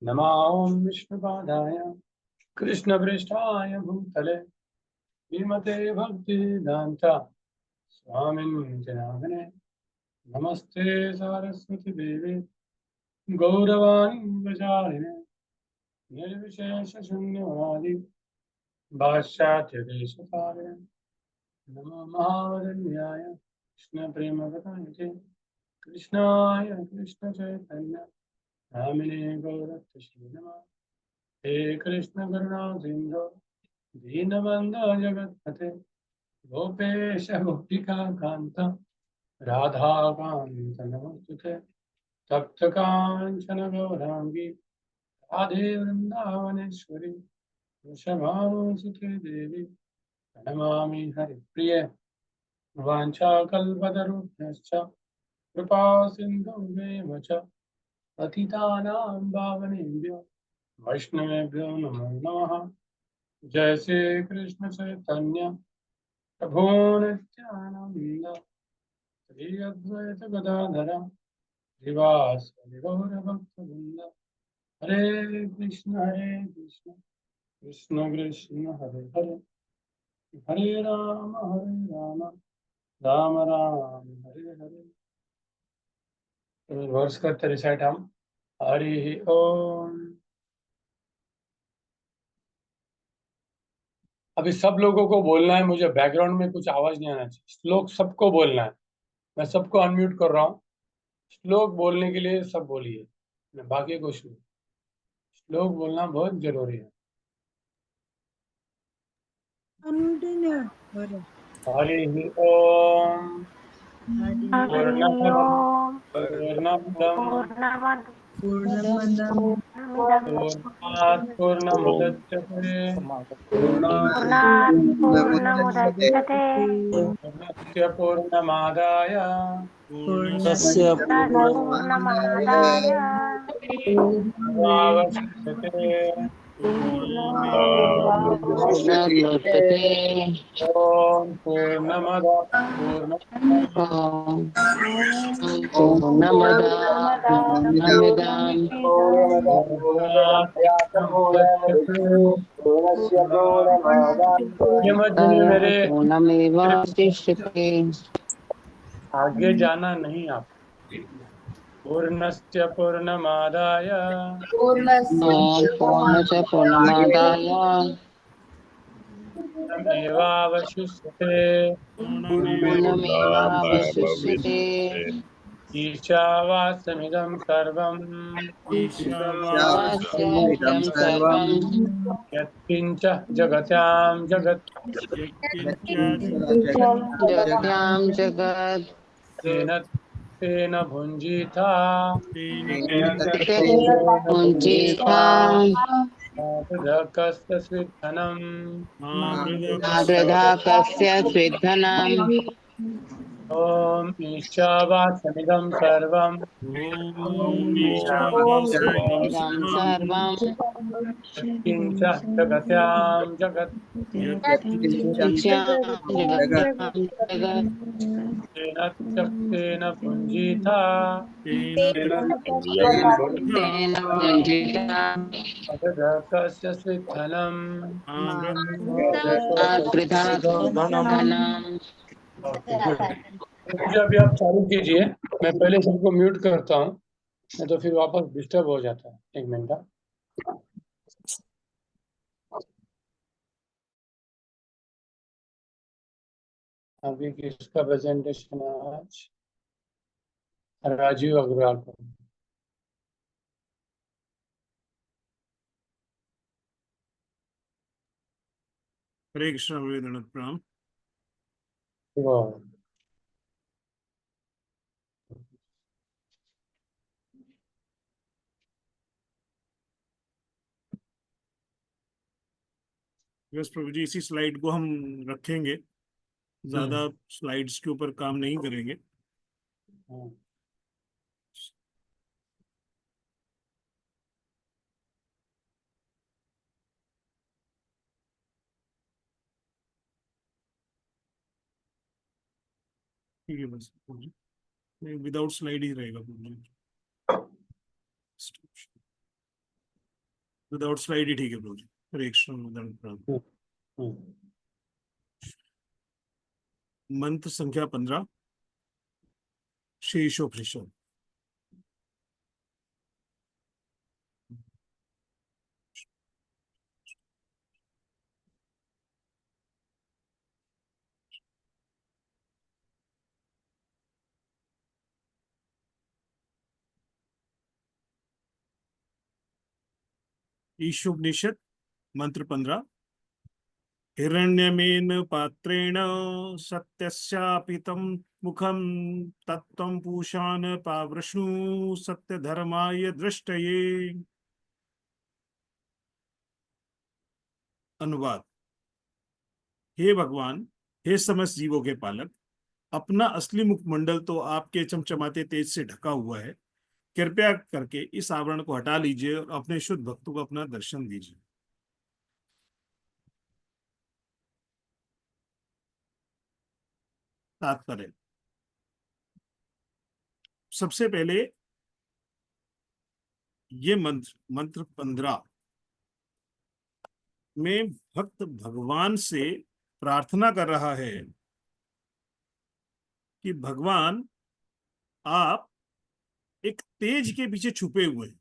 नमां विष्णुपादाय कृष्णपृष्ठाय भूतले श्रीमते भक्तिवेदान्ता स्वामिन् नामिने। नमस्ते सरस्वती देवी गौरवाणी प्रचारिणे निर्विशेष शून्यवादी पाश्चात्य नमो महावदन्याय कृष्ण प्रेमकथाय कृष्णाय कृष्ण चैतन्य नामिने गौरक्षे नमः। हे कृष्ण करुणा सिंधु दीनबन्धो जगत्पते गोपेश गोपिका कांत राधा कांत नमोस्तुते। तप्त कांचन गौरांगी राधे वृंदावनेश्वरी वृषभानुसुते देवी प्रणमामि हरिप्रिये। वाञ्छाकल्पतरुभ्यश्च कृपा सिन्धुभ्येव च पतितानां पावनेभ्यो वैष्णवेभ्यो नमो नमः। जय श्री कृष्ण चैतन्य प्रभु नित्यानंद श्री अद्वैत गदाधर श्रीवासदि गौरभक्तवृंद। हरे कृष्ण कृष्ण कृष्ण हरे हरे, हरे राम राम राम हरे हरे। वर्ष करते रिसाइट हम हरि ओम। अभी सब लोगों को बोलना है, मुझे बैकग्राउंड में कुछ आवाज नहीं आना चाहिए। श्लोक सबको बोलना है। मैं सबको अनम्यूट कर रहा हूँ। श्लोक बोलने के लिए सब बोलिए, बाकी कुछ नहीं। श्लोक बोलना बहुत जरूरी है। हरि ओम। पूर्णात् पूर्णमुदच्यते पूर्णमुदच्यते पूर्णस्य पूर्णमादाय पूर्णस्य पूर्णमादाय पूर्णमेवावशिष्यते। ॐ पूर्णमदः पूर्णमदामिदं ये मत सुनिए मेरे, पूर्णमेवावशिष्यते। आगे जाना नहीं आप। पूर्णस्य पूर्णमादाय पूर्णस्य पूर्णमादाय पूर्णमेवावशिष्यते। पूर्णमेवावशिष्यते। ईशावास्यमिदं सर्वं ईशावास्यमिदं सर्वं यत्किञ्च जगत्यां जगत् जगत्यां जगत् तेन तेन भुञ्जीथा पुञ्जीथा कस्य स्विद्धनम्। नागधा कस्य स्विद्धनम्। ॐ ईशावास्यमिदं सर्वं इदं सर्वं यत्किञ्च जगत्यां जगत् यच्चां जगत्यां जगत् तेन तेन भुञ्जीथा तेन पुञ्जिता कस्य स्विद्धनम्। नागधा धनम्। Okay good. मुझे अभी आप चालू कीजिए, मैं पहले सबको म्यूट करता हूँ, नहीं तो फिर वापस डिस्टर्ब हो जाता है। एक मिनट। अभी किसका प्रेजेंटेशन है आज? राजीव अग्रवाल को। हरे कृष्ण हरे प्रणाम। बस प्रभु जी, इसी स्लाइड को हम रखेंगे, ज्यादा स्लाइड्स के ऊपर काम नहीं करेंगे। ठीक है, बस विदाउट स्लाइड ही रहेगा प्रभु जी। विदाउट स्लाइड ही ठीक है प्रभु जी। हरे कृष्ण वंदन प्रणाम। मंत्र संख्या 15 शीर्षोपनिषद। ईशोपनिषद मंत्र 15। हिरण्यमेन पात्रेण सत्यस्यापितं मुखं तत्त्वं पूषान् पावृष्णु सत्यधर्माय दृष्टये। अनुवाद। हे भगवान, हे समस्त जीवों के पालक, अपना असली मुखमंडल तो आपके चमचमाते तेज से ढका हुआ है। कृपया करके इस आवरण को हटा लीजिए और अपने शुद्ध भक्तों को अपना दर्शन दीजिए। तात्पर्य। सबसे पहले ये मंत्र 15 में भक्त भगवान से प्रार्थना कर रहा है कि भगवान, आप एक तेज के पीछे छुपे हुए हैं,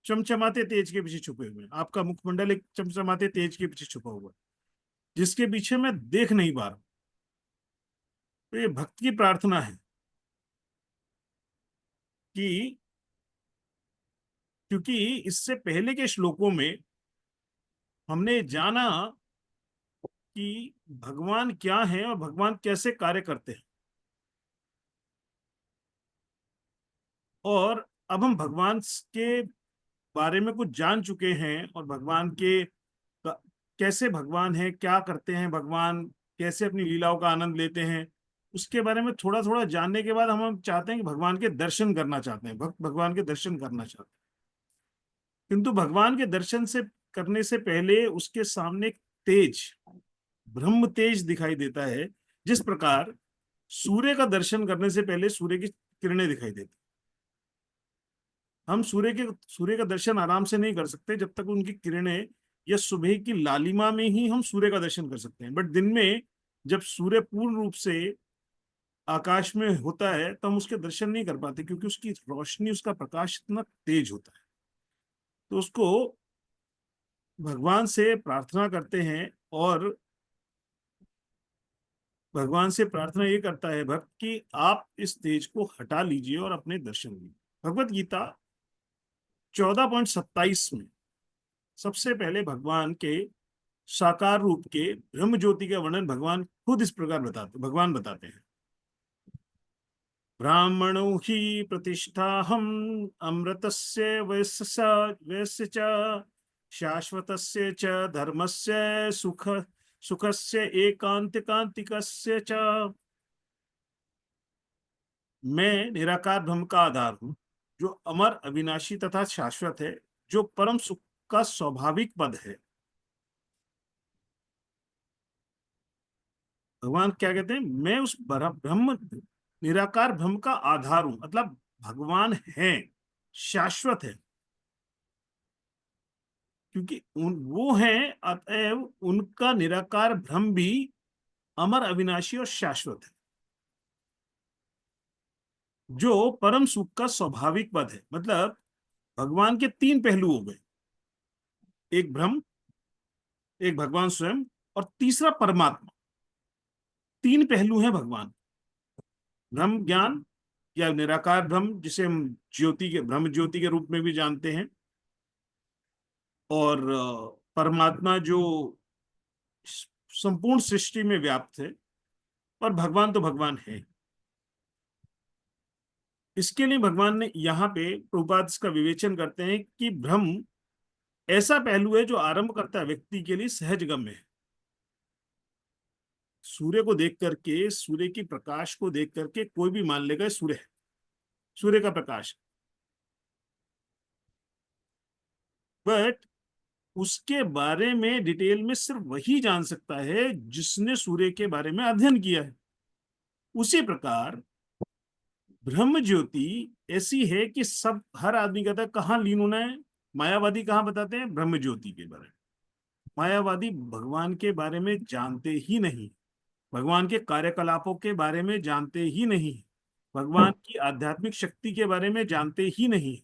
चमचमाते तेज के पीछे छुपे हुए हैं। आपका मुखमंडल एक चमचमाते तेज के पीछे छुपा हुआ है, जिसके पीछे मैं देख नहीं पा रहा। तो ये भक्त की प्रार्थना है कि, क्योंकि इससे पहले के श्लोकों में हमने जाना कि भगवान क्या है और भगवान कैसे कार्य करते हैं, और अब हम भगवान के बारे में कुछ जान चुके हैं और भगवान के कैसे भगवान है, क्या करते हैं भगवान, कैसे अपनी लीलाओं का आनंद लेते हैं, उसके बारे में थोड़ा थोड़ा जानने के बाद हम चाहते हैं कि भगवान के दर्शन करना चाहते हैं, भक्त भगवान के दर्शन करना चाहते हैं। किंतु भगवान के दर्शन से करने से पहले उसके सामने एक तेज, ब्रह्म तेज दिखाई देता है। जिस प्रकार सूर्य का दर्शन करने से पहले सूर्य की किरणें दिखाई देती, हम सूर्य का दर्शन आराम से नहीं कर सकते जब तक उनकी किरणें, या सुबह की लालिमा में ही हम सूर्य का दर्शन कर सकते हैं। बट दिन में जब सूर्य पूर्ण रूप से आकाश में होता है तो हम उसके दर्शन नहीं कर पाते, क्योंकि उसकी रोशनी, उसका प्रकाश इतना तेज होता है। तो उसको भगवान से प्रार्थना करते हैं, और भगवान से प्रार्थना ये करता है भक्त कि आप इस तेज को हटा लीजिए और अपने दर्शन दीजिए। भगवत गीता 14.27 में सबसे पहले भगवान के साकार रूप के ब्रह्म ज्योति का वर्णन भगवान खुद इस प्रकार बताते हैं। ब्राह्मणो ही प्रतिष्ठाहम अमृतस्य वयस्य च शाश्वतस्य च धर्मस्य सुखस्य एकांतिकांतिकस्य च। मैं निराकार ब्रह्म का आधार हूं, जो अमर, अविनाशी तथा शाश्वत है, जो परम सुख का स्वाभाविक पद है। भगवान क्या कहते हैं? मैं उस ब्रह्म, निराकार ब्रह्म का आधार हूं, मतलब भगवान है, शाश्वत है, क्योंकि वो हैं, अतएव उनका निराकार ब्रह्म भी अमर, अविनाशी और शाश्वत है, जो परम सुख का स्वाभाविक पद है। मतलब भगवान के तीन पहलू हो गए, एक ब्रह्म, एक भगवान स्वयं, और तीसरा परमात्मा। तीन पहलू हैं भगवान। ब्रह्म ज्ञान या निराकार ब्रह्म, जिसे हम ज्योति के, ब्रह्म ज्योति के रूप में भी जानते हैं, और परमात्मा जो संपूर्ण सृष्टि में व्याप्त है, और भगवान तो भगवान है। इसके लिए भगवान ने यहाँ पे प्रभुपाद इसका विवेचन करते हैं कि ब्रह्म ऐसा पहलू है जो आरंभ करता है व्यक्ति के लिए सहज गम्य है। सूर्य को देख करके, सूर्य की प्रकाश को देख करके कोई भी मान लेगा सूर्य है, सूर्य का प्रकाश। बट उसके बारे में डिटेल में सिर्फ वही जान सकता है जिसने सूर्य के बारे में अध्ययन किया है। उसी प्रकार ब्रह्म ज्योति ऐसी है कि सब, हर आदमी कहता है कहाँ लीन होना है, मायावादी कहाँ बताते हैं? ब्रह्म ज्योति के बारे में। मायावादी भगवान के बारे में जानते ही नहीं, भगवान के कार्यकलापों के बारे में जानते ही नहीं, भगवान की आध्यात्मिक शक्ति के बारे में जानते ही नहीं।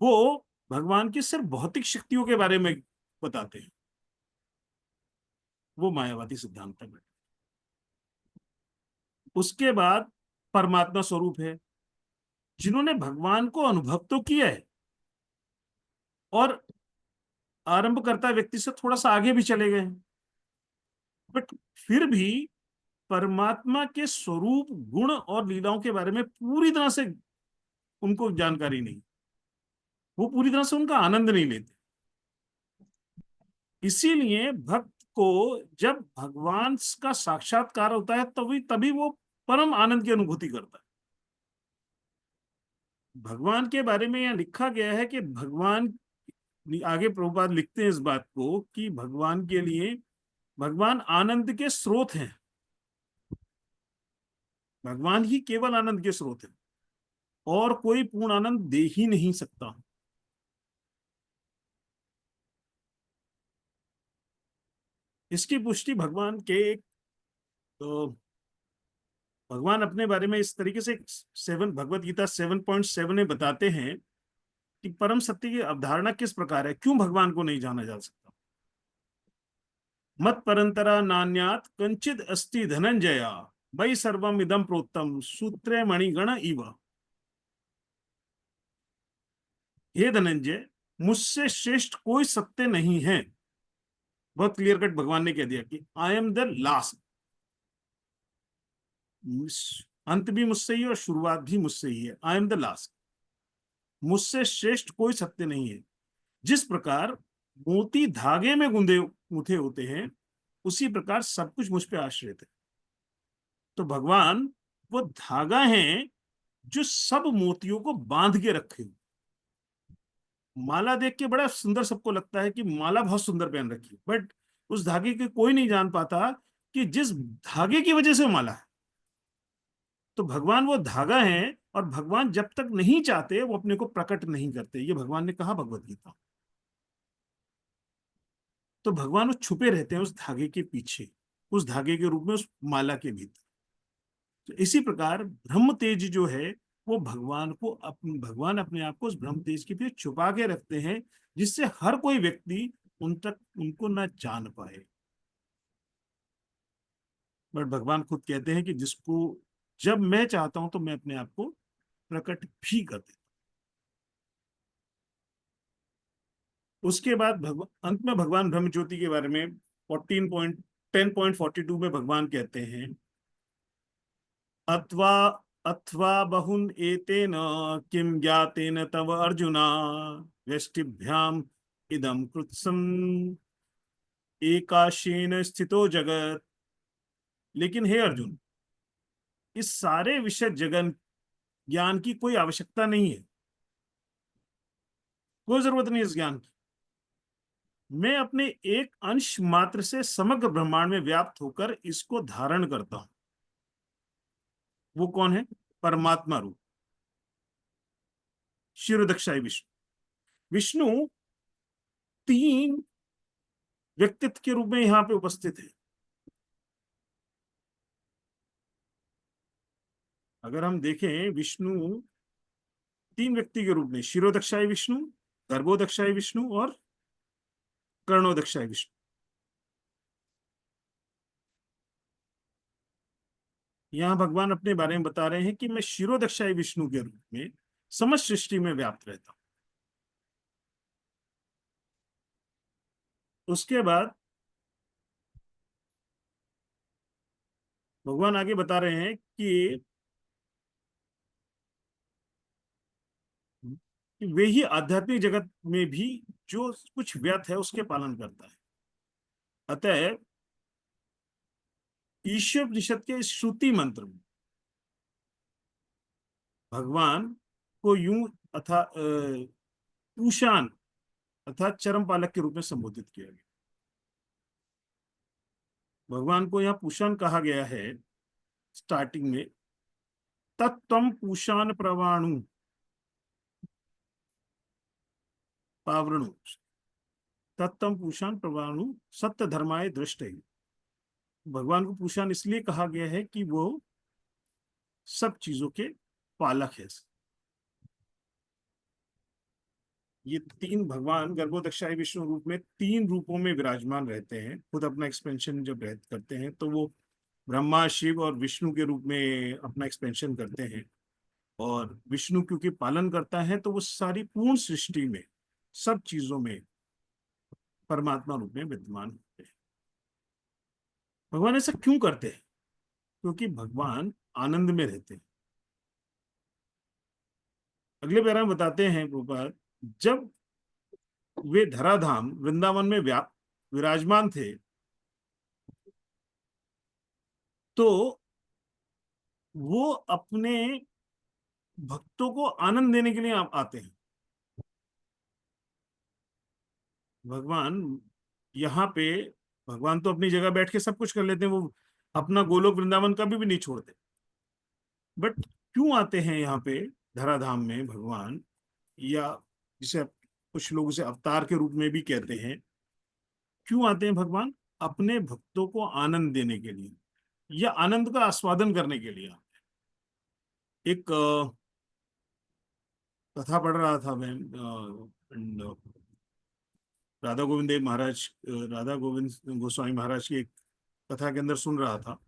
वो भगवान की सिर्फ भौतिक शक्तियों के बारे में बताते हैं। वो मायावादी सिद्धांत है। उसके बाद परमात्मा स्वरूप है, जिन्होंने भगवान को अनुभव तो किया है और आरंभकर्ता व्यक्ति से थोड़ा सा आगे भी चले गए हैं, बट फिर भी परमात्मा के स्वरूप, गुण और लीलाओं के बारे में पूरी तरह से उनको जानकारी नहीं, वो पूरी तरह से उनका आनंद नहीं लेते। इसीलिए भक्त को जब भगवान का साक्षात्कार होता है तभी तभी वो परम आनंद की अनुभूति करता है। भगवान के बारे में यह लिखा गया है कि भगवान, आगे प्रभुपाद लिखते हैं इस बात को कि भगवान के लिए, भगवान आनंद के स्रोत हैं, भगवान ही केवल आनंद के स्रोत हैं और कोई पूर्ण आनंद दे ही नहीं सकता। इसकी पुष्टि भगवान के तो भगवान अपने बारे में इस तरीके से 7 भगवत गीता 7.7 में बताते हैं कि परम सत्य की अवधारणा किस प्रकार है, क्यों भगवान को नहीं जाना जा सकता। मत परंतरा नान्यात कंचित अस्ति धनंजया वै सर्वम इदम प्रोत्तम सूत्रे मणिगण इव। हे धनंजय, मुझसे श्रेष्ठ कोई सत्य नहीं है। बहुत क्लियर कट भगवान ने कह दिया कि आई एम द लास्ट, अंत भी मुझसे ही और शुरुआत भी मुझसे ही है। आई एम द लास्ट, मुझसे श्रेष्ठ कोई सत्य नहीं है। जिस प्रकार मोती धागे में गूंथे होते हैं, उसी प्रकार सब कुछ मुझ पे आश्रित है। तो भगवान वो धागा है जो सब मोतियों को बांध के रखे। माला देख के बड़ा सुंदर सबको लगता है कि माला बहुत सुंदर पहन रखी, बट उस धागे के कोई नहीं जान पाता कि जिस धागे की वजह से माला है। तो भगवान वो धागा है और भगवान जब तक नहीं चाहते वो अपने को प्रकट नहीं करते। ये भगवान ने कहा भगवत गीता। तो भगवान वो छुपे रहते हैं उस धागे के पीछे, उस धागे के रूप में, उस माला के भीतर। तो इसी प्रकार ब्रह्म तेज जो है वो भगवान अपने आप को उस ब्रह्म तेज के पीछे छुपा के रखते हैं, जिससे हर कोई व्यक्ति उनको ना जान पाए। बट भगवान खुद कहते हैं कि जिसको जब मैं चाहता हूं तो मैं अपने आप को प्रकट भी कर देता। उसके बाद अंत में भगवान ब्रह्म ज्योति के बारे में 10.42 में भगवान कहते हैं, अथवा अथवा बहुन एतेन किम ज्ञातेन तव अर्जुना व्यष्टिभ्याम इदम कृत्सम एकाशेन स्थितो जगत। लेकिन हे अर्जुन, इस सारे विषय जगन ज्ञान की कोई आवश्यकता नहीं है, कोई जरूरत नहीं इस ज्ञान की। मैं अपने एक अंश मात्र से समग्र ब्रह्मांड में व्याप्त होकर इसको धारण करता हूं। वो कौन है? परमात्मा रूप शिरोदक्षाई विष्णु। विष्णु 3 व्यक्तित्व के रूप में यहां पे उपस्थित है। अगर हम देखें, विष्णु 3 व्यक्ति के रूप में, शिरोदक्षाई विष्णु, गर्भोदक्षाई विष्णु और कर्णोदक्षाई विष्णु। यहां भगवान अपने बारे में बता रहे हैं कि मैं शिरोदक्षाई विष्णु के रूप में समस्त सृष्टि में व्याप्त रहता हूं। उसके बाद भगवान आगे बता रहे हैं कि वे ही आध्यात्मिक जगत में भी जो कुछ व्यर्थ है उसके पालन करता है। अतः ईश्वर परिषद के श्रुति मंत्र में भगवान को यूं पूषान अर्थात चरम पालक के रूप में संबोधित किया गया। भगवान को यहाँ पूषान कहा गया है स्टार्टिंग में, तत्त्वम पूषान प्रवाणु, पावरणु तत्तम पूषान प्रवाणु सत्य धर्माय दृष्ट। भगवान को पूषान इसलिए कहा गया है कि वो सब चीजों के पालक है। ये तीन भगवान गर्भोदक्षाई विष्णु रूप में तीन रूपों में विराजमान रहते हैं। खुद अपना एक्सपेंशन जब करते हैं तो वो ब्रह्मा, शिव और विष्णु के रूप में अपना एक्सपेंशन करते हैं। और विष्णु क्योंकि पालन करता है तो वो सारी पूर्ण सृष्टि में सब चीजों में परमात्मा रूप में विद्यमान होते हैं। भगवान ऐसा क्यों करते हैं? क्योंकि भगवान आनंद में रहते हैं। अगले पैरा में बताते हैं प्रभुपाद, जब वे धराधाम वृंदावन में विराजमान थे तो वो अपने भक्तों को आनंद देने के लिए आते हैं। भगवान यहाँ पे, भगवान तो अपनी जगह बैठ के सब कुछ कर लेते हैं, वो अपना गोलोक वृंदावन कभी भी नहीं छोड़ते। बट क्यों आते हैं यहाँ पे धराधाम में भगवान, या जिसे कुछ लोग उसे अवतार के रूप में भी कहते हैं? क्यों आते हैं भगवान? अपने भक्तों को आनंद देने के लिए या आनंद का आस्वादन करने के लिए। एक कथा पढ़ रहा था मैं, राधा गोविंद देव महाराज, राधा गोविंद गोस्वामी महाराज की एक कथा के अंदर सुन रहा था।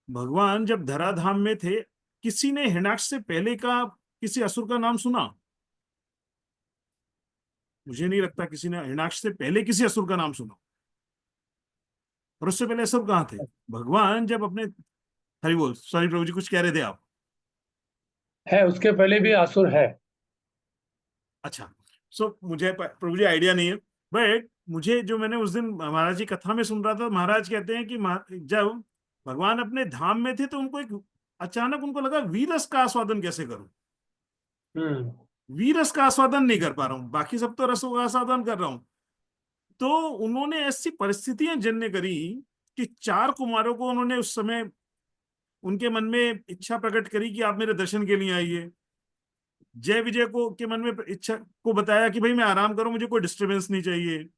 भगवान जब धराधाम में थे, किसी ने हिरण्याक्ष से पहले का किसी असुर का नाम सुना? मुझे नहीं लगता किसी ने हिरण्याक्ष से पहले किसी असुर का नाम सुना। और उससे पहले असुर कहाँ थे? भगवान जब अपने, हरि बोल, सॉरी प्रभु जी कुछ कह रहे थे आप? है, उसके पहले भी असुर है। अच्छा, सो मुझे प्रभु जी आइडिया नहीं है, बट मुझे जो मैंने उस दिन महाराज जी कथा में सुन रहा था, महाराज कहते हैं कि जब भगवान अपने धाम में थे तो उनको एक अचानक उनको लगा वीरस का आस्वादन कैसे करूं। वीरस का आस्वादन नहीं कर पा रहा हूं, बाकी सब तो रसों का आस्वादन कर रहा हूं। तो उन्होंने ऐसी परिस्थितियां जन्य करी कि 4 कुमारों को उन्होंने उस समय उनके मन में इच्छा प्रकट करी कि आप मेरे दर्शन के लिए आइए। जय विजय को के मन में इच्छा को बताया कि भाई मैं आराम करूं, मुझे कोई डिस्टरबेंस नहीं चाहिए।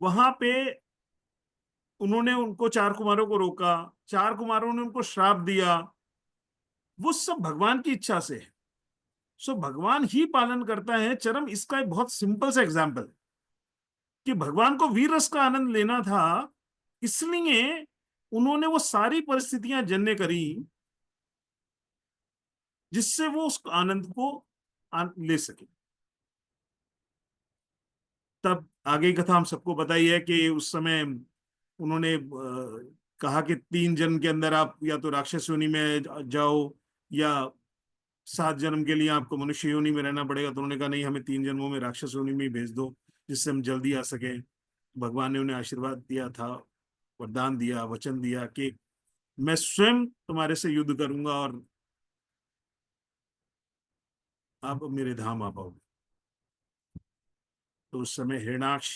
वहां पे उन्होंने उनको 4 कुमारों को रोका, 4 कुमारों ने उनको श्राप दिया। वो सब भगवान की इच्छा से है। सो भगवान ही पालन करता है चरम। इसका एक बहुत सिंपल सा एग्जाम्पल कि भगवान को वीर रस का आनंद लेना था, इसलिए उन्होंने वो सारी परिस्थितियां जन्य करी जिससे वो उस आनंद को ले सके। तब आगे की कथा हम सबको पता ही है कि उस समय उन्होंने कहा कि 3 जन्म के अंदर आप या तो राक्षस योनि में जाओ या 7 जन्म के लिए आपको मनुष्य योनि में रहना पड़ेगा। तो उन्होंने कहा नहीं, हमें 3 जन्मों में राक्षस योनि में ही भेज दो जिससे हम जल्दी आ सके। भगवान ने उन्हें आशीर्वाद दिया था, वरदान दिया, वचन दिया कि मैं स्वयं तुम्हारे से युद्ध करूंगा और आप मेरे धाम आ पाओगे। तो उस समय हिरण्याक्ष,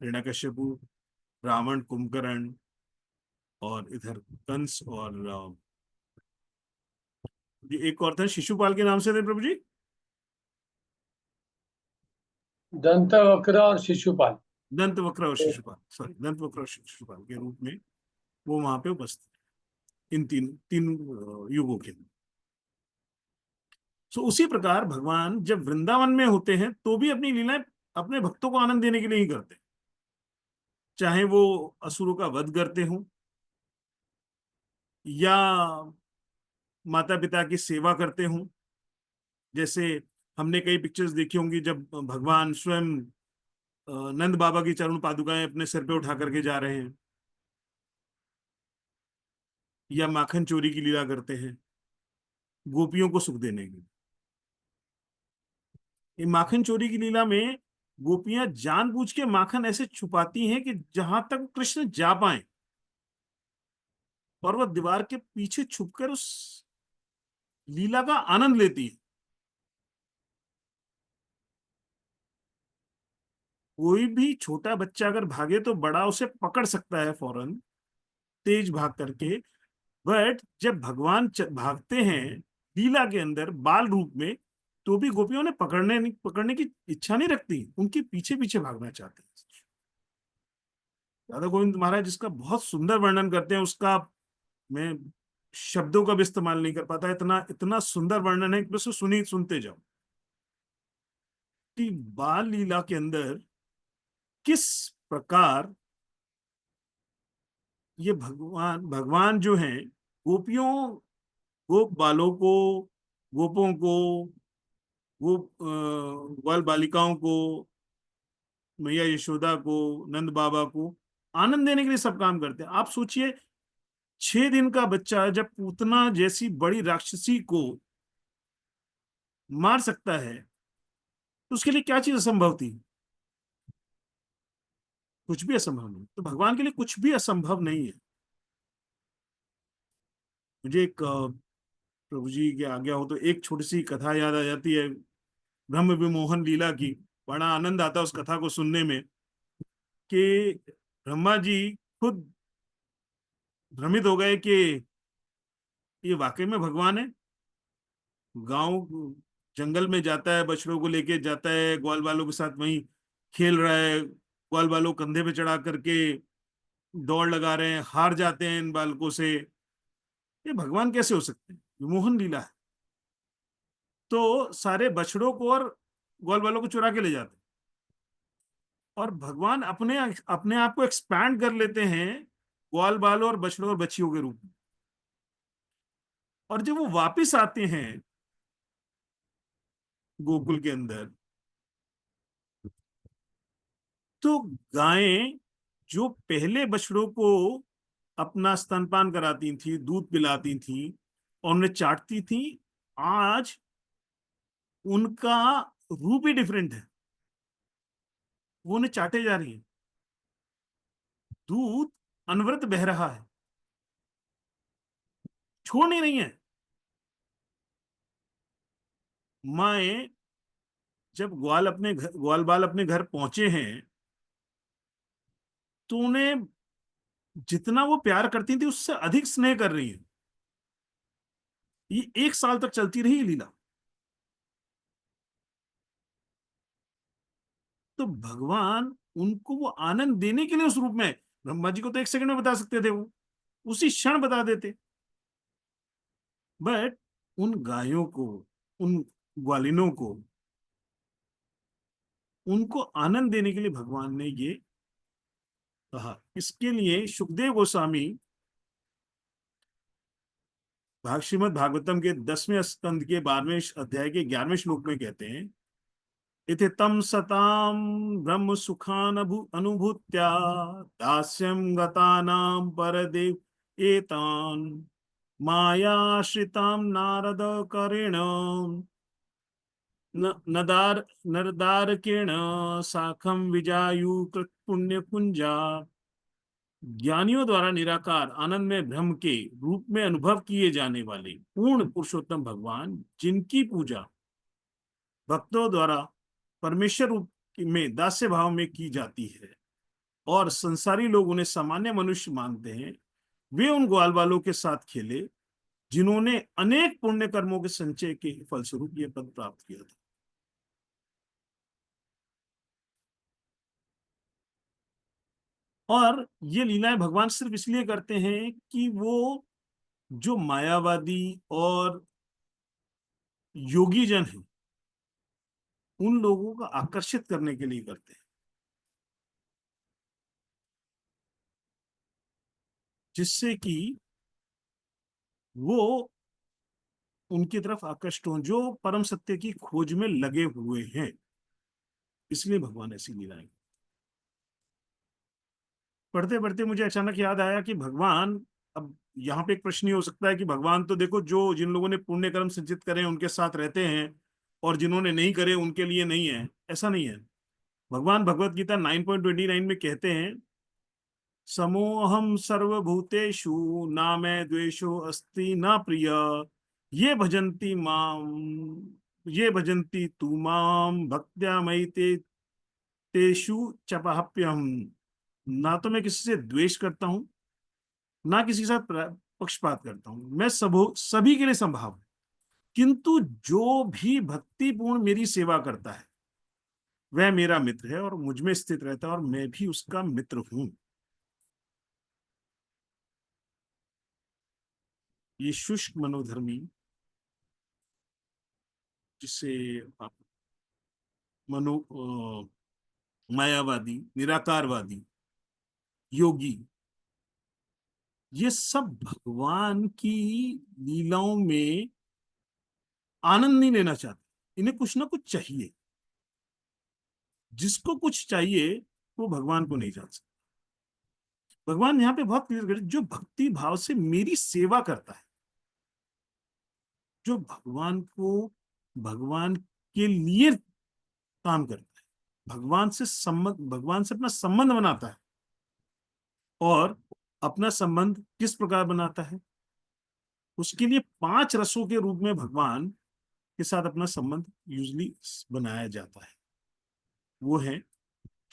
हिरण्यकश्यपु, रावण, कुंभकर्ण और इधर कंस और एक और था शिशुपाल के नाम से थे प्रभु जी, दंतवक्र और शिशुपाल। दंतवक्र और शिशुपाल, सॉरी, दंतवक्र और शिशुपाल के रूप में वो वहां पे उपस्थित इन तीन युगों के। सो उसी प्रकार भगवान जब वृंदावन में होते हैं तो भी अपनी लीलाएं अपने भक्तों को आनंद देने के लिए ही करते हैं। चाहे वो असुरों का वध करते हो या माता पिता की सेवा करते हो। जैसे हमने कई पिक्चर्स देखी होंगी जब भगवान स्वयं नंद बाबा की चरण पादुकाएं अपने सिर पे उठा करके जा रहे हैं, या माखन चोरी की लीला करते हैं गोपियों को सुख देने के। ये माखन चोरी की लीला में गोपियां जानबूझ के माखन ऐसे छुपाती हैं कि जहां तक कृष्ण जा पाए, और वह दीवार के पीछे छुपकर उस लीला का आनंद लेती है। कोई भी छोटा बच्चा अगर भागे तो बड़ा उसे पकड़ सकता है फौरन, तेज भाग करके। बट जब भगवान भागते हैं लीला के अंदर बाल रूप में, तो भी गोपियों ने पकड़ने की इच्छा नहीं रखती, उनके पीछे पीछे भागना चाहते हैं। राधा गोविंद महाराज जिसका बहुत सुंदर वर्णन करते हैं, उसका मैं शब्दों का भी इस्तेमाल नहीं कर पाता, इतना इतना सुंदर वर्णन है कि बस सुनते जाओ कि बाल लीला के अंदर किस प्रकार ये भगवान भगवान जो हैं गोपियों, गोप बालों को, गोपों को, गोप बाल बालिकाओं को, मैया यशोदा को, नंद बाबा को आनंद देने के लिए सब काम करते हैं। आप सोचिए, 6 दिन का बच्चा जब पूतना जैसी बड़ी राक्षसी को मार सकता है तो उसके लिए क्या चीज असंभव थी? कुछ भी असंभव नहीं। तो भगवान के लिए कुछ भी असंभव नहीं है। मुझे एक प्रभु जी के आज्ञा हो तो एक छोटी सी कथा याद आ जाती है, ब्रह्म विमोहन लीला की। बड़ा आनंद आता है उस कथा को सुनने में कि ब्रह्मा जी खुद भ्रमित हो गए कि ये वाकई में भगवान है। गांव जंगल में जाता है, बछड़ों को लेके जाता है, ग्वाल बालों के साथ वहीं खेल रहा है, ग्वाल बालों कंधे पे चढ़ा करके दौड़ लगा रहे हैं, हार जाते हैं इन बालकों से। ये भगवान कैसे हो सकते हैं? विमोहन लीला है। तो सारे बछड़ों को और ग्वाल बालों को चुरा के ले जाते हैं और भगवान अपने अपने आप को एक्सपैंड कर लेते हैं ग्वाल बालों और बछड़ों और बच्चियों के रूप में। और जब वो वापिस आते हैं गोकुल के अंदर, तो गायें जो पहले बछड़ों को अपना स्तनपान कराती थी, दूध पिलाती थी और उन्हें चाटती थी, आज उनका रूप ही डिफरेंट है। वो उन्हें चाटे जा रही है, दूध अनवरत बह रहा है, छोड़ नहीं रही है। माए जब ग्वाल बाल अपने घर पहुंचे हैं तो उन्हें जितना वो प्यार करती थी उससे अधिक स्नेह कर रही है। ये 1 साल तक चलती रही लीला। तो भगवान उनको वो आनंद देने के लिए उस रूप में, ब्रह्मा जी को तो 1 सेकंड में बता सकते थे, वो उसी क्षण बता देते, बट उन गायों को, उन ग्वालिनों को, उनको आनंद देने के लिए भगवान ने ये कहा। इसके लिए सुखदेव गोस्वामी श्रीमद् भागवतम के 10वें स्कंद के 12वें अध्याय के 11वें श्लोक में कहते हैं, इति तम सताम ब्रह्म सुखान अनुभूत्या दास्यं गतानां परदेव एतान मायाश्रितां नारद करेण नरदारकेण साखम विजायु पुण्य कुंजा। ज्ञानियों द्वारा निराकार आनंद में ब्रह्म के रूप में अनुभव किए जाने वाले पूर्ण पुरुषोत्तम भगवान, जिनकी पूजा भक्तों द्वारा परमेश्वर रूप में दास्य भाव में की जाती है और संसारी लोग उन्हें सामान्य मनुष्य मानते हैं, वे उन ग्वाल बालों के साथ खेले जिन्होंने अनेक पुण्य कर्मों के संचय के फलस्वरूप यह पद प्राप्त किया था। और ये लीलाएं भगवान सिर्फ इसलिए करते हैं कि वो जो मायावादी और योगी जन हैं उन लोगों को आकर्षित करने के लिए करते हैं, जिससे कि वो उनकी तरफ आकर्षित हों जो परम सत्य की खोज में लगे हुए हैं। इसलिए भगवान ऐसी लीलाएं। पढ़ते पढ़ते मुझे अचानक याद आया कि भगवान, अब यहाँ पे एक प्रश्न ही हो सकता है कि भगवान तो देखो, जो जिन लोगों ने पुण्य कर्म संचित करे उनके साथ रहते हैं और जिन्होंने नहीं करे उनके लिए नहीं है। ऐसा नहीं है। भगवान भगवत गीता 9.29 में कहते हैं, समोहम सर्वभूतेषु ना मैं द्वेषो अस्ति ना प्रिय ये भजन्ति तू माम भक्त्या मयि तेषु चपाप्यहम। ना तो मैं किसी से द्वेष करता हूं, ना किसी के साथ पक्षपात करता हूं, मैं सभी के लिए संभाव हूं। किंतु जो भी भक्तिपूर्ण मेरी सेवा करता है वह मेरा मित्र है और मुझ में स्थित रहता है और मैं भी उसका मित्र हूं। ये शुष्क मनोधर्मी, जिसे आप मायावादी, निराकारवादी, योगी, ये सब भगवान की लीलाओं में आनंद नहीं लेना चाहते। इन्हें कुछ ना कुछ चाहिए। जिसको कुछ चाहिए वो भगवान को नहीं जान सकता। भगवान यहाँ पे बहुत क्लियर कर, जो भक्ति भाव से मेरी सेवा करता है, जो भगवान को, भगवान के लिए काम करता है, भगवान से अपना संबंध बनाता है। और अपना संबंध किस प्रकार बनाता है? उसके लिए 5 रसों के रूप में भगवान के साथ अपना संबंध यूजली बनाया जाता है। वो है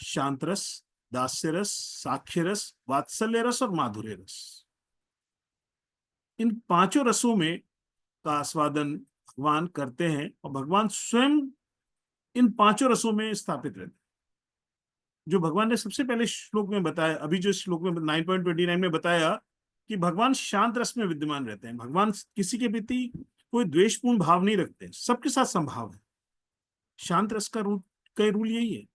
शांत रस, दास्य रस, साक्ष्य रस, वात्सल्य रस और माधुर्य रस। इन 5 रसों में का आस्वादन भगवान करते हैं और भगवान स्वयं इन 5 रसों में स्थापित रहते हैं। जो भगवान ने सबसे पहले श्लोक में बताया, अभी जो श्लोक में 9.29 में बताया कि भगवान शांत रस में विद्यमान रहते हैं। भगवान किसी के प्रति कोई द्वेषपूर्ण भाव नहीं रखते, सबके साथ संभाव है। शांत रस का रूल यही है।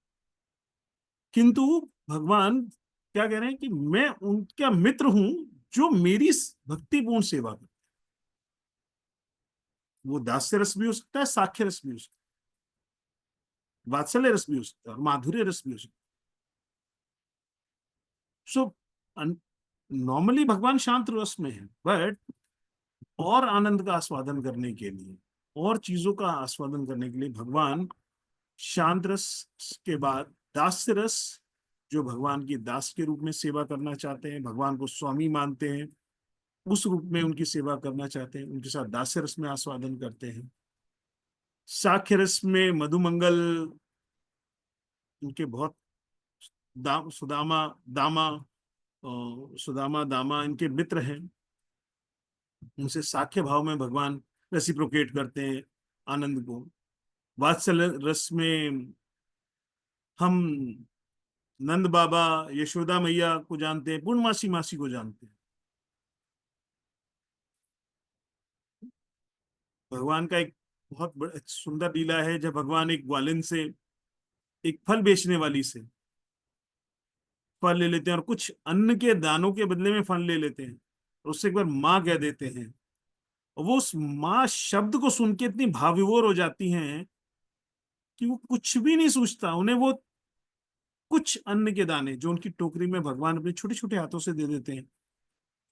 किंतु भगवान क्या कह रहे हैं कि मैं उनका मित्र हूं जो मेरी भक्तिपूर्ण सेवा करते। वो दास्य रस भी हो सकता है, साक्ष्य रस भी हो सकता है, वात्सल्य रस भी हो सकता है और माधुर्य रस भी हो सकता है। सो नॉर्मली भगवान शांत रस में है, बट और आनंद का आस्वादन करने के लिए, और चीजों का आस्वादन करने के लिए भगवान शांत रस के बाद दास्य रस, जो भगवान की दास के रूप में सेवा करना चाहते हैं, भगवान को स्वामी मानते हैं, उस रूप में उनकी सेवा करना चाहते हैं, उनके साथ दास्य रस में आस्वादन करते हैं। साक्ष्य रस में मधुमंगल, उनके बहुत सुदामा दामा, सुदामा दामा इनके मित्र हैं। उनसे साख्य भाव में भगवान रेसिप्रोकेट करते हैं आनंद को। वात्सल्य रस में हम नंद बाबा, यशोदा मैया को जानते हैं, पूर्णमासी मासी को जानते हैं। भगवान का एक बहुत सुंदर लीला है, जब भगवान एक ग्वालिन से, एक फल बेचने वाली से फल ले लेते हैं और कुछ अन्न के दानों के बदले में फल ले लेते हैं और उससे एक बार माँ कह देते हैं। और वो उस माँ शब्द को सुन के इतनी भावविभोर हो जाती हैं कि वो कुछ भी नहीं सोचता। उन्हें वो कुछ अन्न के दाने जो उनकी टोकरी में भगवान अपने छोटे छोटे हाथों से दे देते हैं,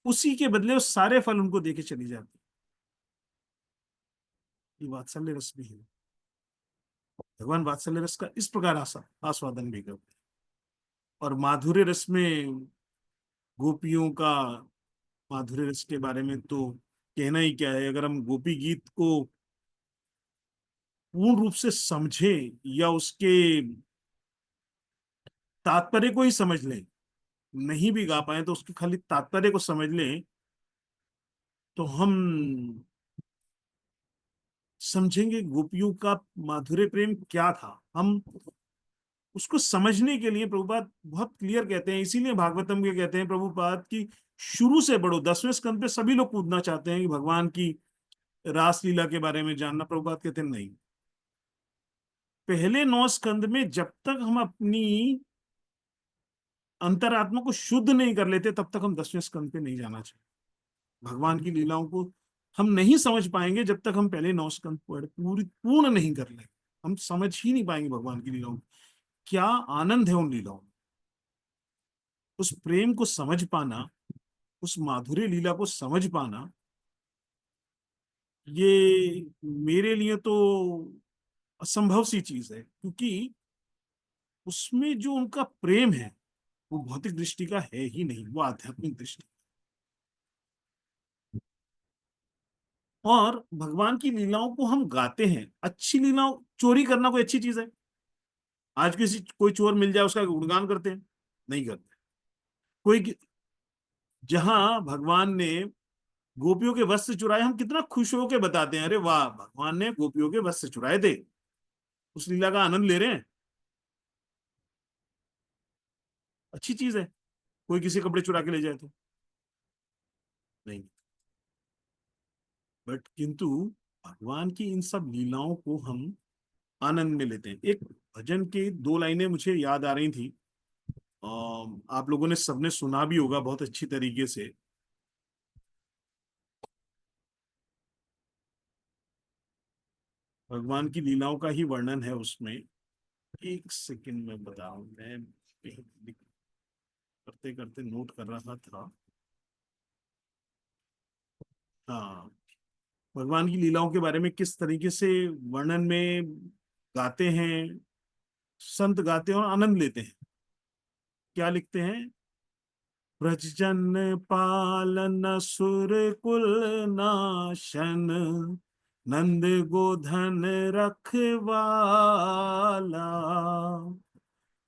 उसी के बदले वो सारे फल उनको देके चली जाती है। ये वात्सल्य रस भी है। भगवान वात्सल्य रस का इस प्रकार आस्वादन भी करते हैं। और माधुर्य रस में गोपियों का, माधुर्य रस के बारे में तो कहना ही क्या है। अगर हम गोपी गीत को पूर्ण रूप से समझें या उसके तात्पर्य को ही समझ लें, नहीं भी गा पाए तो उसके खाली तात्पर्य को समझ लें, तो हम समझेंगे गोपियों का माधुर्य प्रेम क्या था। हम उसको समझने के लिए प्रभुपाद बहुत क्लियर कहते हैं, इसीलिए भागवतम के कहते हैं प्रभुपाद की शुरू से बढ़ो। 10वें स्कंद पे सभी लोग कूदना चाहते हैं कि भगवान की रासलीला के बारे में जानना। प्रभुपाद कहते हैं नहीं, पहले 9 स्कंद में जब तक हम अपनी अंतरात्मा को शुद्ध नहीं कर लेते तब तक हम 10वें स्कंद पे नहीं जाना चाहिए। भगवान की लीलाओं को हम नहीं समझ पाएंगे जब तक हम पहले 9 स्कंद पूर्ण नहीं कर लेंगे। हम समझ ही नहीं पाएंगे भगवान की लीलाओं, क्या आनंद है उन लीलाओं में। उस प्रेम को समझ पाना, उस माधुर्य लीला को समझ पाना, ये मेरे लिए तो असंभव सी चीज है। क्योंकि उसमें जो उनका प्रेम है वो भौतिक दृष्टि का है ही नहीं, वो आध्यात्मिक दृष्टि। और भगवान की लीलाओं को हम गाते हैं। अच्छी लीलाओं, चोरी करना कोई अच्छी चीज है? आज कोई चोर मिल जाए उसका गुणगान करते हैं? नहीं करते। कोई, जहां भगवान ने गोपियों के वस्त्र चुराए, हम कितना खुश होके बताते हैं, अरे वाह भगवान ने गोपियों के वस्त्र चुराए थे, उस लीला का आनंद ले रहे हैं, अच्छी चीज है। कोई किसी कपड़े चुरा के ले जाए तो नहीं, बट किंतु भगवान की इन सब लीलाओं को हम आनंद में लेते हैं। एक भजन की दो लाइनें मुझे याद आ रही थी, आप लोगों ने सबने सुना भी होगा बहुत अच्छी तरीके से। भगवान की लीलाओं का ही वर्णन है उसमें। एक सेकंड में बता रहा हूं, मैं करते करते नोट कर रहा था। हाँ, भगवान की लीलाओं के बारे में किस तरीके से वर्णन में गाते हैं, संत गाते हैं और आनंद लेते हैं। क्या लिखते हैं? व्रजजन पालन सुर कुल नाशन, नंद गोधन रखवाला,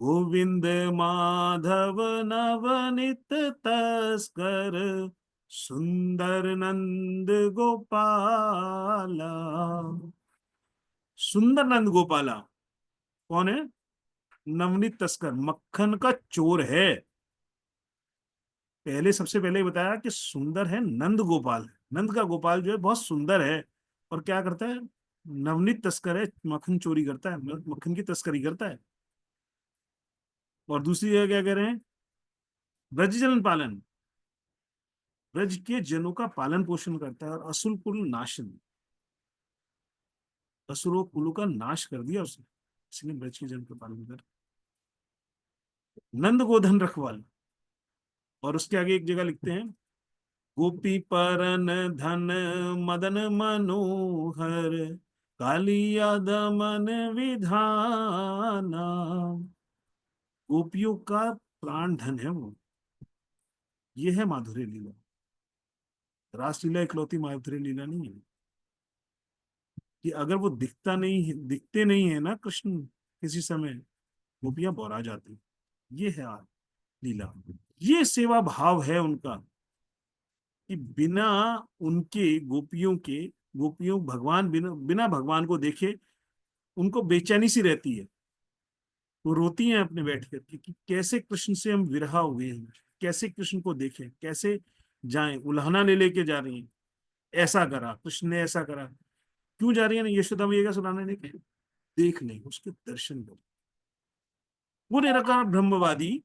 गोविंद माधव नवनित तस्कर, सुंदर नंद गोपाला। सुंदर नंद गोपाला कौन है? नवनीत तस्कर, मक्खन का चोर है। पहले सबसे पहले बताया कि सुंदर है नंद गोपाल, नंद का गोपाल जो है बहुत सुंदर है, और क्या करता है? नवनीत तस्कर है, मक्खन चोरी करता है, मक्खन की तस्करी करता है। और दूसरी जगह क्या कह रहे हैं? ब्रजजन पालन, ब्रज के जनों का पालन पोषण करता है, और असुर कुल नाशन, असुरों कुलों का नाश कर दिया उसने, इसलिए ब्रज के जन का पालन कर। नंद गोधन रखवाल, और उसके आगे एक जगह लिखते हैं, गोपी परन धन मदन मनोहर, कालिया दमन विधाना। गोपियों का प्राण धन है वो। ये है माधुर्य लीला। रासलीला इकलौती माधुर्य लीला नहीं है कि अगर वो दिखता नहीं है, दिखते नहीं है ना कृष्ण किसी समय, गोपियां बौरा जाती। ये है लीला, ये सेवा भाव है उनका, कि बिना उनके गोपियों भगवान बिना भगवान को देखे उनको बेचैनी सी रहती है। वो रोती हैं अपने बैठ करके कि कैसे कृष्ण से हम विरहा हुए हैं, कैसे कृष्ण को देखें, कैसे जाएं, उल्हाना ले लेके जा रही हैं, ऐसा करा कृष्ण ने, ऐसा करा। क्यों जा रही है ना यशोदा मैया का सुनाने लेके? देख लें, उसके दर्शन करो। वो निराकार ब्रह्मवादी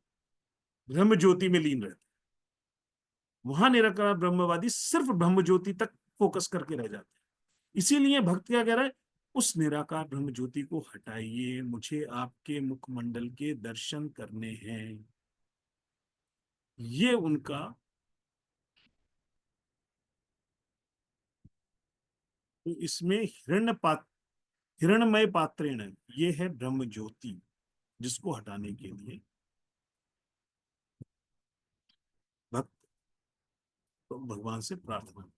ब्रह्म ज्योति में लीन रहते, वहां निराकार ब्रह्मवादी सिर्फ ब्रह्म ज्योति तक फोकस करके रह जाते हैं। इसीलिए भक्त क्या कह रहा है? उस निराकार ब्रह्म ज्योति को हटाइए, मुझे आपके मुखमंडल के दर्शन करने हैं। ये उनका तो इसमें हिरणमय पात्रेण, ये है ब्रह्म ज्योति, जिसको हटाने के लिए भक्त तो भगवान से प्रार्थना।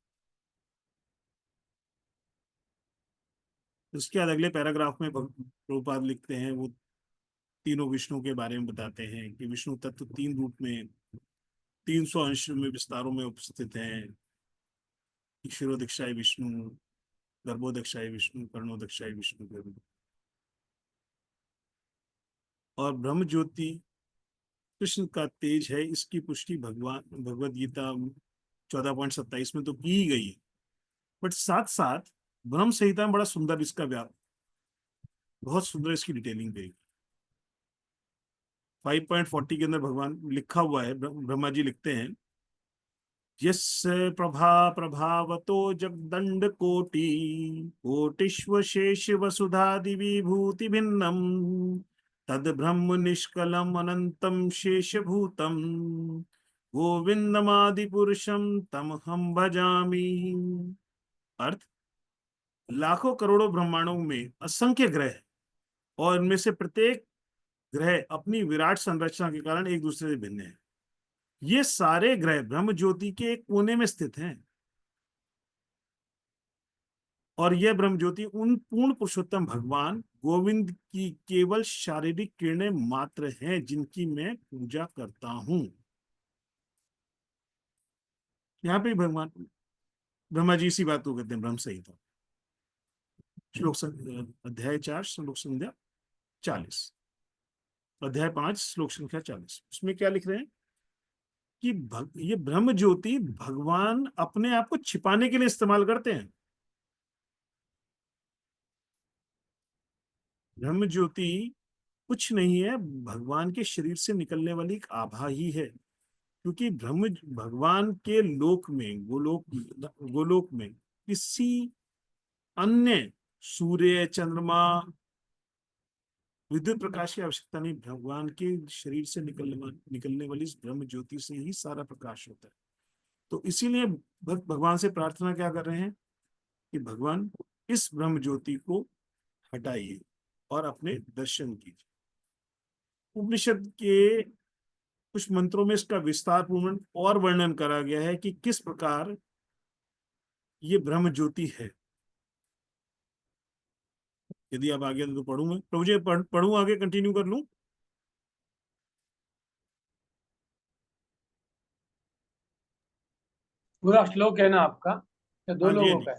उसके बाद अगले पैराग्राफ में प्रभुपाद लिखते हैं, वो तीनों विष्णु के बारे में बताते हैं कि विष्णु तत्व तीन रूप में 300 अंश में विस्तारों में उपस्थित हैं। ईश्वरोदक्षाय विष्णु, गर्भोदक्षाय विष्णु, कर्णोदक्षाय विष्णु के रूप। और ब्रह्म ज्योति कृष्ण का तेज है, इसकी पुष्टि भगवद गीता 14.27 में तो की ही गई है, बट साथ साथ ब्रह्म संहिता में बड़ा सुंदर इसका बहुत सुंदर इसकी डिटेलिंग गई। 5.40 के अंदर भगवान लिखा हुआ है, ब्रह्मा जी लिखते हैं, यस्य प्रभा प्रभावतो जगदंड कोटिश्व शेष वसुधादि विभूति भिन्नम, तद ब्रह्म निष्कलम अनंतम शेषभूतम, गोविंदमादि पुरुषम तम हम भजामि। अर्थ, लाखों करोड़ों ब्रह्मांडों में असंख्य ग्रह, और इनमें से प्रत्येक ग्रह अपनी विराट संरचना के कारण एक दूसरे से भिन्न है। ये सारे ग्रह ब्रह्म ज्योति के एक कोने में स्थित हैं, और यह ब्रह्म ज्योति उन पूर्ण पुरुषोत्तम भगवान गोविंद की केवल शारीरिक किरणें मात्र हैं, जिनकी मैं पूजा करता हूं। यहाँ पे भगवान ब्रह्मा जी इसी बात को कहते हैं ब्रह्म संहिता। अध्याय 4 श्लोक संख्या 40, अध्याय 5 श्लोक संख्या 40। उसमें क्या लिख रहे हैं कि ये ब्रह्म ज्योति भगवान अपने आप को छिपाने के लिए इस्तेमाल करते हैं। ब्रह्म ज्योति कुछ नहीं है, भगवान के शरीर से निकलने वाली एक आभा ही है। क्योंकि ब्रह्म भगवान के लोक में, गोलोक में किसी अन्य सूर्य, चंद्रमा, विद्युत प्रकाश की आवश्यकता नहीं। भगवान के शरीर से निकलने वाली इस ब्रह्म ज्योति से ही सारा प्रकाश होता है। तो इसीलिए भक्त भगवान से प्रार्थना क्या कर रहे हैं कि भगवान इस ब्रह्म ज्योति को हटाइए और अपने दर्शन कीजिए। उपनिषद के कुछ मंत्रों में इसका विस्तार पूर्ण और वर्णन करा गया है कि किस प्रकार ये ब्रह्म ज्योति है। यदि आप आगे तो पढ़ूंगा, प्रभु जी पढ़ूं आगे, कंटिन्यू कर लूं? पूरा श्लोक है ना आपका या दो हाँ जी, हाँ लोगों जी, का है?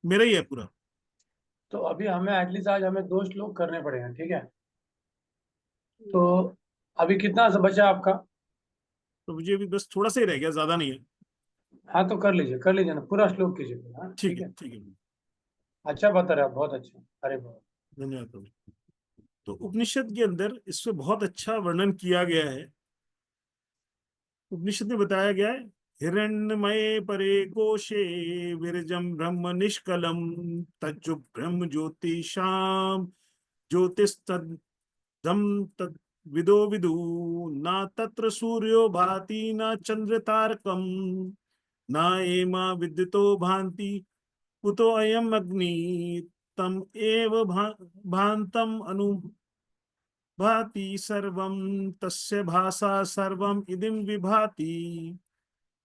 मेरा ही है पूरा। तो अभी हमें एटलीस्ट आज हमें 2 श्लोक करने पड़ेंगे, ठीक है? तो अभी कितना सा बचा आपका? प्रभु जी अभी बस थोड़ा सा ही रह गया, ज्यादा नहीं है। हाँ तो कर लीजिए ना, पूरा श्लोक कीजिए पूरा, हाँ ठीक ठीक है, है। ठीक है, अच्छा बता रहे आप, बहुत अच्छा, अरे बहुत। धन्यवाद प्रभु। तो उपनिषद के अंदर इसमें बहुत अच्छा वर्णन किया गया है। उपनिषद में बताया गया है, हिरण्यमये परे कोशे विरजम ब्रह्म निष्कलम तज्जु ब्रह्म ज्योतिषाम ज्योतिस्तद्धम तद विदो विदु न तत्र सूर्यो भाति न चंद्र तारकम न एमा विद्युतो भान्ति कुतो अयम अग्नि तम एव भान्तम भाति सर्वं तस्य भासा सर्वम इदं विभाति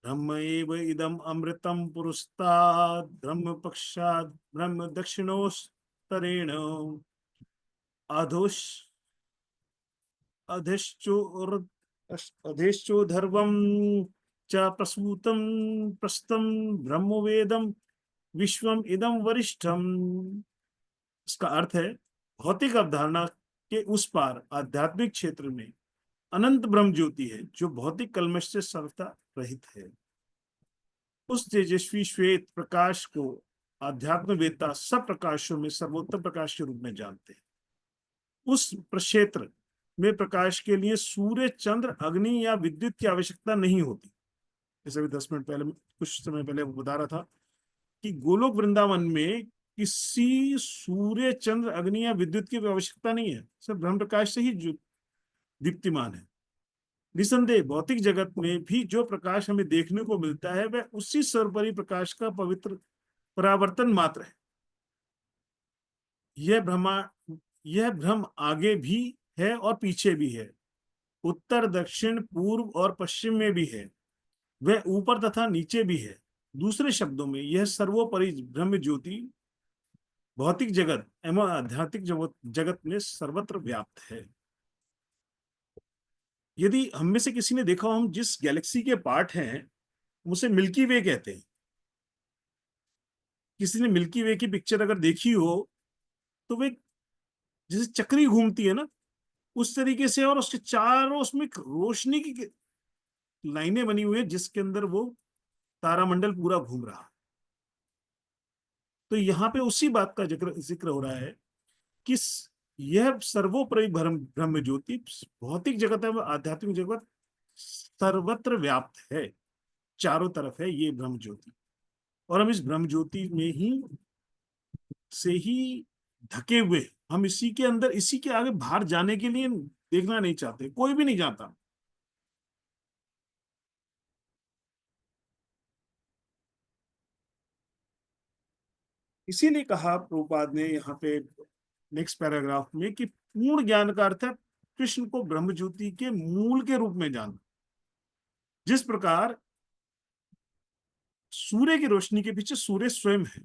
ब्रह्म एव इदम अमृतम पुरस्तात् ब्रह्म पश्चात् ब्रह्म दक्षिणोस्तरेण अधोश अधेश्चोर अधेश्चोधर्वं च प्रसूतं प्रस्तं ब्रह्मवेदं विश्वम इदम वरिष्ठम। इसका अर्थ है, भौतिक अवधारणा के उस पार आध्यात्मिक क्षेत्र में अनंत ब्रह्म ज्योति है जो भौतिक कल्मश से सर्वथा रहित है। उस तेजस्वी श्वेत प्रकाश को आध्यात्म वेत्ता सब प्रकाशों में सर्वोत्तम प्रकाश के रूप में जानते हैं। उस प्रक्षेत्र में प्रकाश के लिए सूर्य, चंद्र, अग्नि या विद्युत की आवश्यकता नहीं होती। जैसे अभी 10 मिनट पहले, कुछ समय पहले वो बता रहा था कि गोलोक वृंदावन में किसी सूर्य, चंद्र, अग्नि या विद्युत की आवश्यकता नहीं है, सब ब्रह्म प्रकाश से ही दीप्तिमान है। निसंदेह भौतिक जगत में भी जो प्रकाश हमें देखने को मिलता है वह उसी सर्वोपरि प्रकाश का पवित्र परावर्तन मात्र है। यह भ्रम आगे भी है और पीछे भी है, उत्तर, दक्षिण, पूर्व और पश्चिम में भी है, वह ऊपर तथा नीचे भी है। दूसरे शब्दों में यह सर्वोपरि ब्रह्म ज्योति भौतिक जगत एवं आध्यात्मिक जगत में सर्वत्र व्याप्त है। यदि हम में से किसी ने देखा हो, हम जिस गैलेक्सी के पार्ट हैं उसे मिल्की वे कहते हैं। किसी ने मिल्की वे की पिक्चर अगर देखी हो तो वे जैसे चक्री घूमती है ना, उस तरीके से, और उसके चारों उसमें एक रोशनी की लाइनें बनी हुई है जिसके अंदर वो तारामंडल पूरा घूम रहा है। तो यहाँ पे उसी बात का जिक्र हो रहा है कि यह सर्वोपरि ब्रह्म ज्योति भौतिक जगत है, आध्यात्मिक जगत सर्वत्र व्याप्त है, चारों तरफ है ये ब्रह्म ज्योति। और हम इस ब्रह्म ज्योति में ही से ही ढके हुए, हम इसी के अंदर, इसी के आगे बाहर जाने के लिए देखना नहीं चाहते, कोई भी नहीं जाता। इसीलिए कहा प्रभुपाद ने यहाँ पे नेक्स्ट पैराग्राफ में कि पूर्ण ज्ञान का अर्थ है कृष्ण को ब्रह्म ज्योति के मूल के रूप में जानना। जिस प्रकार सूर्य की रोशनी के पीछे सूर्य स्वयं है,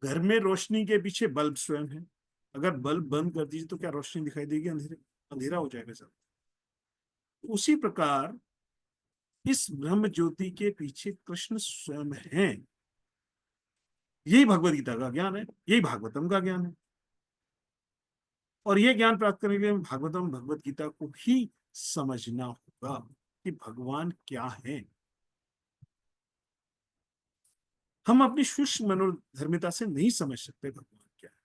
घर में रोशनी के पीछे बल्ब स्वयं है। अगर बल्ब बंद कर दीजिए तो क्या रोशनी दिखाई देगी? अंधेरा हो जाएगा सब। उसी प्रकार इस ब्रह्म ज्योति के पीछे कृष्ण स्वयं हैं। यही भगवत गीता का ज्ञान है, यही भागवतम का ज्ञान है। और यह ज्ञान प्राप्त करने के लिए भागवतम भगवत गीता को ही समझना होगा कि भगवान क्या है। हम अपनी सूक्ष्म मनोधर्मिता से नहीं समझ सकते भगवान क्या है।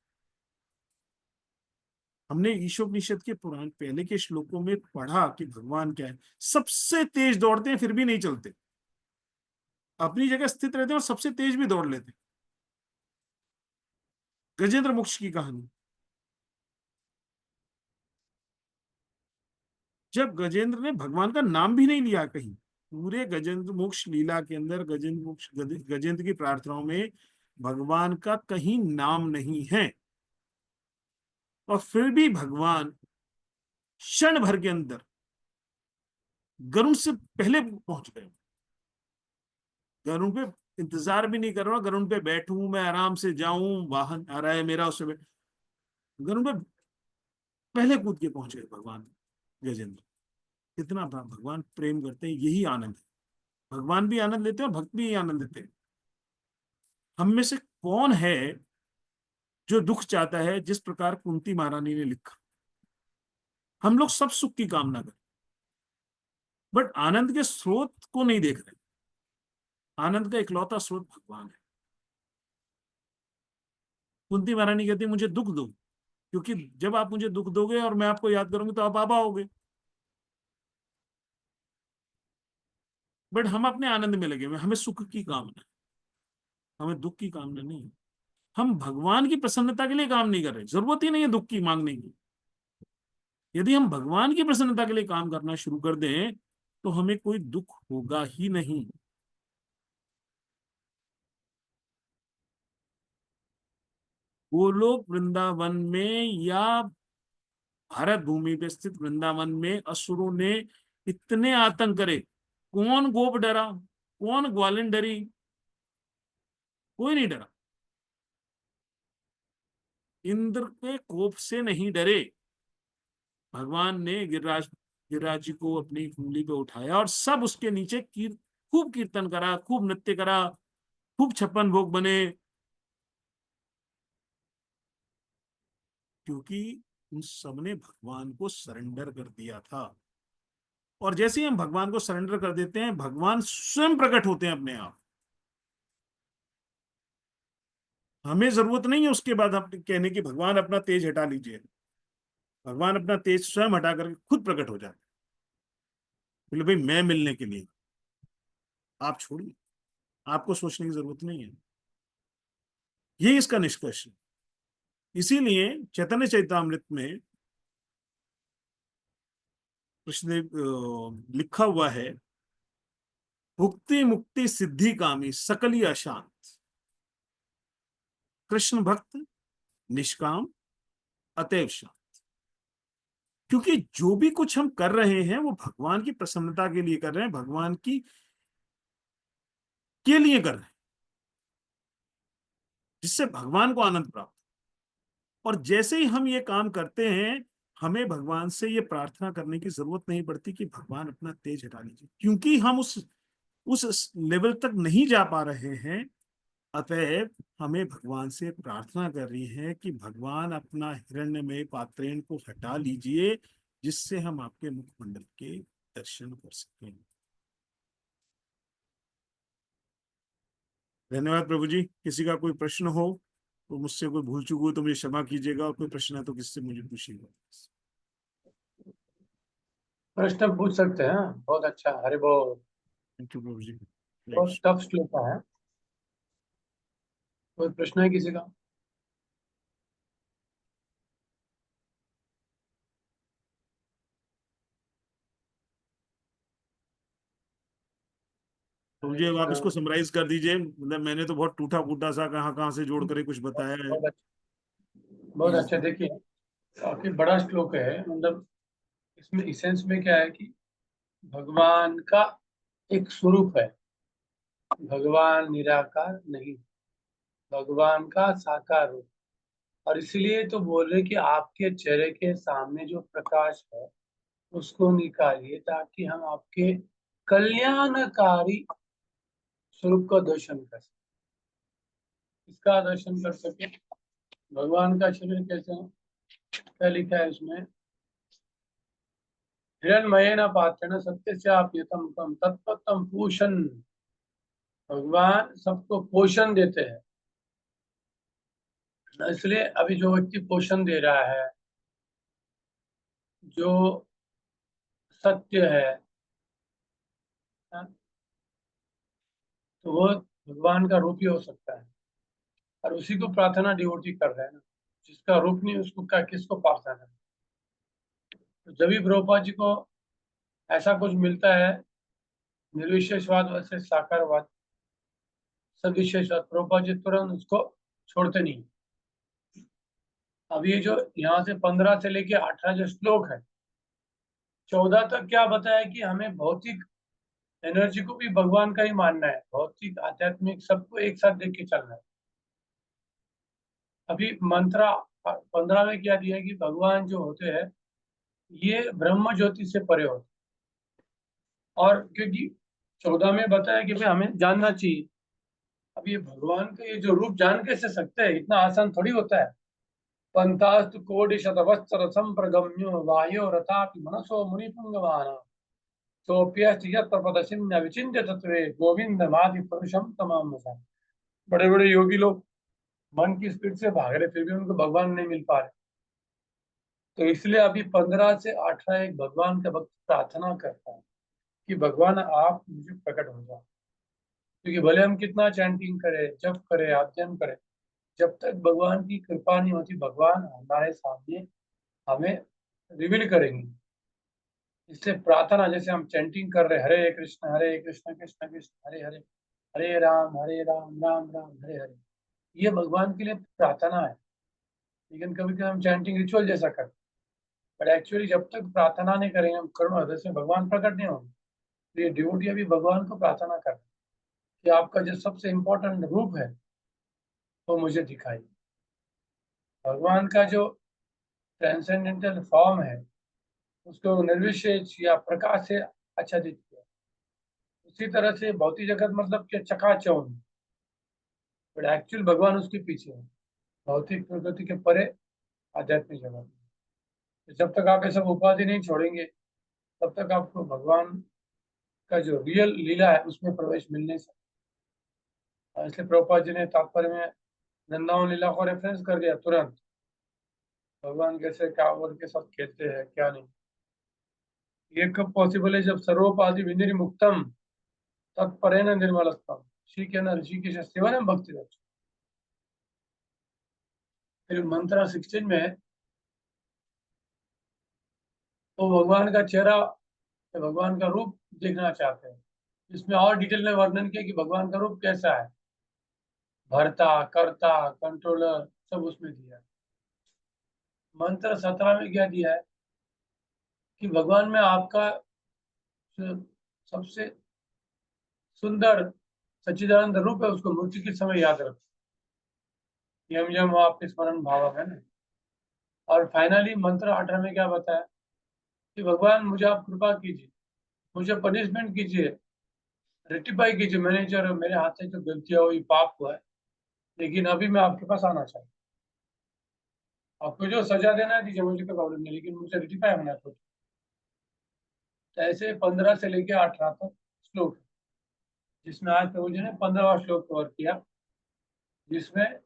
हमने ईशोपनिषद के पुराण पहले के श्लोकों में पढ़ा कि भगवान क्या है। सबसे तेज दौड़ते हैं फिर भी नहीं चलते, अपनी जगह स्थित रहते हैं और सबसे तेज भी दौड़ लेते हैं। गजेंद्र मोक्ष की कहानी, जब गजेंद्र ने भगवान का नाम भी नहीं लिया कहीं, पूरे गजेंद्र मोक्ष लीला के अंदर गजेंद्र की प्रार्थनाओं में भगवान का कहीं नाम नहीं है, और फिर भी भगवान क्षण भर के अंदर गरुड़ से पहले पहुंच गए। गरुड़ पे इंतजार भी नहीं कर रहा, गरुड़ पे बैठूं मैं, आराम से जाऊं, वाहन आ रहा है मेरा, उससे गरुड़ पे पहले कूद के पहुंच गए भगवान गजेंद्र। कितना भगवान प्रेम करते हैं, यही आनंद है। भगवान भी आनंद लेते हैं और भक्त भी आनंद लेते हैं। हम में से कौन है जो दुख चाहता है जिस प्रकार कुंती महारानी ने लिखा? हम लोग सब सुख की कामना करें, बट आनंद के स्रोत को नहीं देख रहे। आनंद का इकलौता स्रोत भगवान है। कुंती महारानी कहती है मुझे दुख दो, क्योंकि जब आप मुझे दुख दोगे और मैं आपको याद करूंगी तो आप बाबा होगे। बट हम अपने आनंद में लगे हुए, हमें सुख की कामना, हमें दुख की कामना नहीं। हम भगवान की प्रसन्नता के लिए काम नहीं कर रहे, जरूरत ही नहीं है दुख की मांगने की। यदि हम भगवान की प्रसन्नता के लिए काम करना शुरू कर दें तो हमें कोई दुख होगा ही नहीं। गोलोक वृंदावन में या भारत भूमि पे स्थित वृंदावन में असुरों ने इतने आतंक करे, कौन गोप डरा, कौन ग्वालिन डरी? कोई नहीं डरा। इंद्र के कोप से नहीं डरे। भगवान ने गिरिराज जी को अपनी उंगली पे उठाया और सब उसके नीचे खूब कीर्तन करा, खूब नृत्य करा, खूब 56 भोग बने, क्योंकि उन सब ने भगवान को सरेंडर कर दिया था। और जैसे ही हम भगवान को सरेंडर कर देते हैं, भगवान स्वयं प्रकट होते हैं अपने आप। हमें जरूरत नहीं है उसके बाद हम कहने की भगवान अपना तेज हटा लीजिए। भगवान अपना तेज स्वयं हटा करके खुद प्रकट हो जाते। बोले भाई मैं मिलने के लिए, आप छोड़िए, आपको सोचने की जरूरत नहीं है। ये इसका निष्कर्ष है। इसीलिए चैतन्य चैतामृत में कृष्णदेव लिखा हुआ है, भुक्ति मुक्ति सिद्धि कामी सकली अशांत, कृष्ण भक्त निष्काम अतएव शांत। क्योंकि जो भी कुछ हम कर रहे हैं वो भगवान की प्रसन्नता के लिए कर रहे हैं, भगवान की के लिए कर रहे हैं, जिससे भगवान को आनंद प्राप्त। और जैसे ही हम ये काम करते हैं, हमें भगवान से ये प्रार्थना करने की जरूरत नहीं पड़ती कि भगवान अपना तेज हटा लीजिए, क्योंकि हम उस लेवल तक नहीं जा पा रहे हैं। अतएव हमें भगवान से प्रार्थना कर रही है कि भगवान अपना हिरण्यमय पात्रेण को हटा लीजिए, जिससे हम आपके मुखमंडल के दर्शन कर सकें। धन्यवाद प्रभु जी। किसी का कोई प्रश्न हो तो मुझसे, कोई भूल चूक हो तो मुझे क्षमा कीजिएगा, और कोई प्रश्न है तो किससे मुझे पूछिएगा। प्रश्न पूछ सकते हैं। बहुत अच्छा, हरे बोल। थैंक यू प्रभु जी। बहुत टफ श्लोक है। कोई प्रश्न है किसी का? तो मुझे आप इसको समराइज कर दीजिए। मतलब मैंने तो बहुत टूटा फूटा सा कहाँ कहाँ से जोड़ कर कुछ बताया है। बहुत अच्छा, बहुत अच्छा। देखिए, काफी बड़ा श्लोक है। मतलब इसमें इसेंस में क्या है कि भगवान का एक स्वरूप है, भगवान निराकार नहीं, भगवान का साकार रूप। और इसलिए तो बोल रहे कि आपके चेहरे के सामने जो प्रकाश है उसको निकालिए, ताकि हम आपके कल्याणकारी स्वरूप का दर्शन कर सके। इसका दर्शन कर सके। भगवान का शरीर कैसे है? क्या लिखा है इसमें? हिरण्मयेन पात्रेण सत्यस्याप्यतम तम तत्पतम पूषण। भगवान सबको पोषण देते हैं। इसलिए अभी जो व्यक्ति पोषण दे रहा है, जो सत्य है, हाँ, तो वो भगवान का रूप ही हो सकता है। और उसी को प्रार्थना डिवोटी कर रहे हैं ना। जिसका रूप नहीं उसको क्या, किसको प्रार्थना है? तो जब भी प्रभुपाद जी को ऐसा कुछ मिलता है, निर्विशेषवाद वैसे साकारवाद सविशेषवाद, प्रभुपाद जी तुरंत उसको छोड़ते नहीं। अब ये जो यहाँ से 15 से लेके 18 जो श्लोक है, 14 तक क्या बताया कि हमें भौतिक एनर्जी को भी भगवान का ही मानना है, भौतिक आध्यात्मिक सबको एक साथ देख के चलना है। अभी मंत्र 15 में क्या दिया है कि भगवान जो होते हैं ये ब्रह्म ज्योति से परे होते हैं। और क्योंकि 14 में बताया कि भाई हमें जानना चाहिए। अब ये भगवान का ये जो रूप जान कैसे सकते हैं? इतना आसान थोड़ी होता है। पंथास्तु कोटि शतवत्सर संप्रगम्यो वायो रथापि मनसो मुनिपुंगवाना सोप्यस्त यत्र पदचिन्ह विचिन्त्य तत्वे गोविंदमादि पुरुषम तमाम। बड़े बड़े योगी लोग मन की स्पीड से भाग रहे, फिर भी उनको भगवान नहीं मिल पा रहे। तो इसलिए अभी 15 से 18 एक भगवान का भक्त प्रार्थना करता है कि भगवान आप मुझे प्रकट हो जाओ। क्योंकि भले हम कितना चैंटिंग करें, जप करें, अध्ययन करें, जब तक भगवान की कृपा नहीं होती, भगवान हमारे सामने हमें रिवील करेंगे। इससे प्रार्थना, जैसे हम चैंटिंग कर रहे हरे कृष्ण कृष्ण कृष्ण हरे हरे, हरे राम राम राम हरे हरे, ये भगवान के लिए प्रार्थना है। लेकिन कभी कभी हम चैंटिंग रिचुअल जैसा करते हैं, बट एक्चुअली जब तक प्रार्थना नहीं करेंगे, हम करुण हृदय से, भगवान प्रकट नहीं होंगे। तो ये डिवोटी अभी भगवान को प्रार्थना कर रहे हैं कि आपका जो सबसे इम्पोर्टेंट रूप है वो मुझे दिखाइए। भगवान का जो ट्रांसेंडेंटल फॉर्म है उसको निर्विशेष या प्रकाश से आच्छादित किया। उसी तरह से भौतिक जगत मतलब कि चकाचौंध, बट एक्चुअल भगवान उसके पीछे है, भौतिक प्रकृति के परे आध्यात्मिक जगत। तो जब तक आप ये सब उपाधि नहीं छोड़ेंगे तब तक आपको भगवान का जो रियल लीला है उसमें प्रवेश मिल नहीं सकता। इसलिए प्रभुपाद जी ने तात्पर्य में वृंदावन लीला को रेफरेंस कर दिया तुरंत। भगवान कैसे कांवर के साथ खेलते हैं क्या नहीं। ये कब पॉसिबल है? जब सर्वोपाधि विनिर्मुक्तम तत्परेण निर्मलत्वम श्री के न ऋषिकेश सेवन भक्ति रच। फिर मंत्र 16 में तो भगवान का चेहरा, भगवान का रूप देखना चाहते हैं। इसमें और डिटेल में वर्णन किया कि भगवान का रूप कैसा है, भरता, कर्ता, कंट्रोलर, सब उसमें दिया है। मंत्र 17 में क्या दिया है कि भगवान में आपका सबसे सुंदर सच्चिदानंद रूप है, उसको मृत्यु के समय याद रखो। यम यम आपके स्मरण भाव है ना। और फाइनली मंत्र 18 में क्या बताया कि भगवान मुझे आप कृपा कीजिए, मुझे पनिशमेंट कीजिए, रेक्टिफाई कीजिए। मैंने जो मेरे हाथ से जो गलतियां हुई, पाप हुआ है, लेकिन अभी मैं आपके पास आना चाहता हूँ। आपको जो सजा देना है दीजिए, मुझे कोई प्रॉब्लम नहीं, लेकिन मुझे रेक्टिफाई होना है। तो ऐसे 15 से लेकर 18 तक श्लोक है, जिसमें आज प्रभु जी ने 15वां श्लोक कवर किया, जिसमें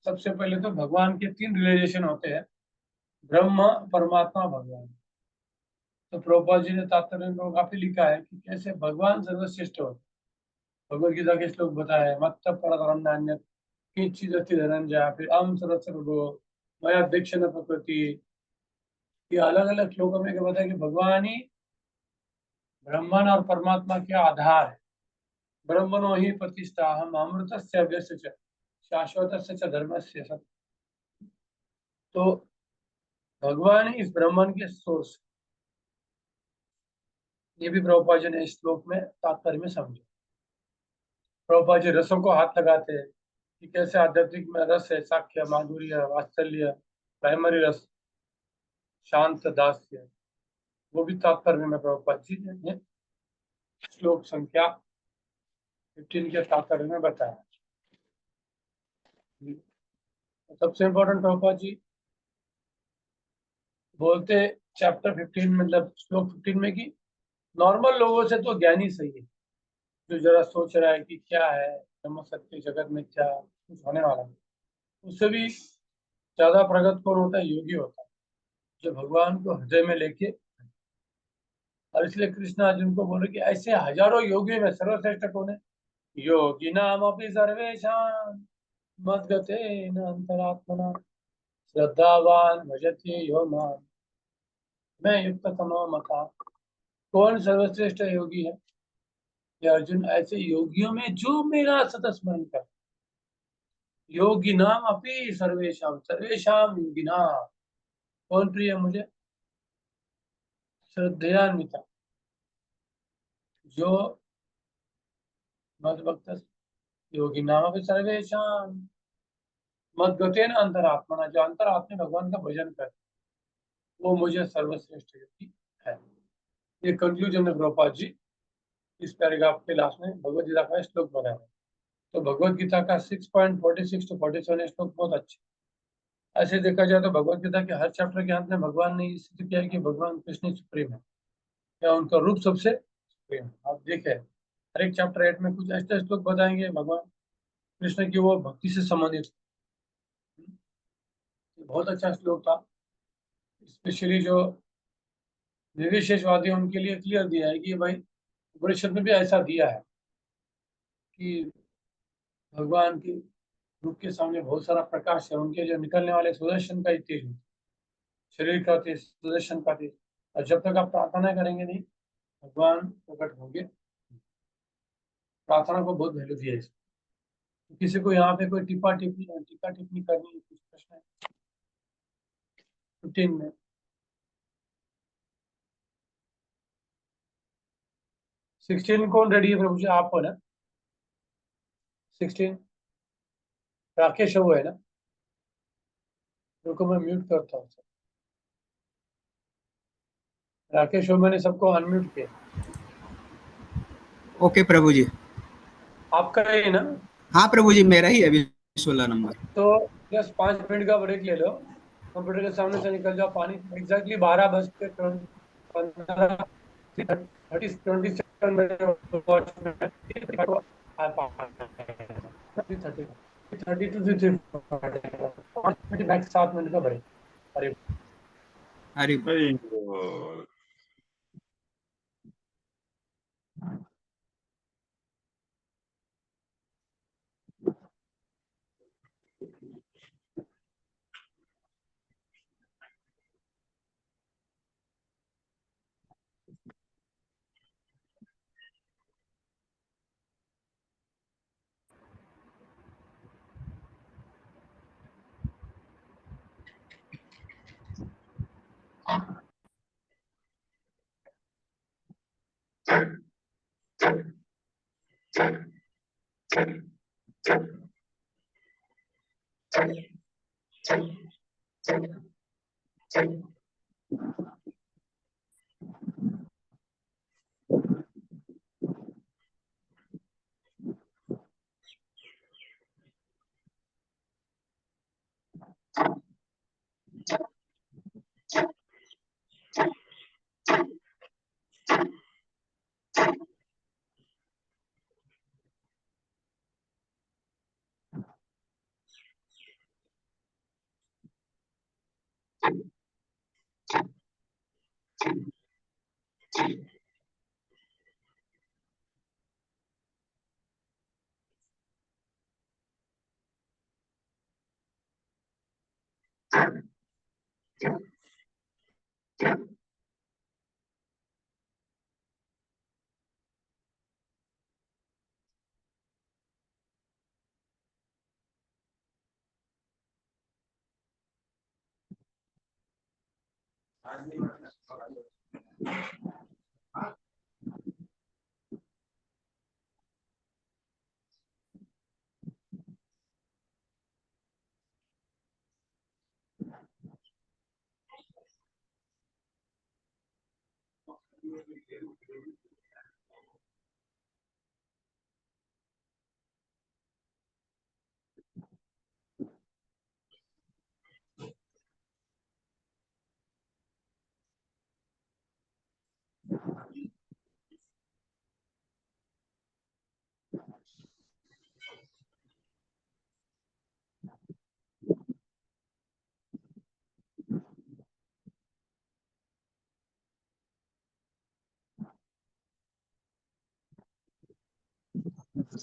सबसे पहले तो भगवान के 3 रियलाइजेशन होते हैं, ब्रह्म, परमात्मा, भगवान। तो प्रभुपाद जी ने तात्पर्य में काफी लिखा है कि कैसे भगवान सर्वश्रेष्ठ होते। भगवद गीता के श्लोक बताया, मत्त परतरम नान्यत् किंचिदस्ति धनंजय, फिर अहम सर्वो मया दीक्षण प्रकृति। ये अलग अलग श्लोकों में क्या बताया कि भगवान ही ब्रह्मन और परमात्मा के आधार है। ब्रह्मणो ही प्रतिष्ठा हम अमृतस्य अव्यस्य च शाश्वतस्य च धर्मस्य सत्। तो भगवान ही इस ब्रह्मांड के सोर्स। ये भी प्रभुपाद जी ने इस श्लोक में तात्पर्य में समझा। प्रभुपाद जी रसों को हाथ लगाते हैं कि कैसे आध्यात्मिक में रस है, साख्य, माधुर्य, वात्सल्य, प्राइमरी रस, शांत, दास्य, वो भी तात्पर्य में प्रभुपाद जी ने श्लोक संख्या 15 के तात्पर्य में बताया। सबसे इम्पोर्टेंट प्रभुपाद जी बोलते चैप्टर 15 मतलब श्लोक 15 में कि नॉर्मल लोगों से तो ज्ञानी सही है, जो जरा सोच रहा है कि क्या है ब्रह्म सत्य जगत में क्या कुछ होने वाला है, उससे भी ज्यादा प्रगत कौन होता है? योगी होता है, जो भगवान को हृदय में लेके। और इसलिए कृष्ण अर्जुन को बोले कि ऐसे हजारों योगियों में सर्वश्रेष्ठ कौन है? योगी नाम अपनी सर्वेशान मद्गतेन अंतरात्मना श्रद्धावान भजते यो माम मैं युक्त तमो मता। कौन सर्वश्रेष्ठ योगी है? ये अर्जुन, ऐसे योगियों में जो मेरा सतत स्मरण कर। योगी नाम अपनी सर्वेशाम सर्वेशाम योगिना। कौन प्रिय मुझे? श्रद्धयान्विता, जो मद भक्त योगी नाम अपनी सर्वेशाम मद्गतेन अंतरात्मना, जो अंतरात्मा भगवान का भजन कर, वो मुझे सर्वश्रेष्ठ योगी है। ये कंक्लूजन है प्रभुपाद जी इस पैराग्राफ के लास्ट में भगवत गीता का श्लोक बनाया। तो भगवत गीता का 6.46 to 47 श्लोक बहुत अच्छे। ऐसे देखा जाए तो भगवत गीता के हर चैप्टर के अंत में भगवान ने सिद्ध किया है कि भगवान कृष्ण सुप्रीम है, या उनका रूप सबसे सुप्रीम है। आप देखें हर एक चैप्टर 8 में कुछ ऐसे श्लोक बताएंगे भगवान कृष्ण की वो भक्ति से संबंधित। बहुत अच्छा श्लोक था, स्पेशली जो निर्विशेषवादी उनके लिए क्लियर दिया है कि भाई उपनिषद में भी ऐसा दिया है कि भगवान के रूप के सामने बहुत सारा प्रकाश है, उनके जो निकलने वाले सुदर्शन का ही तेज है, शरीर का तेज, सुदर्शन का तेज। और जब तक आप प्रार्थना करेंगे नहीं भगवान प्रकट होंगे। प्रार्थना को बहुत वैल्यू दिया है इसको। तो किसी को यहाँ पे कोई टीका टिप्पणी करनी है, कुछ प्रश्न है 15 में? 16 कौन रेडी है प्रभु जी? आप हो ना? 16 राकेश वो है ना? रुको मैं म्यूट करता हूँ। राकेश वो मैंने सबको अनम्यूट किया। ओके प्रभु जी। आपका है ना? हाँ प्रभु जी, मेरा ही है अभी 16 नंबर। तो जस्ट 5 मिनट का ब्रेक ले लो, कंप्यूटर के सामने से निकल जाओ, पानी एग्जैक्टली 12:15 27 मैक्स 7 मिनट का ब्रेक। अरे अरे हरे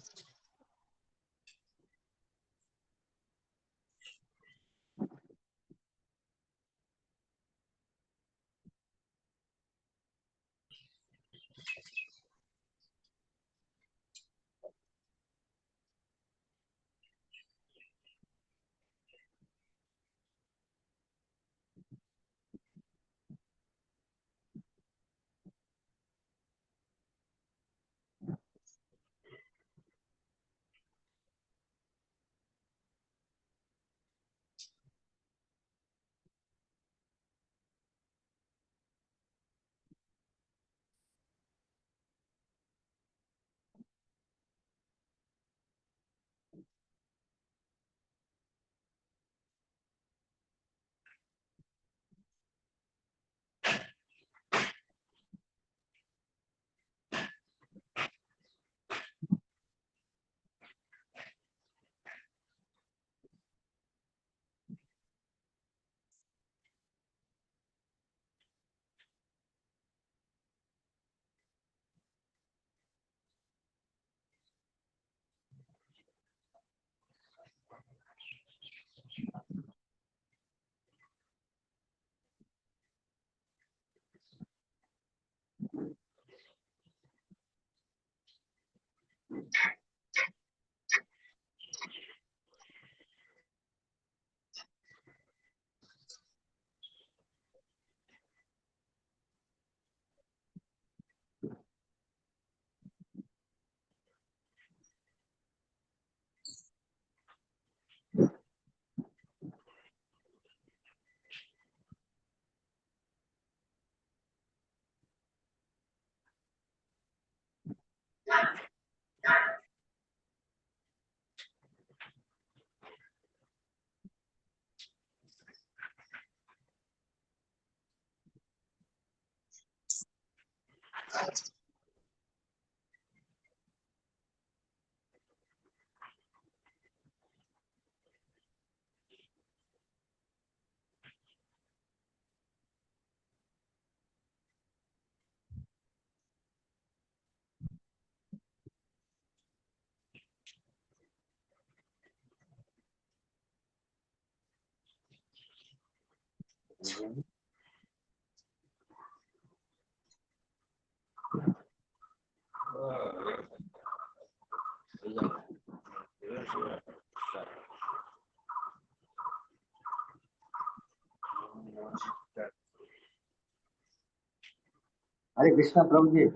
कृष्णा प्रभु जी,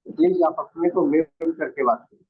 प्लीज आप अपने को म्यूट करके बात करिए।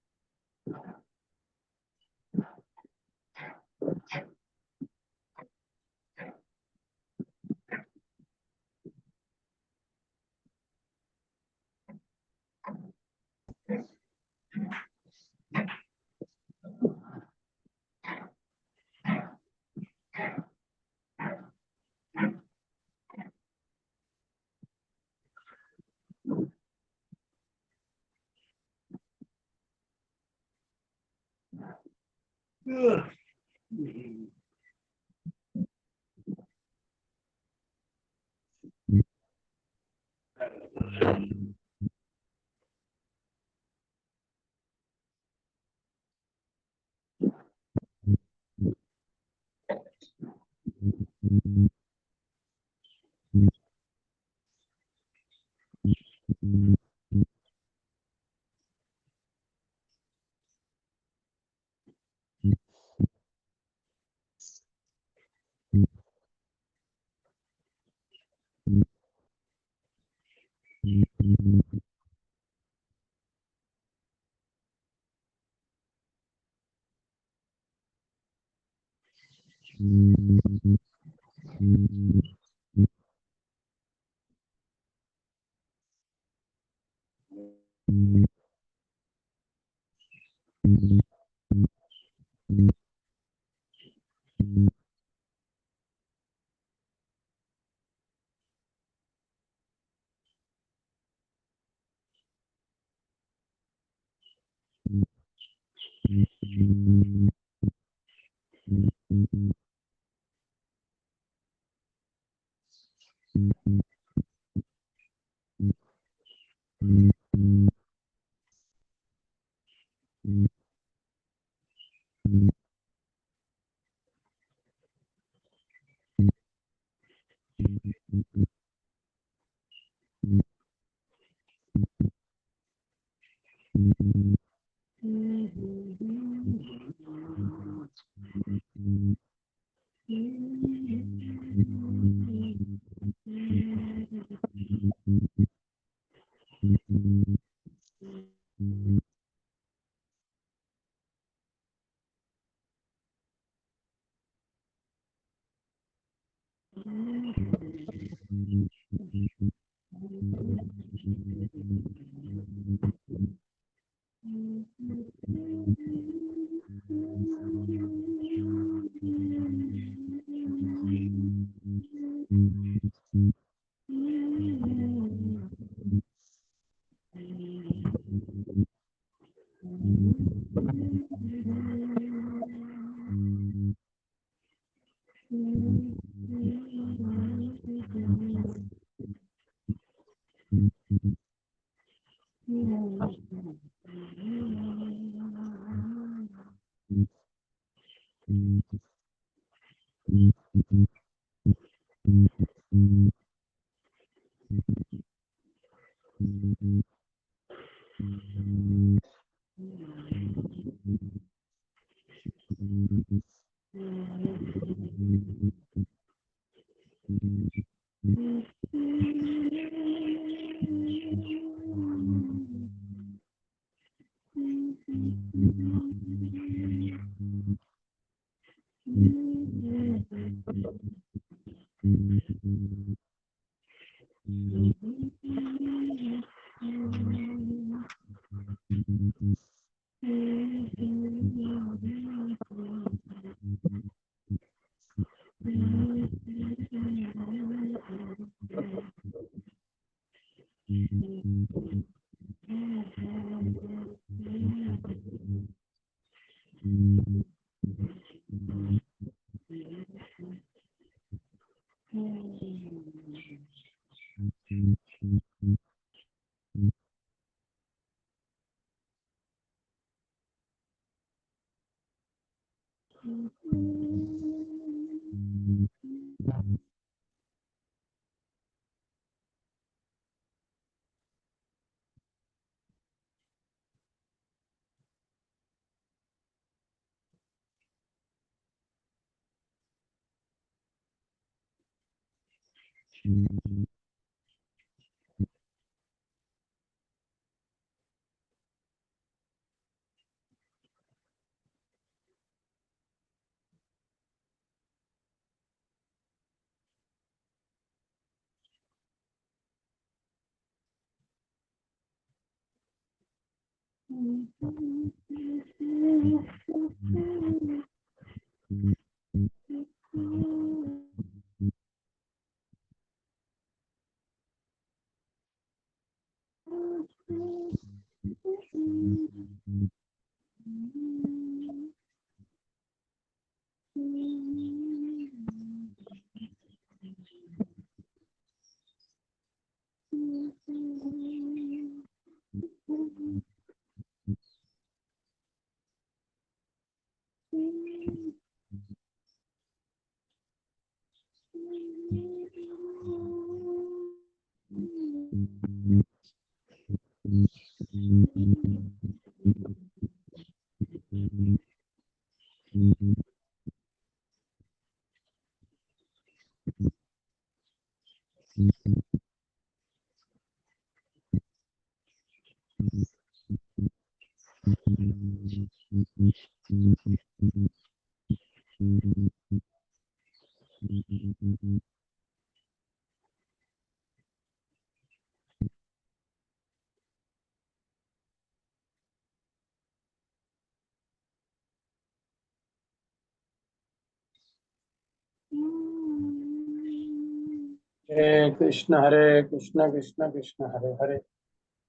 हरे कृष्ण कृष्ण कृष्ण हरे हरे,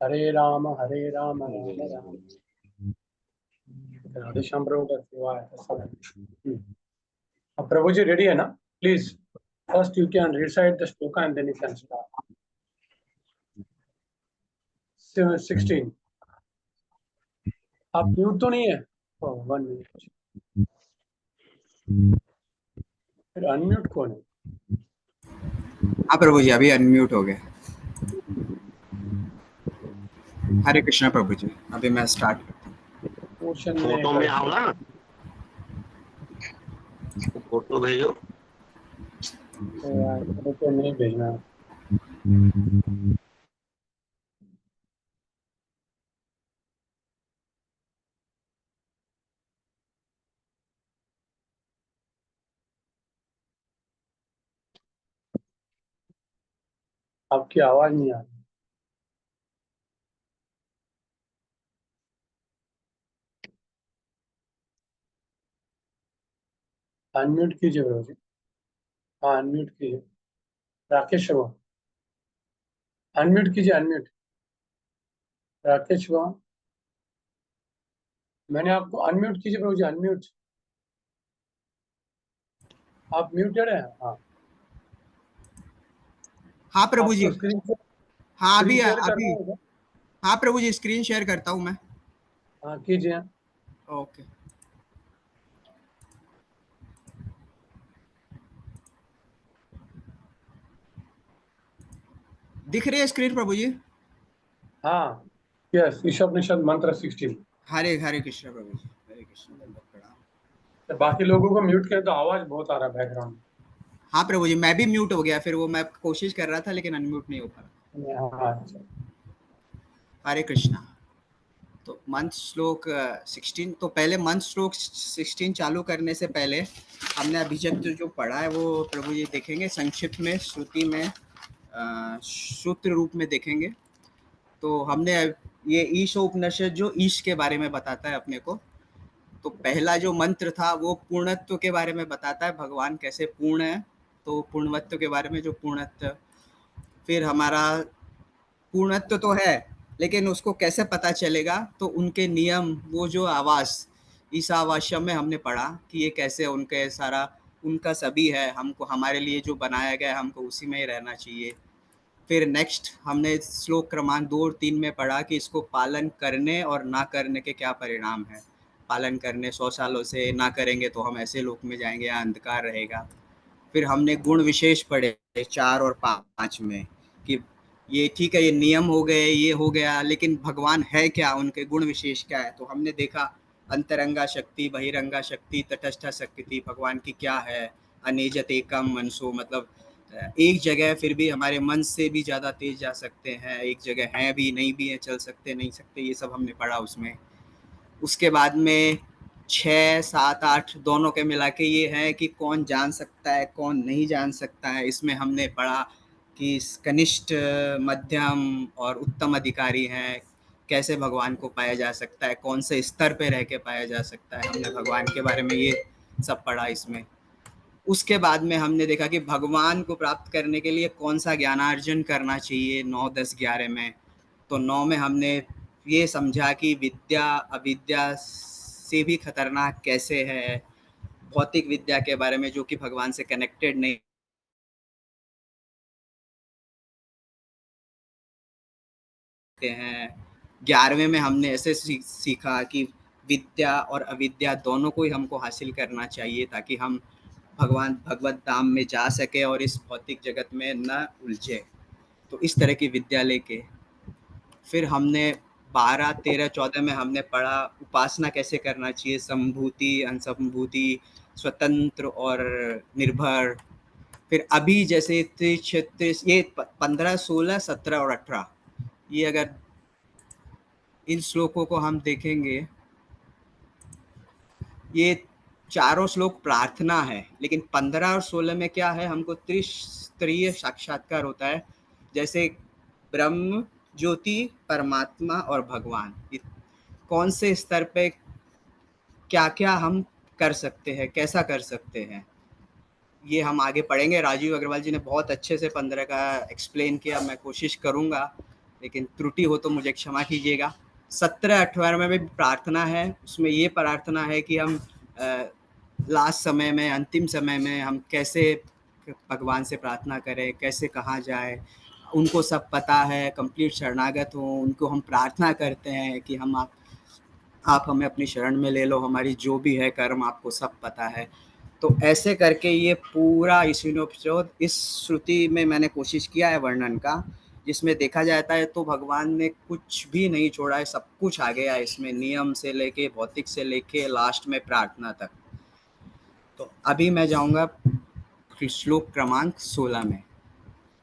हरे राम राम राम। राधे श्याम प्रभु का सेवा है सब। अब प्रभु जी रेडी है ना? Please first you can recite the shloka and then you can start. 16 आप म्यूट तो नहीं है? ओह 1 मिनट, फिर अनम्यूट कौन है? हाँ प्रभु जी, अभी अनम्यूट हो गया। हरे कृष्णा प्रभु जी, अभी मैं स्टार्ट करता हूँ। क्वेश्चन फोटो में आओ ना, फोटो भेजो। यार फोटो नहीं भेजना। आपकी आवाज नहीं आ रही। अनम्यूट कीजिए प्रभु जी। हाँ अनम्यूट कीजिए। राकेश शर्मा अनम्यूट कीजिए, अनम्यूट। राकेश शर्मा मैंने आपको अनम्यूट कीजिए प्रभु जी, अनम्यूट। आप म्यूटेड हैं। हाँ हाँ प्रभु जी, आपको स्क्रीन हाँ स्क्रीन अभी शेयर करना अभी होगा। हाँ प्रभु जी, स्क्रीन शेयर करता हूँ मैं। हाँ कीजिए। ओके, दिख रही है स्क्रीन प्रभु जी? हाँ यस, ईशोपनिषद मंत्र 16। हरे हरे कृष्ण प्रभु जी, हरे कृष्ण, दंडवत प्रणाम। बाकी लोगों को म्यूट करें तो आवाज बहुत आ रहा है बैकग्राउंड हाँ प्रभु जी, मैं भी म्यूट हो गया, फिर वो मैं कोशिश कर रहा था लेकिन अनम्यूट नहीं हो पा रहा। में। हाँ अच्छा। हरे कृष्णा। तो मंत्र श्लोक 16, तो पहले मंत्र श्लोक 16 चालू करने से पहले हमने अभी तक जो पढ़ा है वो प्रभु जी देखेंगे संक्षिप्त में, श्रुति में, सूत्र रूप में देखेंगे। तो हमने ये ईश उपनिषद जो ईश के बारे में बताता है अपने को, तो पहला जो मंत्र था वो पूर्णत्व के बारे में बताता है, भगवान कैसे पूर्ण है, तो पूर्णत्व के बारे में, जो पूर्णत्व, फिर हमारा पूर्णत्व तो है लेकिन उसको कैसे पता चलेगा, तो उनके नियम, वो जो आवास, ईशावास्यम में हमने पढ़ा कि ये कैसे उनके सारा उनका सभी है, हमको हमारे लिए जो बनाया गया है हमको उसी में ही रहना चाहिए। फिर नेक्स्ट हमने श्लोक क्रमांक 2 और 3 में पढ़ा कि इसको पालन करने और ना करने के क्या परिणाम है। पालन करने 100 सालों से, ना करेंगे तो हम ऐसे लोक में जाएंगे या अंधकार रहेगा। फिर हमने गुण विशेष पढ़े 4 और 5 में कि ये ठीक है, ये नियम हो गए, ये हो गया, लेकिन भगवान है क्या, उनके गुण विशेष क्या है। तो हमने देखा अंतरंगा शक्ति, बहिरंगा शक्ति, तटस्थ शक्ति भगवान की क्या है। अनेजत एकम मनसो, मतलब एक जगह फिर भी हमारे मन से भी ज़्यादा तेज जा सकते हैं, एक जगह हैं भी, नहीं भी है, चल सकते नहीं सकते, ये सब हमने पढ़ा उसमें। उसके बाद में 6, 7, 8 दोनों के मिला के ये है कि कौन जान सकता है कौन नहीं जान सकता है। इसमें हमने पढ़ा कि कनिष्ठ, मध्यम और उत्तम अधिकारी हैं, कैसे भगवान को पाया जा सकता है, कौन से स्तर पे रह के पाया जा सकता है। हमने भगवान के बारे में ये सब पढ़ा इसमें। उसके बाद में हमने देखा कि भगवान को प्राप्त करने के लिए कौन सा ज्ञानार्जन करना चाहिए 9, 10, 11 में। तो 9 में हमने ये समझा कि विद्या अविद्या से भी खतरनाक कैसे है, भौतिक विद्या के बारे में जो कि भगवान से कनेक्टेड नहीं हैं। 11वें में हमने ऐसे सीखा कि विद्या और अविद्या दोनों को ही हमको हासिल करना चाहिए ताकि हम भगवान भगवत धाम में जा सके और इस भौतिक जगत में न उलझे। तो इस तरह की विद्या लेके फिर हमने 12, 13, 14 में हमने पढ़ा उपासना कैसे करना चाहिए, संभूति, अनसंभूति, स्वतंत्र और निर्भर। फिर अभी जैसे 33, ये 15, 16, 17 और 18, ये अगर इन श्लोकों को हम देखेंगे, ये चारों श्लोक प्रार्थना है, लेकिन 15 और 16 में क्या है, हमको त्रिस्तरीय साक्षात्कार होता है, जैसे ब्रह्म, ज्योति, परमात्मा और भगवान, कौन से स्तर पे क्या क्या हम कर सकते हैं, कैसा कर सकते हैं, ये हम आगे पढ़ेंगे। राजीव अग्रवाल जी ने बहुत अच्छे से 15 का एक्सप्लेन किया, मैं कोशिश करूँगा, लेकिन त्रुटि हो तो मुझे क्षमा कीजिएगा। 17, 18 में भी प्रार्थना है, उसमें ये प्रार्थना है कि हम लास्ट समय में, अंतिम समय में हम कैसे भगवान से प्रार्थना करें, कैसे कहाँ जाए, उनको सब पता है, कंप्लीट शरणागत हो, उनको हम प्रार्थना करते हैं कि आप हमें अपनी शरण में ले लो, हमारी जो भी है कर्म आपको सब पता है। तो ऐसे करके ये पूरा ईशानोपनिषद इस श्रुति में मैंने कोशिश किया है वर्णन का, जिसमें देखा जाता है तो भगवान ने कुछ भी नहीं छोड़ा है, सब कुछ आ गया है इसमें, नियम से लेके भौतिक से लेके लास्ट में प्रार्थना तक। तो अभी मैं जाऊंगा श्लोक क्रमांक 16 में।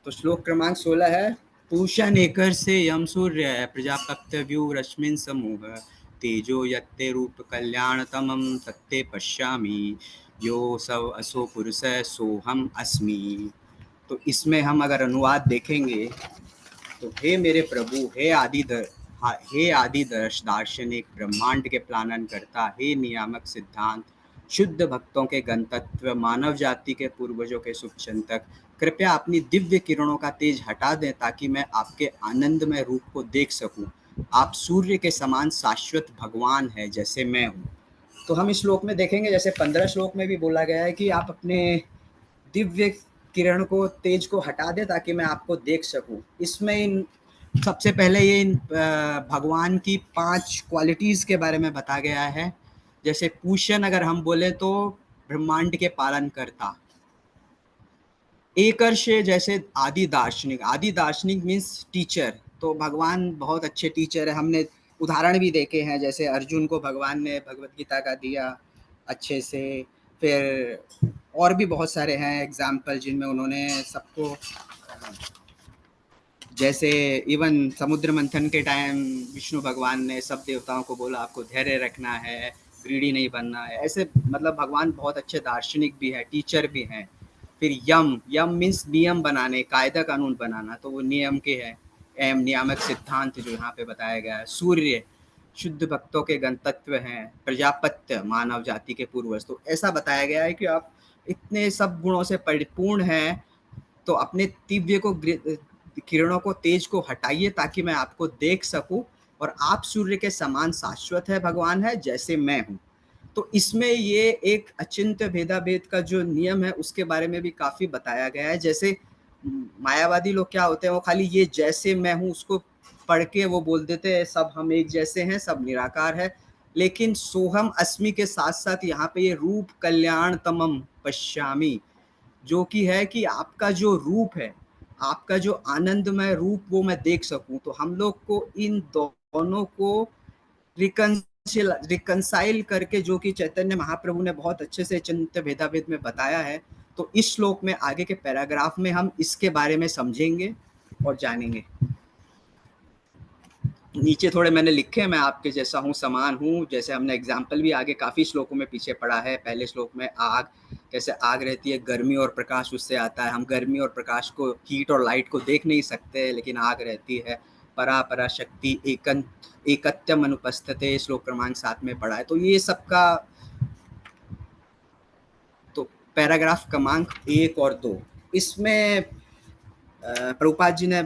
तो श्लोक क्रमांक 16 है, पूषण एकर से यम सूर्य प्रजापत्यव्यू रश्मिन समूह तेजो यत्ते रूप कल्याणतमं तत्ते पश्यामि यो सब असो पुरुष सोहम अस्मि। तो इसमें हम अगर अनुवाद देखेंगे तो हे मेरे प्रभु, हे आदि दार्शनिक, ब्रह्मांड के प्लानन करता, हे नियामक सिद्धांत, शुद्ध भक्तों के गंतव्य, मानव जाति के पूर्वजों के शुभचिंतक, कृपया अपनी दिव्य किरणों का तेज हटा दें ताकि मैं आपके आनंदमय रूप को देख सकूं। आप सूर्य के समान शाश्वत भगवान है जैसे मैं हूँ। तो हम इस श्लोक में देखेंगे, जैसे 15 श्लोक में भी बोला गया है कि आप अपने दिव्य किरण को, तेज को हटा दें ताकि मैं आपको देख सकूं। इसमें सबसे पहले ये भगवान की 5 क्वालिटीज के बारे में बताया गया है। जैसे पूषण अगर हम बोले तो ब्रह्मांड के पालन करता, एकर्ष जैसे आदि दार्शनिक मीन्स टीचर, तो भगवान बहुत अच्छे टीचर है। हमने उदाहरण भी देखे हैं, जैसे अर्जुन को भगवान ने भगवत गीता का दिया अच्छे से, फिर और भी बहुत सारे हैं एग्जाम्पल जिनमें उन्होंने सबको, जैसे इवन समुद्र मंथन के टाइम विष्णु भगवान ने सब देवताओं को बोला आपको धैर्य रखना है, ग्रीडी नहीं बनना है। ऐसे मतलब भगवान बहुत अच्छे दार्शनिक भी है, टीचर भी हैं। फिर यम मीन्स नियम बनाने, कायदा कानून बनाना, तो वो नियम के है, एम नियामक सिद्धांत जो यहाँ पे बताया गया है। सूर्य शुद्ध भक्तों के गंतव्य हैं, प्रजापत्य मानव जाति के पूर्वज। तो ऐसा बताया गया है कि आप इतने सब गुणों से परिपूर्ण हैं, तो अपने दिव्य को, किरणों को, तेज को हटाइए ताकि मैं आपको देख सकूं, और आप सूर्य के समान शाश्वत है भगवान है जैसे मैं हूं। तो इसमें ये एक अचिंत्य भेदाभेद का जो नियम है उसके बारे में भी काफी बताया गया है। जैसे मायावादी लोग क्या होते हैं, वो खाली ये जैसे मैं हूं उसको पढ़ के वो बोल देते हैं सब हम एक जैसे हैं, सब निराकार है। लेकिन सोहम अस्मि के साथ साथ यहाँ पे ये रूप कल्याण तमम पश्यामी, जो कि है कि आपका जो रूप है, आपका जो आनंदमय रूप, वो मैं देख सकूं। तो हम लोग को इन दोनों को रिकंसाइल करके, जो कि चैतन्य महाप्रभु ने बहुत अच्छे से चिंत्य भेदाभेद में बताया है, तो इस श्लोक में आगे के पैराग्राफ में हम इसके बारे में समझेंगे और जानेंगे। नीचे थोड़े मैंने लिखे, मैं आपके जैसा हूँ, समान हूँ, जैसे हमने एग्जाम्पल भी आगे काफ़ी श्लोकों में पीछे पढ़ा है। पहले श्लोक में आग, कैसे आग रहती है, गर्मी और प्रकाश उससे आता है। हम गर्मी और प्रकाश को, हीट और लाइट को देख नहीं सकते, लेकिन आग रहती है। परा शक्ति एकत्यम अनुपस्थिते, श्लोक क्रमांक 7 में पढ़ा है। तो ये सबका, तो पैराग्राफ क्रमांक 1 और 2 इसमें प्रभुपाद जी ने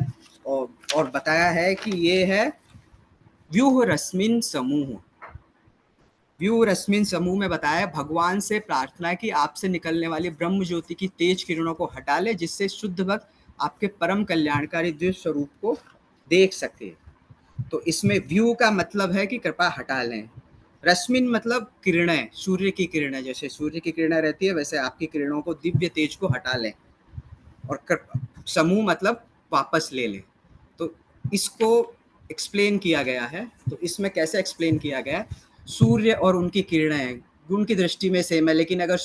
और बताया है कि ये है व्यूह रश्मिन समूह। व्यूह रश्मिन समूह में बताया भगवान से प्रार्थना की आपसे निकलने वाली ब्रह्म ज्योति की तेज किरणों को हटा ले, जिससे शुद्ध भक्त आपके परम कल्याणकारी दिव्य स्वरूप को देख सके। तो इसमें व्यू का मतलब है कि कृपा हटा लें। रश्मिन मतलब किरणें, सूर्य की किरणें, जैसे सूर्य की किरणें रहती है वैसे आपकी किरणों को, दिव्य तेज को हटा लें। और समूह मतलब वापस ले लें। तो इसको एक्सप्लेन किया गया है। तो इसमें कैसे एक्सप्लेन किया गया है, सूर्य और उनकी किरणें गुण की दृष्टि में सेम है, लेकिन अगर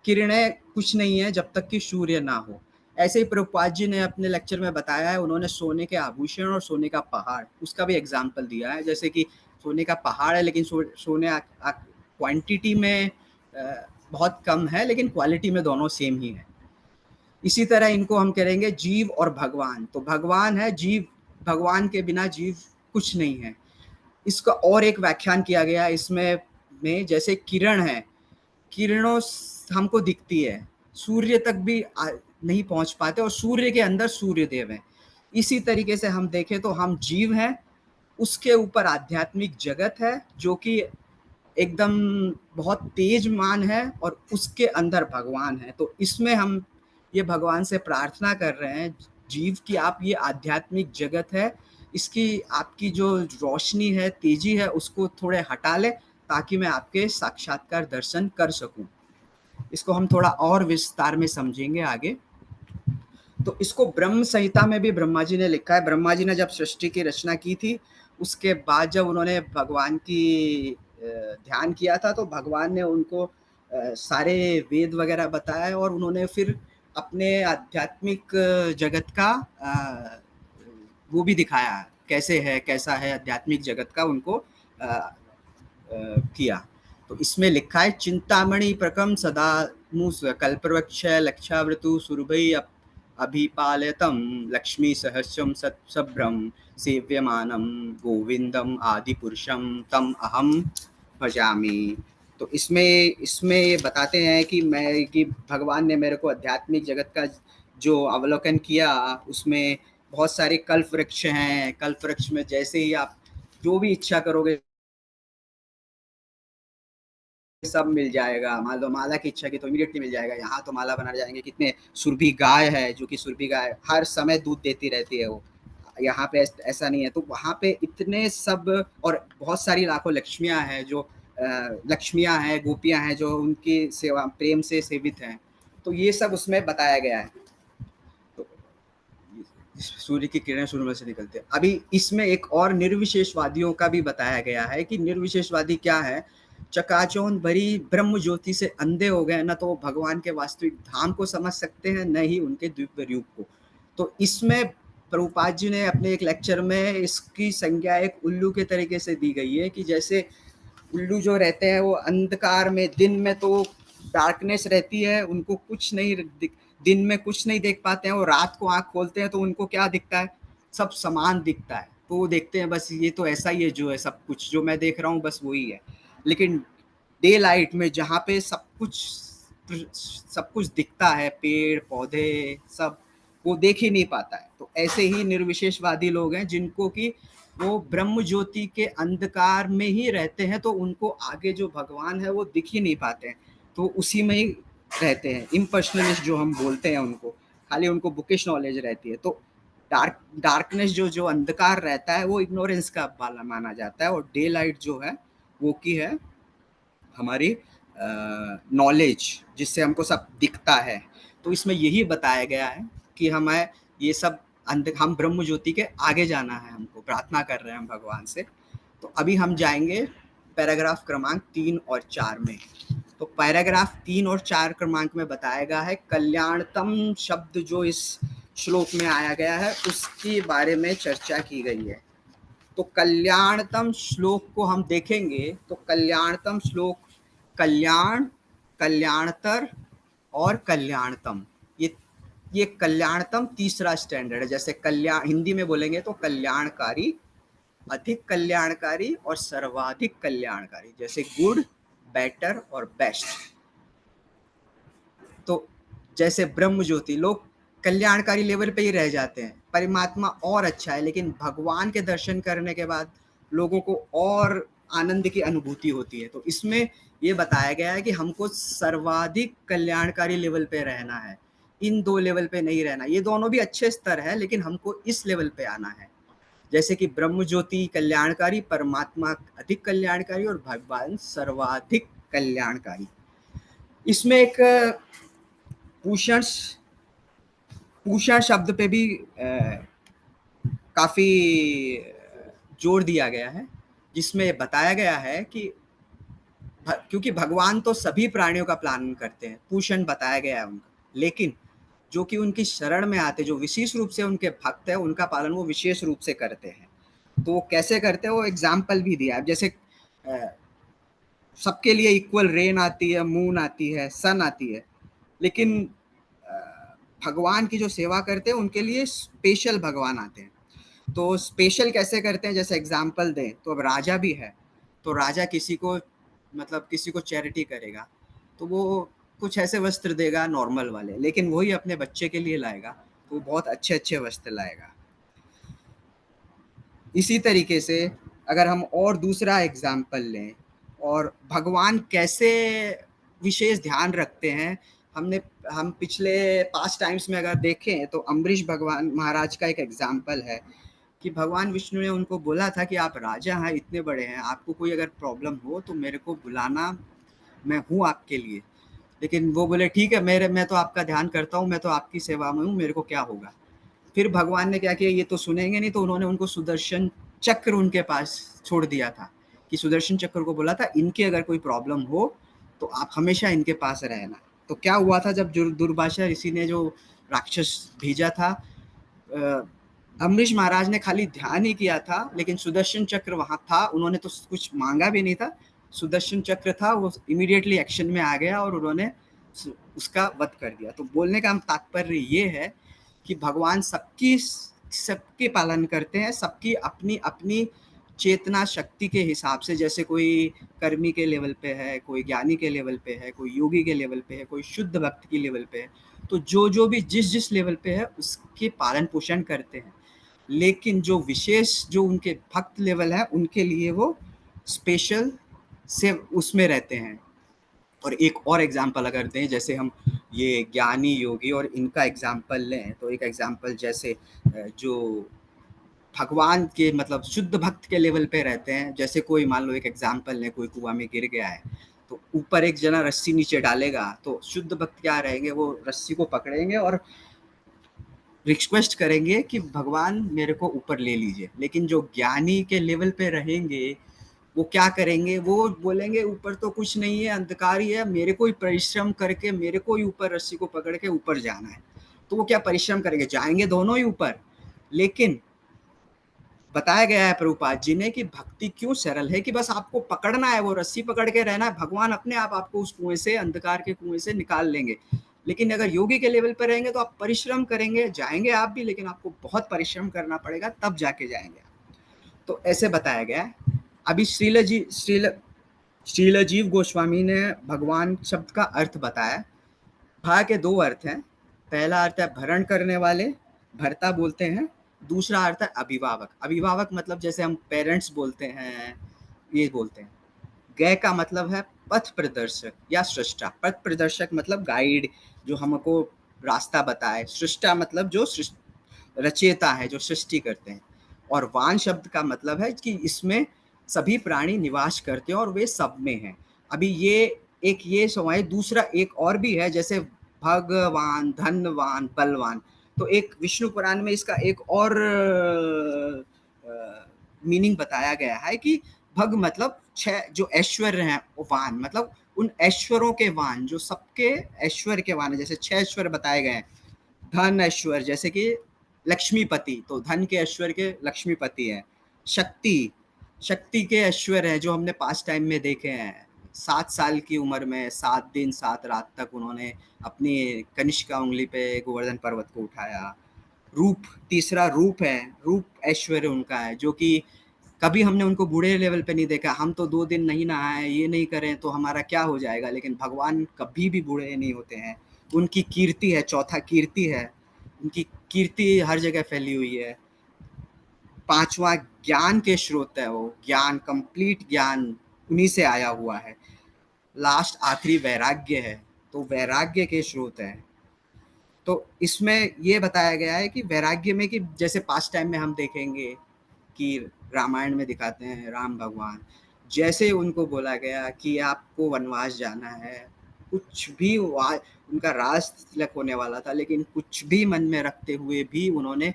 किरणें कुछ नहीं है जब तक कि सूर्य ना हो। ऐसे ही प्रभुपाद जी ने अपने लेक्चर में बताया है, उन्होंने सोने के आभूषण और सोने का पहाड़, उसका भी एग्जाम्पल दिया है। जैसे कि सोने का पहाड़ है, लेकिन सोने क्वांटिटी में बहुत कम है, लेकिन क्वालिटी में दोनों सेम ही है। इसी तरह इनको हम करेंगे जीव और भगवान। तो भगवान है, जीव, भगवान के बिना जीव कुछ नहीं है। इसका और एक व्याख्यान किया गया इसमें में, जैसे किरण है, किरणों हमको दिखती है, सूर्य तक भी नहीं पहुंच पाते, और सूर्य के अंदर सूर्य देव है। इसी तरीके से हम देखें तो हम जीव हैं, उसके ऊपर आध्यात्मिक जगत है जो कि एकदम बहुत तेजमान है, और उसके अंदर भगवान है। तो इसमें हम ये भगवान से प्रार्थना कर रहे हैं जीव की आप ये आध्यात्मिक जगत है, इसकी आपकी जो रोशनी है, तेजी है, उसको थोड़े हटा ले ताकि मैं आपके साक्षात्कार दर्शन कर सकूं। इसको हम थोड़ा और विस्तार में समझेंगे आगे। तो इसको ब्रह्म संहिता में भी ब्रह्मा जी ने लिखा है। ब्रह्मा जी ने जब सृष्टि की रचना की थी, उसके बाद जब उन्होंने भगवान की ध्यान किया था, तो भगवान ने उनको सारे वेद वगैरह बताया, और उन्होंने फिर अपने आध्यात्मिक जगत का वो भी दिखाया, कैसे है, कैसा है आध्यात्मिक जगत का, उनको किया। तो इसमें लिखा है, चिंतामणि प्रकम सदा मूस कल्पवृक्ष लक्षावृतु सुरभि अभिपालयतम लक्ष्मी सहस्रम सभ्रम सेव्यमानम गोविंदम आदि पुरुषम तम अहम भजामि। तो इसमें ये बताते हैं कि भगवान ने मेरे को आध्यात्मिक जगत का जो अवलोकन किया, उसमें बहुत सारे कल्प वृक्ष हैं। कल्प वृक्ष में जैसे ही आप जो भी इच्छा करोगे सब मिल जाएगा। मान लो माला की इच्छा की तो इमीडिएटली मिल जाएगा। यहाँ तो माला बना जाएंगे। कितने सुरभि गाय है, जो कि सुरभि गाय हर समय दूध देती रहती है। वो यहाँ पे ऐसा नहीं है। तो वहाँ पे इतने सब, और बहुत सारी लाखों लक्ष्मियाँ हैं, जो लक्ष्मियाँ हैं, गोपियाँ हैं, जो उनकी सेवा प्रेम से सेवित हैं। तो ये सब उसमें बताया गया है। तो सूर्य की किरणें सूर्य से निकलते हैं। अभी इसमें एक और निर्विशेषवादियों का भी बताया गया है कि निर्विशेषवादी क्या है। चकाचौंध भरी ब्रह्म ज्योति से अंधे हो गए, न तो वो भगवान के वास्तविक धाम को समझ सकते हैं, न ही उनके दिव्य रूप को। तो इसमें प्रभुपाद जी ने अपने एक लेक्चर में इसकी संज्ञा एक उल्लू के तरीके से दी गई है कि जैसे उल्लू जो रहते हैं वो अंधकार में, दिन में तो डार्कनेस रहती है, उनको कुछ नहीं, दिन में कुछ नहीं देख पाते हैं, और रात को आंख खोलते हैं तो उनको क्या दिखता है, सब समान दिखता है। तो वो देखते हैं बस ये तो ऐसा ही है, जो है सब कुछ जो मैं देख रहा हूँ बस वही है। लेकिन डे लाइट में जहाँ पे सब कुछ दिखता है, पेड़ पौधे सब, वो देख ही नहीं पाता है। तो ऐसे ही निर्विशेषवादी लोग हैं जिनको कि वो ब्रह्म ज्योति के अंधकार में ही रहते हैं, तो उनको आगे जो भगवान है वो दिख ही नहीं पाते हैं, तो उसी में ही रहते हैं। इम्पर्सनलिस्ट जो हम बोलते हैं उनको, खाली उनको बुकिश नॉलेज रहती है। तो डार्कनेस जो अंधकार रहता है वो इग्नोरेंस का माना जाता है, और डे लाइट जो है वो की है हमारी नॉलेज, जिससे हमको सब दिखता है। तो इसमें यही बताया गया है कि हमें ये सब हम ब्रह्म ज्योति के आगे जाना है, हमको प्रार्थना कर रहे हैं हम भगवान से। तो अभी हम जाएंगे पैराग्राफ क्रमांक 3 और 4 में। तो पैराग्राफ 3 और 4 क्रमांक में बताया गया है, कल्याणतम शब्द जो इस श्लोक में आया गया है उसके बारे में चर्चा की गई है। तो कल्याणतम श्लोक को हम देखेंगे तो कल्याणतम श्लोक, कल्याण, कल्याणतर और कल्याणतम, ये कल्याणतम तीसरा स्टैंडर्ड है। जैसे कल्याण हिंदी में बोलेंगे तो कल्याणकारी, अधिक कल्याणकारी और सर्वाधिक कल्याणकारी, जैसे गुड, बेटर और बेस्ट। तो जैसे ब्रह्म ज्योति, लोग कल्याणकारी लेवल पे ही रह जाते हैं, परमात्मा और अच्छा है, लेकिन भगवान के दर्शन करने के बाद लोगों को और आनंद की अनुभूति होती है। तो इसमें ये बताया गया है कि हमको सर्वाधिक कल्याणकारी लेवल पे रहना है, इन दो लेवल पे नहीं रहना। ये दोनों भी अच्छे स्तर है, लेकिन हमको इस लेवल पे आना है। जैसे कि ब्रह्म ज्योति कल्याणकारी, परमात्मा अधिक कल्याणकारी और भगवान सर्वाधिक कल्याणकारी। इसमें एक पूषण शब्द पे भी काफी जोर दिया गया है, जिसमें बताया गया है कि क्योंकि भगवान तो सभी प्राणियों का पालन करते हैं, पूषण बताया गया है उनका, लेकिन जो कि उनकी शरण में आते, जो विशेष रूप से उनके भक्त है, उनका पालन वो विशेष रूप से करते हैं। तो वो कैसे करते हैं, वो एग्जाम्पल भी दिया है। जैसे सबके लिए इक्वल रेन आती है, मून आती है, सन आती है, लेकिन भगवान की जो सेवा करते हैं उनके लिए स्पेशल भगवान आते हैं। तो स्पेशल कैसे करते हैं, जैसे एग्जाम्पल दें तो अब राजा भी है, तो राजा किसी को चैरिटी करेगा, तो वो कुछ ऐसे वस्त्र देगा नॉर्मल वाले, लेकिन वही अपने बच्चे के लिए लाएगा तो वो बहुत अच्छे अच्छे वस्त्र लाएगा। इसी तरीके से अगर हम और दूसरा एग्जाम्पल लें, और भगवान कैसे विशेष ध्यान रखते हैं, हम पिछले पास्ट टाइम्स में अगर देखें तो अम्बरीश भगवान महाराज का एक एग्जाम्पल है कि भगवान विष्णु ने उनको बोला था कि आप राजा हैं, इतने बड़े हैं, आपको कोई अगर प्रॉब्लम हो तो मेरे को बुलाना, मैं हूँ आपके लिए। लेकिन वो बोले ठीक है, मैं तो आपका ध्यान करता हूँ, मैं तो आपकी सेवा में हूँ, मेरे को क्या होगा। फिर भगवान ने क्या किया, ये तो सुनेंगे नहीं, तो उन्होंने उनको सुदर्शन चक्र उनके पास छोड़ दिया था, कि सुदर्शन चक्र को बोला था इनके अगर कोई प्रॉब्लम हो तो आप हमेशा इनके पास रहना। तो क्या हुआ था, जब दुर्वासा ऋषि ने जो राक्षस भेजा था, अम्बरीश महाराज ने खाली ध्यान ही किया था, लेकिन सुदर्शन चक्र वहां था, उन्होंने तो कुछ मांगा भी नहीं था, सुदर्शन चक्र था, वो इमीडिएटली एक्शन में आ गया और उन्होंने उसका वध कर दिया। तो बोलने का तात्पर्य ये है कि भगवान सबके पालन करते हैं, सबकी अपनी अपनी चेतना शक्ति के हिसाब से। जैसे कोई कर्मी के लेवल पे है, कोई ज्ञानी के लेवल पे है, कोई योगी के लेवल पे है, कोई शुद्ध भक्त के लेवल पे है, तो जो भी जिस लेवल पे है उसके पालन पोषण करते हैं। लेकिन जो विशेष जो उनके भक्त लेवल है, उनके लिए वो स्पेशल से उसमें रहते हैं। और एक और एग्जाम्पल अगर दें, जैसे हम ये ज्ञानी योगी और इनका एग्जाम्पल लें, तो एक एग्जाम्पल जैसे जो भगवान के मतलब शुद्ध भक्त के लेवल पे रहते हैं, जैसे कोई मान लो एक एग्जाम्पल लें, कोई कुआं में गिर गया है, तो ऊपर एक जना रस्सी नीचे डालेगा, तो शुद्ध भक्त क्या रहेंगे, वो रस्सी को पकड़ेंगे और रिक्वेस्ट करेंगे कि भगवान मेरे को ऊपर ले लीजिए। लेकिन जो ज्ञानी के लेवल पे रहेंगे, वो क्या करेंगे, वो बोलेंगे ऊपर तो कुछ नहीं है, अंधकार ही है, मेरे को ही परिश्रम करके मेरे को ही ऊपर रस्सी को पकड़ के ऊपर जाना है। तो वो क्या परिश्रम करेंगे, जाएंगे दोनों ही ऊपर। लेकिन बताया गया है प्रभुपाद जी ने कि भक्ति क्यों सरल है, कि बस आपको पकड़ना है, वो रस्सी पकड़ के रहना है, भगवान अपने आप आपको उस कुएं से, अंधकार के कुएं से निकाल लेंगे। लेकिन अगर योगी के लेवल पर रहेंगे तो आप परिश्रम करेंगे, जाएंगे आप भी, लेकिन आपको बहुत परिश्रम करना पड़ेगा, तब जाके जाएंगे। तो ऐसे बताया गया है। अभी श्रील जीव गोस्वामी ने भगवान शब्द का अर्थ बताया। भा के दो अर्थ हैं। पहला अर्थ है भरण करने वाले, भरता बोलते हैं। दूसरा अर्थ है अभिभावक। अभिभावक मतलब जैसे हम पेरेंट्स बोलते हैं, ये बोलते हैं। गय का मतलब है पथ प्रदर्शक या सृष्टा। पथ प्रदर्शक मतलब गाइड, जो हमको रास्ता बताए। सृष्टा मतलब जो रचयिता है, जो सृष्टि करते हैं। और वान शब्द का मतलब है कि इसमें सभी प्राणी निवास करते हैं और वे सब में हैं। अभी ये समय दूसरा एक और भी है, जैसे भगवान, धनवान, बलवान। तो एक विष्णु पुराण में इसका एक और मीनिंग बताया गया है कि भग मतलब 6 जो ऐश्वर्य हैं, वान मतलब उन ऐश्वर्यों के वान, जो सबके ऐश्वर्य के वान है। जैसे 6 ऐश्वर्य बताए गए हैं। धन ऐश्वर्य जैसे कि लक्ष्मीपति, तो धन के ऐश्वर्य के लक्ष्मीपति है। शक्ति के ऐश्वर्य है, जो हमने पास्ट टाइम में देखे हैं। 7 साल की उम्र में 7 दिन 7 रात तक उन्होंने अपनी कनिष्का उंगली पे गोवर्धन पर्वत को उठाया। रूप, तीसरा रूप है। रूप ऐश्वर्य उनका है, जो कि कभी हमने उनको बूढ़े लेवल पे नहीं देखा। हम तो 2 दिन नहीं नहाए, ये नहीं करें तो हमारा क्या हो जाएगा, लेकिन भगवान कभी भी बूढ़े नहीं होते हैं। उनकी कीर्ति है, चौथा कीर्ति है। उनकी कीर्ति हर जगह फैली हुई है। 5वां ज्ञान के स्रोत है, वो ज्ञान, कंप्लीट ज्ञान उन्हीं से आया हुआ है। लास्ट आखिरी वैराग्य है, तो वैराग्य के स्रोत है। तो इसमें ये बताया गया है कि वैराग्य में, कि जैसे पास्ट टाइम में हम देखेंगे कि रामायण में दिखाते हैं राम भगवान, जैसे उनको बोला गया कि आपको वनवास जाना है, कुछ भी उनका राज तिलक होने वाला था, लेकिन कुछ भी मन में रखते हुए भी उन्होंने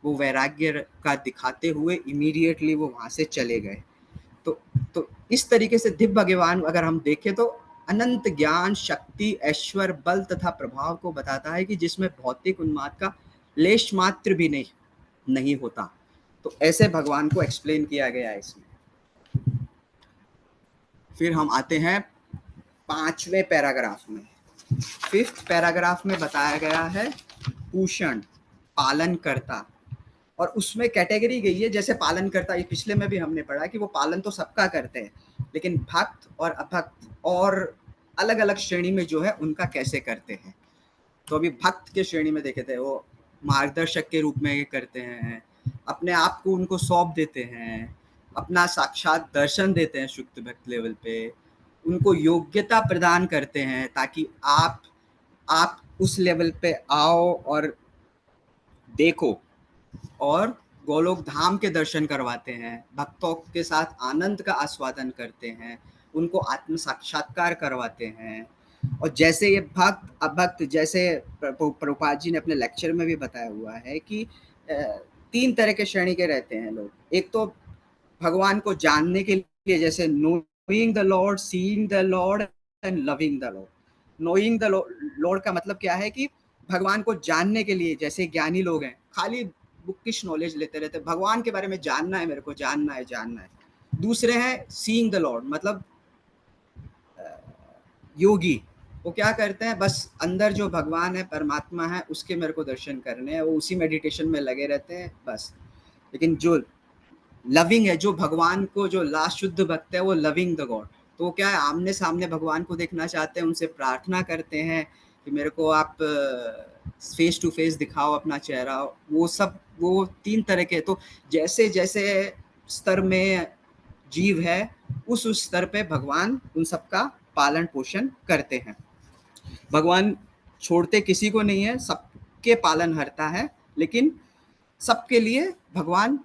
वो वैराग्य का दिखाते हुए इमीडिएटली वो वहां से चले गए। तो इस तरीके से दिव्य भगवान अगर हम देखें तो अनंत ज्ञान, शक्ति, ऐश्वर्य, बल तथा प्रभाव को बताता है, कि जिसमें भौतिक उन्माद का लेश मात्र भी नहीं होता। तो ऐसे भगवान को एक्सप्लेन किया गया है इसमें। फिर हम आते हैं 5वें पैराग्राफ में। 5th पैराग्राफ में बताया गया है पूषण, पालन करता। और उसमें कैटेगरी गई है, जैसे पालन करता, ये पिछले में भी हमने पढ़ा कि वो पालन तो सबका करते हैं, लेकिन भक्त और अभक्त और अलग अलग श्रेणी में जो है उनका कैसे करते हैं। तो अभी भक्त के श्रेणी में देखे थे, वो मार्गदर्शक के रूप में करते हैं, अपने आप को उनको सौंप देते हैं, अपना साक्षात दर्शन देते हैं शुद्ध भक्त लेवल पे, उनको योग्यता प्रदान करते हैं ताकि आप उस लेवल पे आओ और देखो, और गोलोक धाम के दर्शन करवाते हैं, भक्तों के साथ आनंद का आस्वादन करते हैं, उनको आत्म साक्षात्कार करवाते हैं, और जैसे ये भक्त अभक्त, जैसे प्रभुपाद जी ने अपने लेक्चर में भी बताया हुआ है कि 3 तरह के श्रेणी के रहते हैं लोग। एक तो भगवान को जानने के लिए, जैसे knowing the Lord, seeing the Lord and loving the Lord. Knowing the Lord का मतलब क्या है कि भगवान को जानने के लिए, जैसे ज्ञानी लोग हैं खाली बुकिश नॉलेज लेते रहते हैं, भगवान के बारे में जानना है, मेरे को जानना है जानना है। दूसरे हैं सीइंग द लॉर्ड, मतलब योगी, वो क्या करते हैं, बस अंदर जो भगवान है, परमात्मा है, उसके मेरे को दर्शन करने हैं, वो उसी मेडिटेशन में लगे रहते हैं बस। लेकिन जो लविंग है, जो भगवान को, जो लास्ट शुद्ध भक्त है, वो लविंग द गॉड, तो वो क्या है, आमने सामने भगवान को देखना चाहते हैं, उनसे प्रार्थना करते हैं कि मेरे को आप फेस टू फेस दिखाओ अपना चेहरा। वो सब, वो 3 तरह के। तो जैसे जैसे स्तर में जीव है, उस स्तर पे भगवान उन सबका पालन पोषण करते हैं। भगवान छोड़ते किसी को नहीं है, सबके पालन हरता है, लेकिन सबके लिए भगवान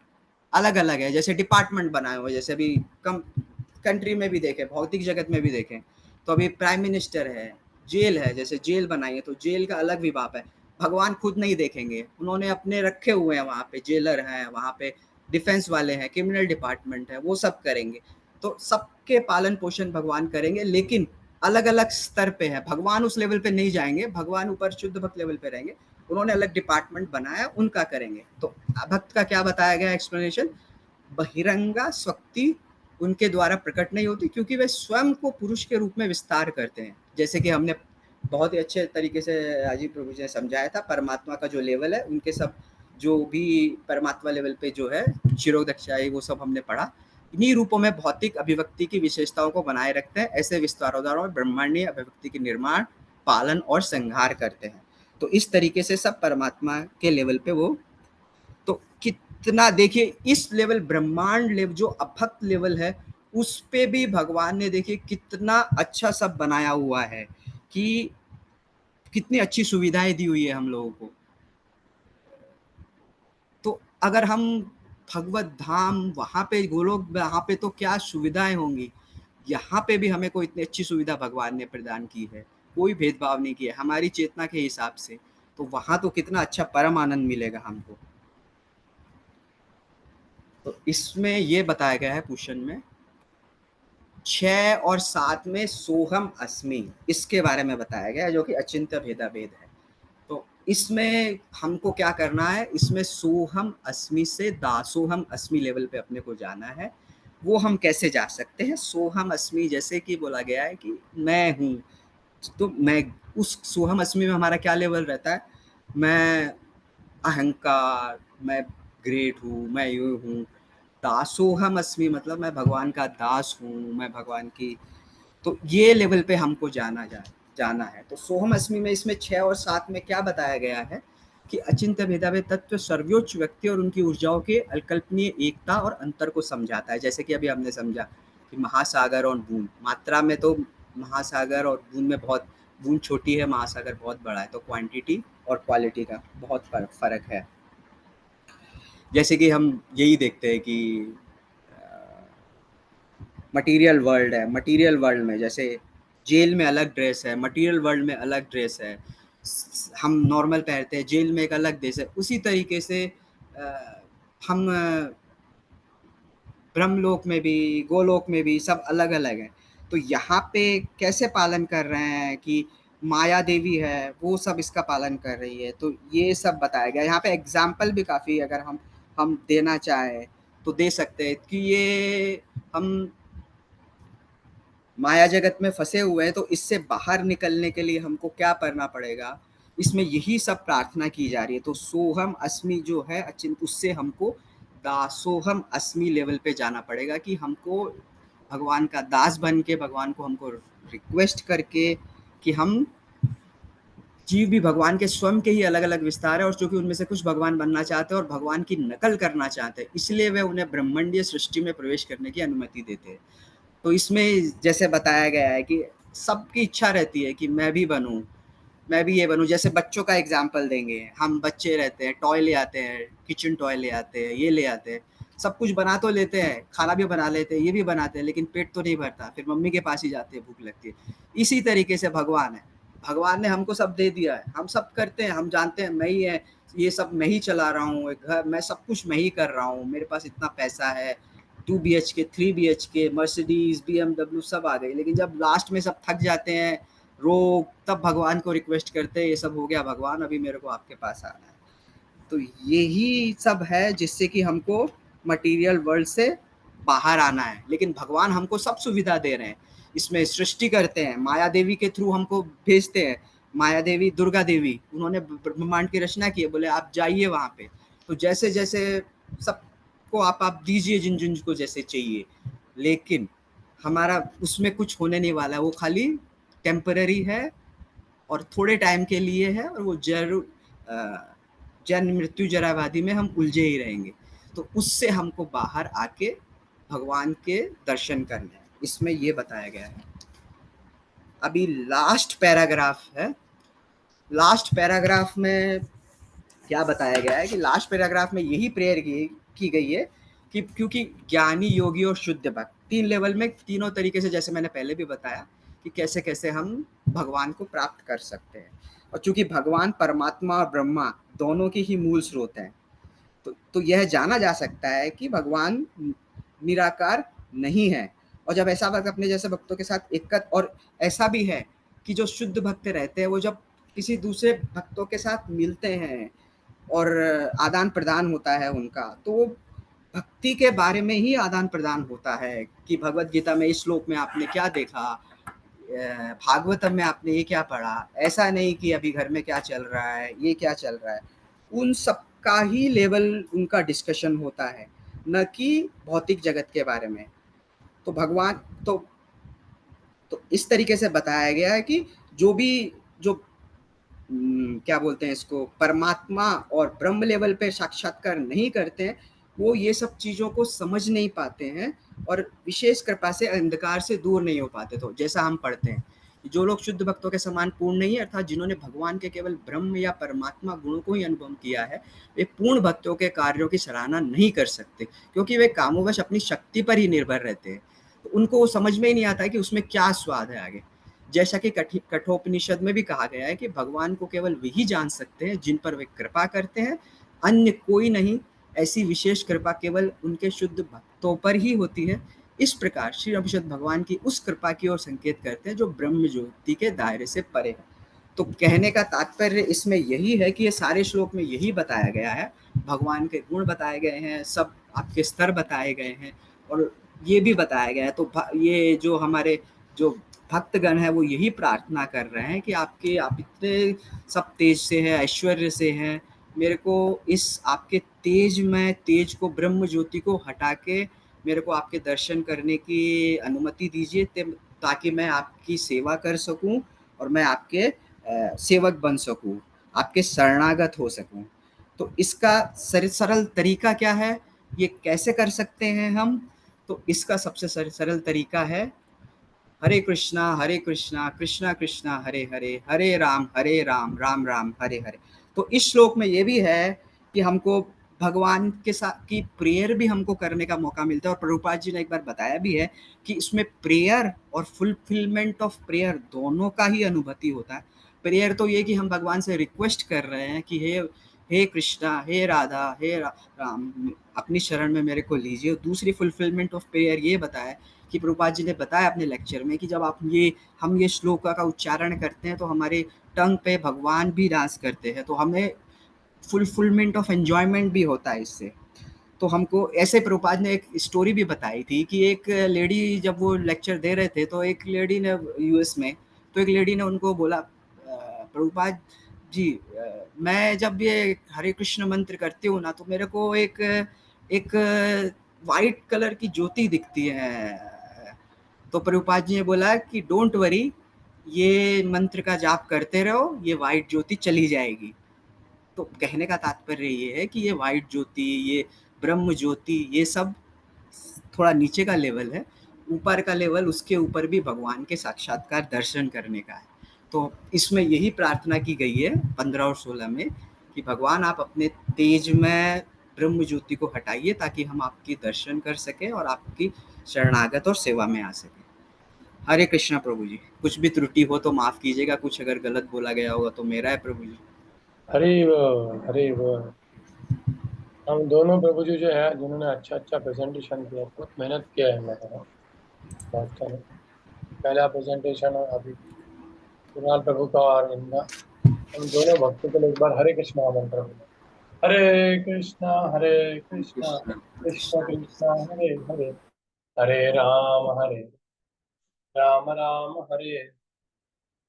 अलग अलग है। जैसे डिपार्टमेंट बनाए हुए, जैसे अभी कंट्री में भी देखें, भौतिक जगत में भी देखें, तो अभी प्राइम मिनिस्टर है, जेल है, जैसे जेल बनाई है तो जेल का अलग विभाग है। भगवान खुद नहीं देखेंगे, उन्होंने अपने रखे हुए हैं, वहाँ पे जेलर हैं, वहाँ पे डिफेंस वाले हैं, क्रिमिनल डिपार्टमेंट है, वो सब करेंगे। तो सबके पालन पोषण भगवान करेंगे, लेकिन अलग अलग स्तर पे है। भगवान उस लेवल पे नहीं जाएंगे, भगवान ऊपर शुद्ध भक्त लेवल पे रहेंगे, उन्होंने अलग डिपार्टमेंट बनाया, उनका करेंगे। तो भक्त का क्या बताया गया एक्सप्लेनेशन, बहिरंगा शक्ति उनके द्वारा प्रकट नहीं होती, क्योंकि वे स्वयं को पुरुष के रूप में विस्तार करते हैं। जैसे कि हमने बहुत ही अच्छे तरीके से राजीव प्रभु जी ने समझाया था, परमात्मा का जो लेवल है, उनके सब जो भी परमात्मा लेवल पे जो है शिरोदक्षाई, वो सब हमने पढ़ा। इन्हीं रूपों में भौतिक अभिव्यक्ति की विशेषताओं को बनाए रखते हैं। ऐसे विस्तारोद्धारों में ब्रह्मांडीय अभिव्यक्ति के निर्माण, पालन और संहार करते हैं। तो इस तरीके से सब परमात्मा के लेवल पे वो, तो कितना देखिए, इस लेवल ब्रह्मांड लेवल जो अभक्त लेवल है, उस पे भी भगवान ने देखिए कितना अच्छा सब बनाया हुआ है, कि कितनी अच्छी सुविधाएं दी हुई है हम लोगों को। तो अगर हम भगवत धाम, वहाँ पे गोलोक, वहाँ पे तो क्या सुविधाएं होंगी, यहाँ पे भी हमें को इतनी अच्छी सुविधा भगवान ने प्रदान की है, कोई भेदभाव नहीं किया हमारी चेतना के हिसाब से। तो वहाँ तो कितना अच्छा परम आनंद मिलेगा हमको। तो इसमें ये बताया गया है क्वेश्चन में 6 और 7 में सोहम अस्मि, इसके बारे में बताया गया है, जो कि अचिंत्य भेदाभेद है। तो इसमें हमको क्या करना है, इसमें सोहम अस्मि से दासोहम अस्मि लेवल पे अपने को जाना है। वो हम कैसे जा सकते हैं, सोहम अस्मि, जैसे कि बोला गया है कि मैं हूँ, तो मैं उस सोहम अस्मि में हमारा क्या लेवल रहता है, मैं अहंकार, मैं ग्रेट हूँ, मैं ये हूँ। दासोहम अस्मि मतलब मैं भगवान का दास हूँ, मैं भगवान की, तो ये लेवल पे हमको जाना है। तो सोहम अस्मि में इसमें 6 और 7 में क्या बताया गया है कि अचिंत्य भेदाभेद तत्व सर्वोच्च व्यक्ति और उनकी ऊर्जाओं के अकल्पनीय एकता और अंतर को समझाता है। जैसे कि अभी हमने समझा कि महासागर और बूंद, मात्रा में तो महासागर और बूंद में बहुत, बूंद छोटी है, महासागर बहुत बड़ा है, तो क्वांटिटी और क्वालिटी का बहुत फर्क है। जैसे कि हम यही देखते हैं कि मटेरियल वर्ल्ड है, मटेरियल वर्ल्ड में जैसे जेल में अलग ड्रेस है, मटेरियल वर्ल्ड में अलग ड्रेस है, हम नॉर्मल पहनते हैं, जेल में एक अलग ड्रेस है। उसी तरीके से हम ब्रह्मलोक में भी, गोलोक में भी सब अलग अलग हैं। तो यहाँ पे कैसे पालन कर रहे हैं कि माया देवी है, वो सब इसका पालन कर रही है, तो ये सब बताया गया। यहाँ पे एग्जाम्पल भी काफ़ी अगर हम देना चाहें तो दे सकते हैं कि ये हम माया जगत में फंसे हुए हैं, तो इससे बाहर निकलने के लिए हमको क्या करना पड़ेगा, इसमें यही सब प्रार्थना की जा रही है। तो सोहम अस्मि जो है अचिंत, उससे हमको दासोहम अस्मि लेवल पे जाना पड़ेगा, कि हमको भगवान का दास बन के, भगवान को हमको रिक्वेस्ट करके कि हम जीव भी भगवान के स्वयं के ही अलग अलग विस्तार है, और चूंकि उनमें से कुछ भगवान बनना चाहते हैं और भगवान की नकल करना चाहते हैं, इसलिए वे उन्हें ब्रह्मांडीय सृष्टि में प्रवेश करने की अनुमति देते हैं। तो इसमें जैसे बताया गया है कि सबकी इच्छा रहती है कि मैं भी बनूं, मैं भी ये बनूं। जैसे बच्चों का एग्जाम्पल देंगे, हम बच्चे रहते हैं, टॉय ले आते हैं, किचन टॉय ले आते हैं, ये ले आते हैं, सब कुछ बना तो लेते हैं, खाना भी बना लेते हैं, ये भी बनाते हैं, लेकिन पेट तो नहीं भरता, फिर मम्मी के पास ही जाते हैं, भूख लगती है। इसी तरीके से भगवान है, भगवान ने हमको सब दे दिया है, हम सब करते हैं, हम जानते हैं मैं ही है, ये सब मैं ही चला रहा हूँ, एक घर मैं सब कुछ मैं ही कर रहा हूँ, मेरे पास इतना पैसा है, 2 BHK 3 BHK मर्सिडीज BMW सब आ गई। लेकिन जब लास्ट में सब थक जाते हैं, रो, तब भगवान को रिक्वेस्ट करते हैं, ये सब हो गया भगवान, अभी मेरे को आपके पास आना है। तो यही सब है जिससे कि हमको मटेरियल वर्ल्ड से बाहर आना है। लेकिन भगवान हमको सब सुविधा दे रहे हैं, इसमें सृष्टि करते हैं, माया देवी के थ्रू हमको भेजते हैं, माया देवी, दुर्गा देवी, उन्होंने ब्रह्मांड की रचना की है, बोले आप जाइए वहाँ पे, तो जैसे जैसे सबको आप दीजिए जिन जिन को जैसे चाहिए, लेकिन हमारा उसमें कुछ होने नहीं वाला है, वो खाली टेम्पररी है और थोड़े टाइम के लिए है, और वो जरूर जन्म मृत्यु जरावादी में हम उलझे ही रहेंगे। तो उससे हमको बाहर आके भगवान के दर्शन करने हैं, इसमें ये बताया गया है। अभी लास्ट पैराग्राफ है, लास्ट पैराग्राफ में क्या बताया गया है कि लास्ट पैराग्राफ में यही प्रेयर की गई है कि क्योंकि ज्ञानी, योगी और शुद्ध भक्त, 3 लेवल में, तीनों तरीके से, जैसे मैंने पहले भी बताया कि कैसे कैसे हम भगवान को प्राप्त कर सकते हैं। और चूंकि भगवान परमात्मा और ब्रह्मा दोनों के ही मूल स्रोत हैं, तो यह जाना जा सकता है कि भगवान निराकार नहीं है। और जब ऐसा वक्त अपने जैसे भक्तों के साथ एकत्र, और ऐसा भी है कि जो शुद्ध भक्त रहते हैं, वो जब किसी दूसरे भक्तों के साथ मिलते हैं और आदान प्रदान होता है उनका, तो वो भक्ति के बारे में ही आदान प्रदान होता है कि भगवत गीता में इस श्लोक में आपने क्या देखा, भागवतम में आपने ये क्या पढ़ा, ऐसा नहीं कि अभी घर में क्या चल रहा है, ये क्या चल रहा है, उन सब का ही लेवल उनका डिस्कशन होता है, न कि भौतिक जगत के बारे में। तो भगवान तो इस तरीके से बताया गया है कि जो भी जो क्या बोलते हैं इसको, परमात्मा और ब्रह्म लेवल पे साक्षात्कार नहीं करते हैं, वो ये सब चीज़ों को समझ नहीं पाते हैं और विशेष कृपा से अंधकार से दूर नहीं हो पाते। तो जैसा हम पढ़ते हैं, जो लोग शुद्ध भक्तों के समान पूर्ण नहीं है, अर्थात जिन्होंने भगवान के केवल ब्रह्म या परमात्मा गुणों को ही अनुभव किया है, वे पूर्ण भक्तों के कार्यों की सराहना नहीं कर सकते, क्योंकि वे कामोवश अपनी शक्ति पर ही निर्भर रहते हैं। तो उनको समझ में ही नहीं आता है कि उसमें क्या स्वाद है आगे। जैसा कि कठोपनिषद में भी कहा गया है कि भगवान को केवल वही जान सकते हैं जिन पर वे कृपा करते हैं, अन्य कोई नहीं। ऐसी विशेष कृपा केवल उनके शुद्ध भक्तों पर ही होती है। इस प्रकार श्री रविशंकर भगवान की उस कृपा की ओर संकेत करते हैं जो ब्रह्म ज्योति के दायरे से परे है। तो कहने का तात्पर्य इसमें यही है कि ये सारे श्लोक में यही बताया गया है, भगवान के गुण बताए गए हैं, सब आपके स्तर बताए गए हैं, और ये भी बताया गया है। तो ये जो हमारे जो भक्तगण है वो यही प्रार्थना कर रहे हैं कि आप इतने सब तेज से हैं, ऐश्वर्य से हैं, मेरे को इस आपके तेज को, ब्रह्म ज्योति को हटा के मेरे को आपके दर्शन करने की अनुमति दीजिए, ताकि मैं आपकी सेवा कर सकूं और मैं आपके सेवक बन सकूं, आपके शरणागत हो सकूं। तो इसका सरल तरीका क्या है, ये कैसे कर सकते हैं हम? तो इसका सबसे सरल तरीका है हरे कृष्णा कृष्णा कृष्णा हरे हरे, हरे राम राम राम हरे हरे। तो इस श्लोक में ये भी है कि हमको भगवान के साथ की प्रेयर भी हमको करने का मौका मिलता है। और प्रभुपाद जी ने एक बार बताया भी है कि इसमें प्रेयर और फुलफिलमेंट ऑफ प्रेयर दोनों का ही अनुभूति होता है। प्रेयर तो ये कि हम भगवान से रिक्वेस्ट कर रहे हैं कि हे कृष्णा, हे राधा, हे राम, अपनी शरण में मेरे को लीजिए। दूसरी फुलफिलमेंट ऑफ प्रेयर ये बताया कि प्रभुपाद जी ने बताया अपने लेक्चर में कि जब हम ये श्लोक का उच्चारण करते हैं तो हमारे टंग पे भगवान भी डांस करते हैं, तो हमें फुलफिलमेंट ऑफ एंजॉयमेंट भी होता है इससे। तो हमको ऐसे प्रभुपाद ने एक स्टोरी भी बताई थी कि एक लेडी, जब वो लेक्चर दे रहे थे, तो एक लेडी ने यूएस में, तो एक लेडी ने उनको बोला, प्रभुपाद जी, मैं जब ये हरे कृष्ण मंत्र करती हूँ ना, तो मेरे को एक वाइट कलर की ज्योति दिखती है। तो प्रभुपाद जी ने बोला कि डोंट वरी, ये मंत्र का जाप करते रहो, ये वाइट ज्योति चली जाएगी। तो कहने का तात्पर्य ये है कि ये वाइट ज्योति, ये ब्रह्म ज्योति, ये सब थोड़ा नीचे का लेवल है। ऊपर का लेवल, उसके ऊपर भी भगवान के साक्षात्कार दर्शन करने का है। तो इसमें यही प्रार्थना की गई है 15 और 16 में कि भगवान आप अपने तेज में ब्रह्म ज्योति को हटाइए ताकि हम आपकी दर्शन कर सके और आपकी शरणागत और सेवा में आ सके। हरे कृष्णा प्रभु जी। कुछ भी त्रुटि हो तो माफ कीजिएगा, कुछ अगर गलत बोला गया होगा तो मेरा है प्रभु जी। हरे वो हम दोनों प्रभु जी जो है जिन्होंने अच्छा प्रेजेंटेशन किया, बहुत मेहनत किया है हमारा भास्कर ने। पहला प्रेजेंटेशन और अभी कुणाल प्रभु का और इनका, हम दोनों भक्तों के लिए एक बार हरे कृष्णा मंत्र बोलो। हरे कृष्णा कृष्ण कृष्णा कृष्णा हरे हरे, हरे राम राम हरे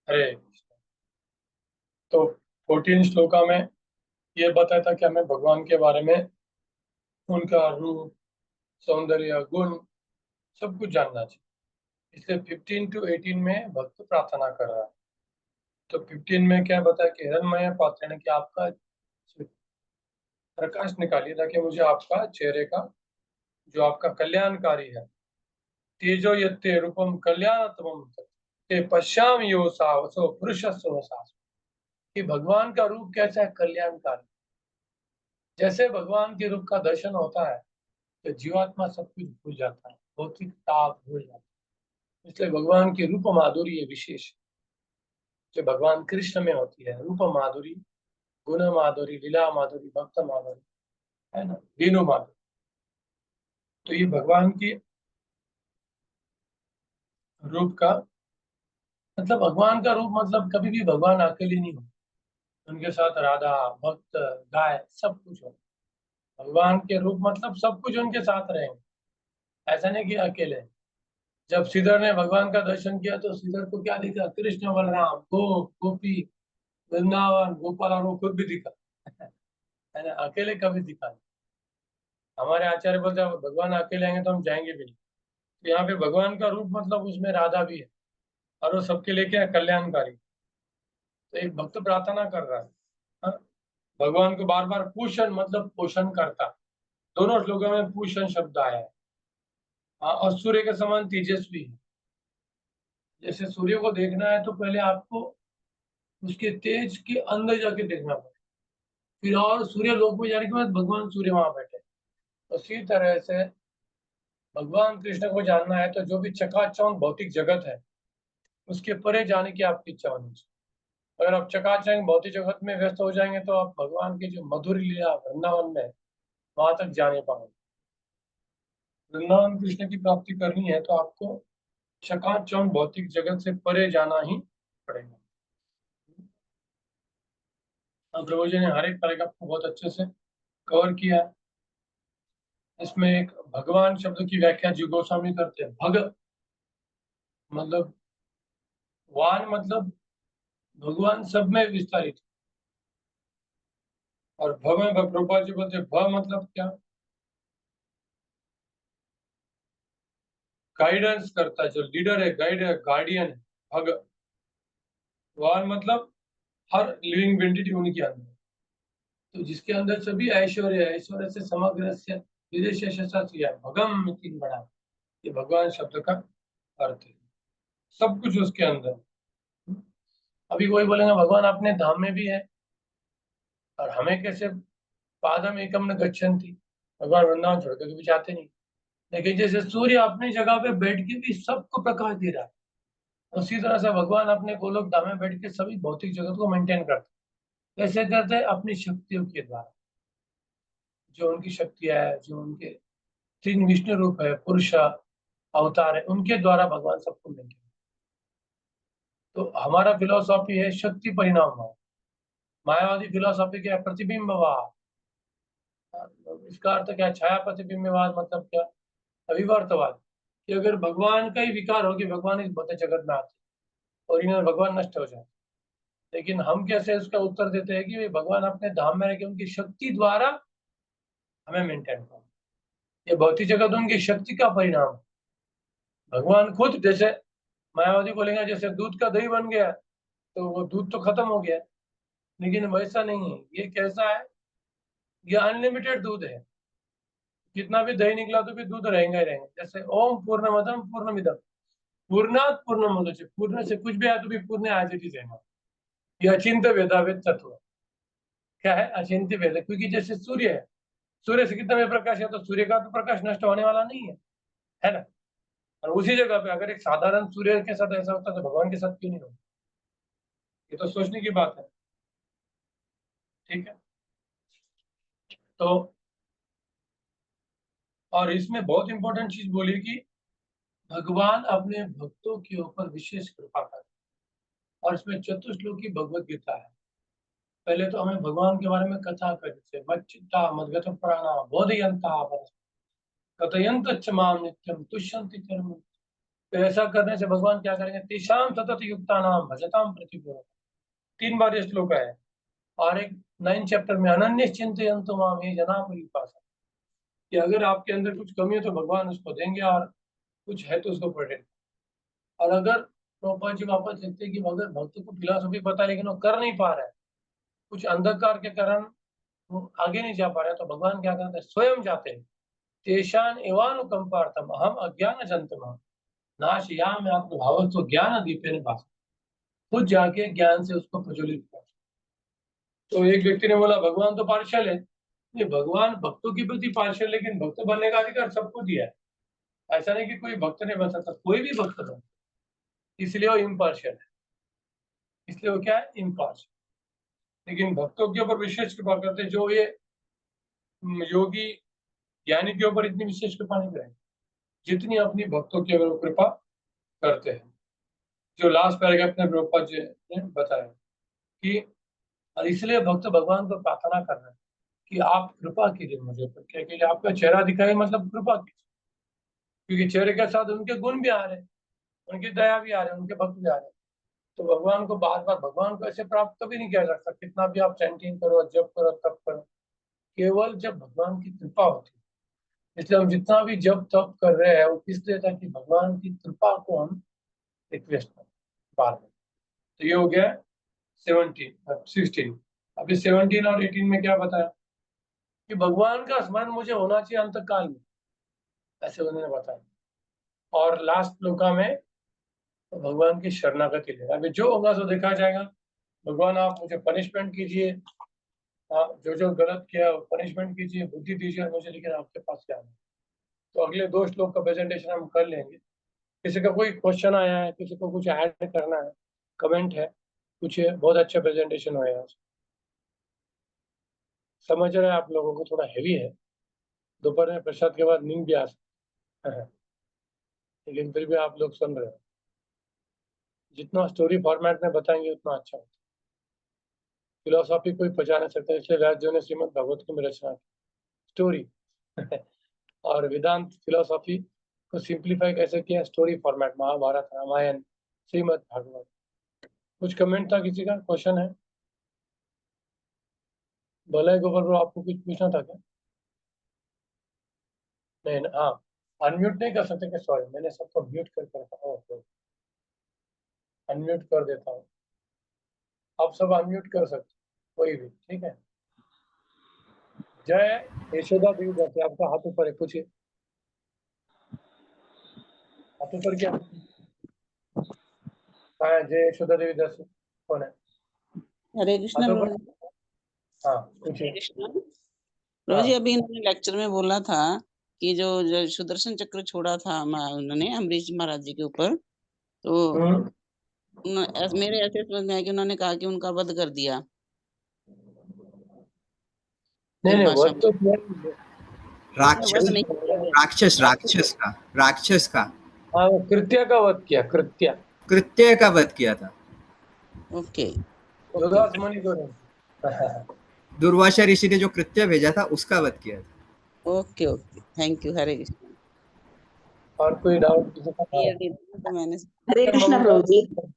हरे। तो 14 श्लोका में ये बताया था कि हमें भगवान के बारे में, उनका रूप, सौंदर्य, गुण, सब कुछ जानना चाहिए। इसलिए 15 to 18 में भक्त प्रार्थना कर रहा है। तो 15 में क्या बताया कि हिरण्मय पात्र ने कि आपका प्रकाश निकालिए ताकि मुझे आपका चेहरे का, जो आपका कल्याणकारी है, तेजो यत्ते रूपम कल्याणतमम ते पश्याम यो सावसो पुरुषस्व सास, कि भगवान का रूप कैसा है, कल्याणकारी। जैसे भगवान के रूप का दर्शन होता है तो जीवात्मा सब कुछ भूल जाता है, भौतिक ताप भूल जाता है। इसलिए भगवान की रूप माधुरी विशेष जो भगवान कृष्ण में होती है, रूप माधुरी, गुण माधुरी, लीला माधुरी, भक्त माधुरी, है ना, दीनु माधुरी। तो ये भगवान की रूप का मतलब, भगवान का रूप मतलब कभी भी भगवान अकेले नहीं हो, उनके साथ राधा, भक्त, गाय, सब कुछ हो। भगवान के रूप मतलब सब कुछ उनके साथ रहेंगे, ऐसा नहीं कि अकेले। जब श्रीधर ने भगवान का दर्शन किया तो श्रीधर को क्या दिखा, कृष्ण, बलराम, गोपी, वृंदावन, गोपाल, और वो खुद भी दिखा है ना, अकेले कभी दिखा नहीं। हमारे आचार्य बोलते हैं भगवान अकेले आएंगे तो हम जाएंगे भी नहीं। तो यहाँ पे भगवान का रूप मतलब उसमें राधा भी है, और वो सबके लिए क्या है, कल्याणकारी। तो एक भक्त प्रार्थना कर रहा है, हाँ? भगवान को बार बार पूषण मतलब पोषण करता, दोनों श्लोकों में पूषण शब्द आया है। हाँ, और सूर्य के समान तेजस्वी है। जैसे सूर्य को देखना है तो पहले आपको उसके तेज के अंदर जाके देखना पड़ेगा, फिर और सूर्य लोक में जाने के बाद भगवान सूर्य वहां बैठे। तो इसी तरह से भगवान कृष्ण को जानना है तो जो भी चकाचौंध भौतिक जगत है उसके परे जाने की आपकी इच्छा होनी चाहिए। अगर आप चकाचौंध भौतिक जगत में व्यस्त हो जाएंगे तो आप भगवान की जो मधुर लीला वृंदावन में वहां तक जा नहीं पाएंगे। वृंदावन कृष्ण की प्राप्ति करनी है तो आपको चकाचौंध भौतिक जगत से परे जाना ही पड़ेगा। प्रभु जी ने हर एक पैराग्राफ को बहुत अच्छे से कवर किया है। इसमें एक भगवान शब्द की व्याख्या जी गोस्वामी करते हैं। भग मतलब, वान मतलब भगवान सब में विस्तारित, और भ में प्रभुपाद जी बोलते भ मतलब क्या, गाइडेंस करता है, जो लीडर है, गाइड है, गार्डियन है, भग। वान मतलब हर लिविंग एंटिटी उनके अंदर, तो जिसके अंदर सभी ऐश्वर्य है, ऐश्वर्य से समग्र से विदेश भगम तीन बड़ा, ये भगवान शब्द का अर्थ है, सब कुछ उसके अंदर। अभी कोई बोलेगा भगवान अपने धाम में भी है, और हमें कैसे पादम एकम न गच्छन्ति, भगवान वृंदावन छोड़ के भी जाते नहीं। लेकिन जैसे सूर्य अपनी जगह पे बैठ के भी सबको प्रकाश दे रहा है, उसी तरह से भगवान अपने गोलोक धाम में बैठ के सभी भौतिक जगत को मेंटेन करते हैं। कैसे करते हैं, अपनी शक्तियों के द्वारा, जो उनकी शक्ति है, जो उनके तीन विष्णु रूप है, पुरुष अवतार है, उनके द्वारा भगवान सबको मेंटेन। तो हमारा फिलोसॉफी है शक्ति परिणाम, मायावादी फिलोसॉफी क्या है, प्रतिबिंबवाद। इसका अर्थ क्या, छाया प्रतिबिंबवाद मतलब क्या, अविवर्तवाद, कि अगर भगवान का ही विकार हो कि भगवान इस भौतिक जगत में आते और इन्हें भगवान नष्ट हो जाए। लेकिन हम कैसे उसका उत्तर देते हैं कि भगवान अपने धाम में रह के उनकी शक्ति द्वारा हमें मेंटेन करो। ये भौतिक जगत उनकी शक्ति का परिणाम है। भगवान खुद, जैसे मायावादी बोलेंगे जैसे दूध का दही बन गया तो वो दूध तो खत्म हो गया, लेकिन वैसा नहीं है। ये कैसा है, ये अनलिमिटेड दूध है, कितना भी दही निकला तो भी दूध रहेगा ही रहेगा। जैसे ओम पूर्णमदम पूर्णमिदम पूर्णात पूर्णमुदच्यते, पूर्ण से कुछ भी आया तो भी पूर्ण आज इट इज एनफ। ये अचिंत्य वेदावेद तत्व क्या है, अचिंत्य वेद, क्योंकि जैसे सूर्य है, सूर्य से कितना में प्रकाश है, तो सूर्य का तो प्रकाश नष्ट होने वाला नहीं है ना। और उसी जगह पे अगर एक साधारण सूर्य के साथ ऐसा होता तो भगवान के साथ क्यों नहीं होता? ये तो सोचने की बात है, ठीक है। तो और इसमें बहुत इंपॉर्टेंट चीज बोली कि भगवान अपने भक्तों के ऊपर विशेष कृपा करते, और इसमें चतुश्लोकी भगवत गीता है। पहले तो हमें भगवान के बारे में कथा करते, मच्चित्ता मद्गत प्राणा बोधयंता कथयंत च माम नित्यम तुष्यन्ति कर्म। तो ऐसा करने से भगवान क्या करेंगे, तेषाम सतत युक्ता नाम भजताम प्रतिपूर्ण। 3 बार ये श्लोक है। और एक 9 चैप्टर में अनन्य चिंतयन्तु माम ये जना परिपासा, कि अगर आपके अंदर कुछ कमी है तो भगवान उसको देंगे, और कुछ है तो उसको प्रोटेक्ट। और अगर प्रभुपाद जी वापस लिखते हैं कि अगर भक्त को फिलॉसफी पता है लेकिन वो कर नहीं पा रहा है, कुछ अंधकार के कारण वो आगे नहीं जा पा रहा है, तो भगवान क्या करते हैं, स्वयं जाते हैं। तेषान एवानुकंपार्थम अहम अज्ञान जंतम नाशयामि आत्मभावस्व ज्ञान दीपेन भासते, खुद जाके ज्ञान से उसको प्रज्वलित कर। तो एक व्यक्ति ने बोला भगवान तो पार्शियल है। नहीं, भगवान भक्तों की प्रति पार्शियल, लेकिन भक्त बनने का अधिकार सबको दिया है। ऐसा नहीं कि कोई भक्त नहीं बन सकता, कोई भी भक्त बन, इसलिए वो इम्पार्शियल है। इसलिए वो क्या है, इम्पार्शियल। लेकिन भक्तों के ऊपर विशेष कृपा करते, जो ये योगी ज्ञानी के ऊपर इतनी विशेष कृपा नहीं करेंगे जितनी अपनी भक्तों के ऊपर कृपा करते हैं। जो लास्ट पैराग्राफ में प्रभुपाद जी ने बताया कि और इसलिए भक्त भगवान को प्रार्थना कर रहे हैं कि आप कृपा कीजिए मुझे पर, क्या कीजिए, आपका चेहरा दिखाए मतलब कृपा कीजिए, क्योंकि चेहरे के साथ उनके गुण भी आ रहे हैं, उनकी दया भी आ रहे हैं, उनके भक्त भी आ रहे हैं। तो भगवान को बार बार भगवान को ऐसे प्राप्त कभी नहीं किया जा सकता, कितना भी आप चैंटिंग करो, जप करो, तप करो, केवल जब भगवान की कृपा होती है। इसलिए हम जितना भी जप तप कर रहे हैं वो इसलिए था कि भगवान की कृपा को हम रिक्वेस्ट करें बार बार। तो ये हो गया 16। अभी 17 और 18 में क्या बताया कि भगवान का स्मरण मुझे होना चाहिए अंत काल में, ऐसे उन्होंने बताया। और लास्ट श्लोका में तो भगवान की शरणागति ले, अभी जो होगा सो देखा जाएगा। भगवान आप मुझे पनिशमेंट कीजिए, आप जो गलत किया पनिशमेंट कीजिए, बुद्धि दीजिए, और मुझे लेकिन आपके पास जाना है। तो अगले 2 श्लोक का प्रेजेंटेशन हम कर लेंगे। किसी का कोई क्वेश्चन आया है, किसी को कुछ ऐड करना है, कमेंट है, कुछ है, बहुत अच्छा प्रेजेंटेशन हुआ है। समझ रहे हैं आप लोगों को थोड़ा हैवी है, दोपहर में प्रसाद के बाद नींद भी आ सकता है, लेकिन फिर भी आप लोग सुन रहे हो। जितना स्टोरी फॉर्मेट में बताएंगे उतना अच्छा होता है। फिलोसॉफी कोई पचा नहीं सकता, इसलिए व्यास जी ने श्रीमद् भागवत की रचना की स्टोरी और वेदांत फिलोसॉफी को सिंप्लीफाई कैसे किया, स्टोरी फॉर्मेट, महाभारत, रामायण, श्रीमद् भागवत। कुछ कमेंट था, किसी का क्वेश्चन है? भले गोपाल ब्रो, आपको कुछ पूछना था क्या? नहीं, हाँ, अनम्यूट नहीं कर सकते क्या? सॉरी, मैंने सबको म्यूट करके रखा। ओके, अनम्यूट कर देता हूँ, आप सब अनम्यूट कर सकते, कोई भी, ठीक है। जय यशोदा देवी जैसे, आपका हाथ ऊपर है, पूछिए। हाथ ऊपर क्या है? जय यशोदा देवी दस कौन है? हरे कृष्णा हाथों प्रभु पर, जी। हाँ हरे पूछिए। कृष्णा प्रभु जी, अभी इन्होंने लेक्चर में बोला था कि जो सुदर्शन चक्र छोड़ा था उन्होंने अम्बरीश महाराज जी के ऊपर, तो मेरे ऐसे समझ में आया कि उन्होंने कहा कि उनका वध कर दिया नहीं नहीं, दुर्वासा वध तो किया नहीं। वध राक्षस नहीं किया है। राक्षस का हाँ, वो कृत्य का वध किया, कृत्य का वध किया था। ओके ओके दुर्वास मुनि को नहीं। दुर्वासा ऋषि ने जो कृत्य भेजा था उसका वध किया था। Okay okay, thank you. Hare Krishna. और कोई डाउट किसी का? हाँ, ये तो मैंने हरे कृष्णा मंगल। प्रभु जी।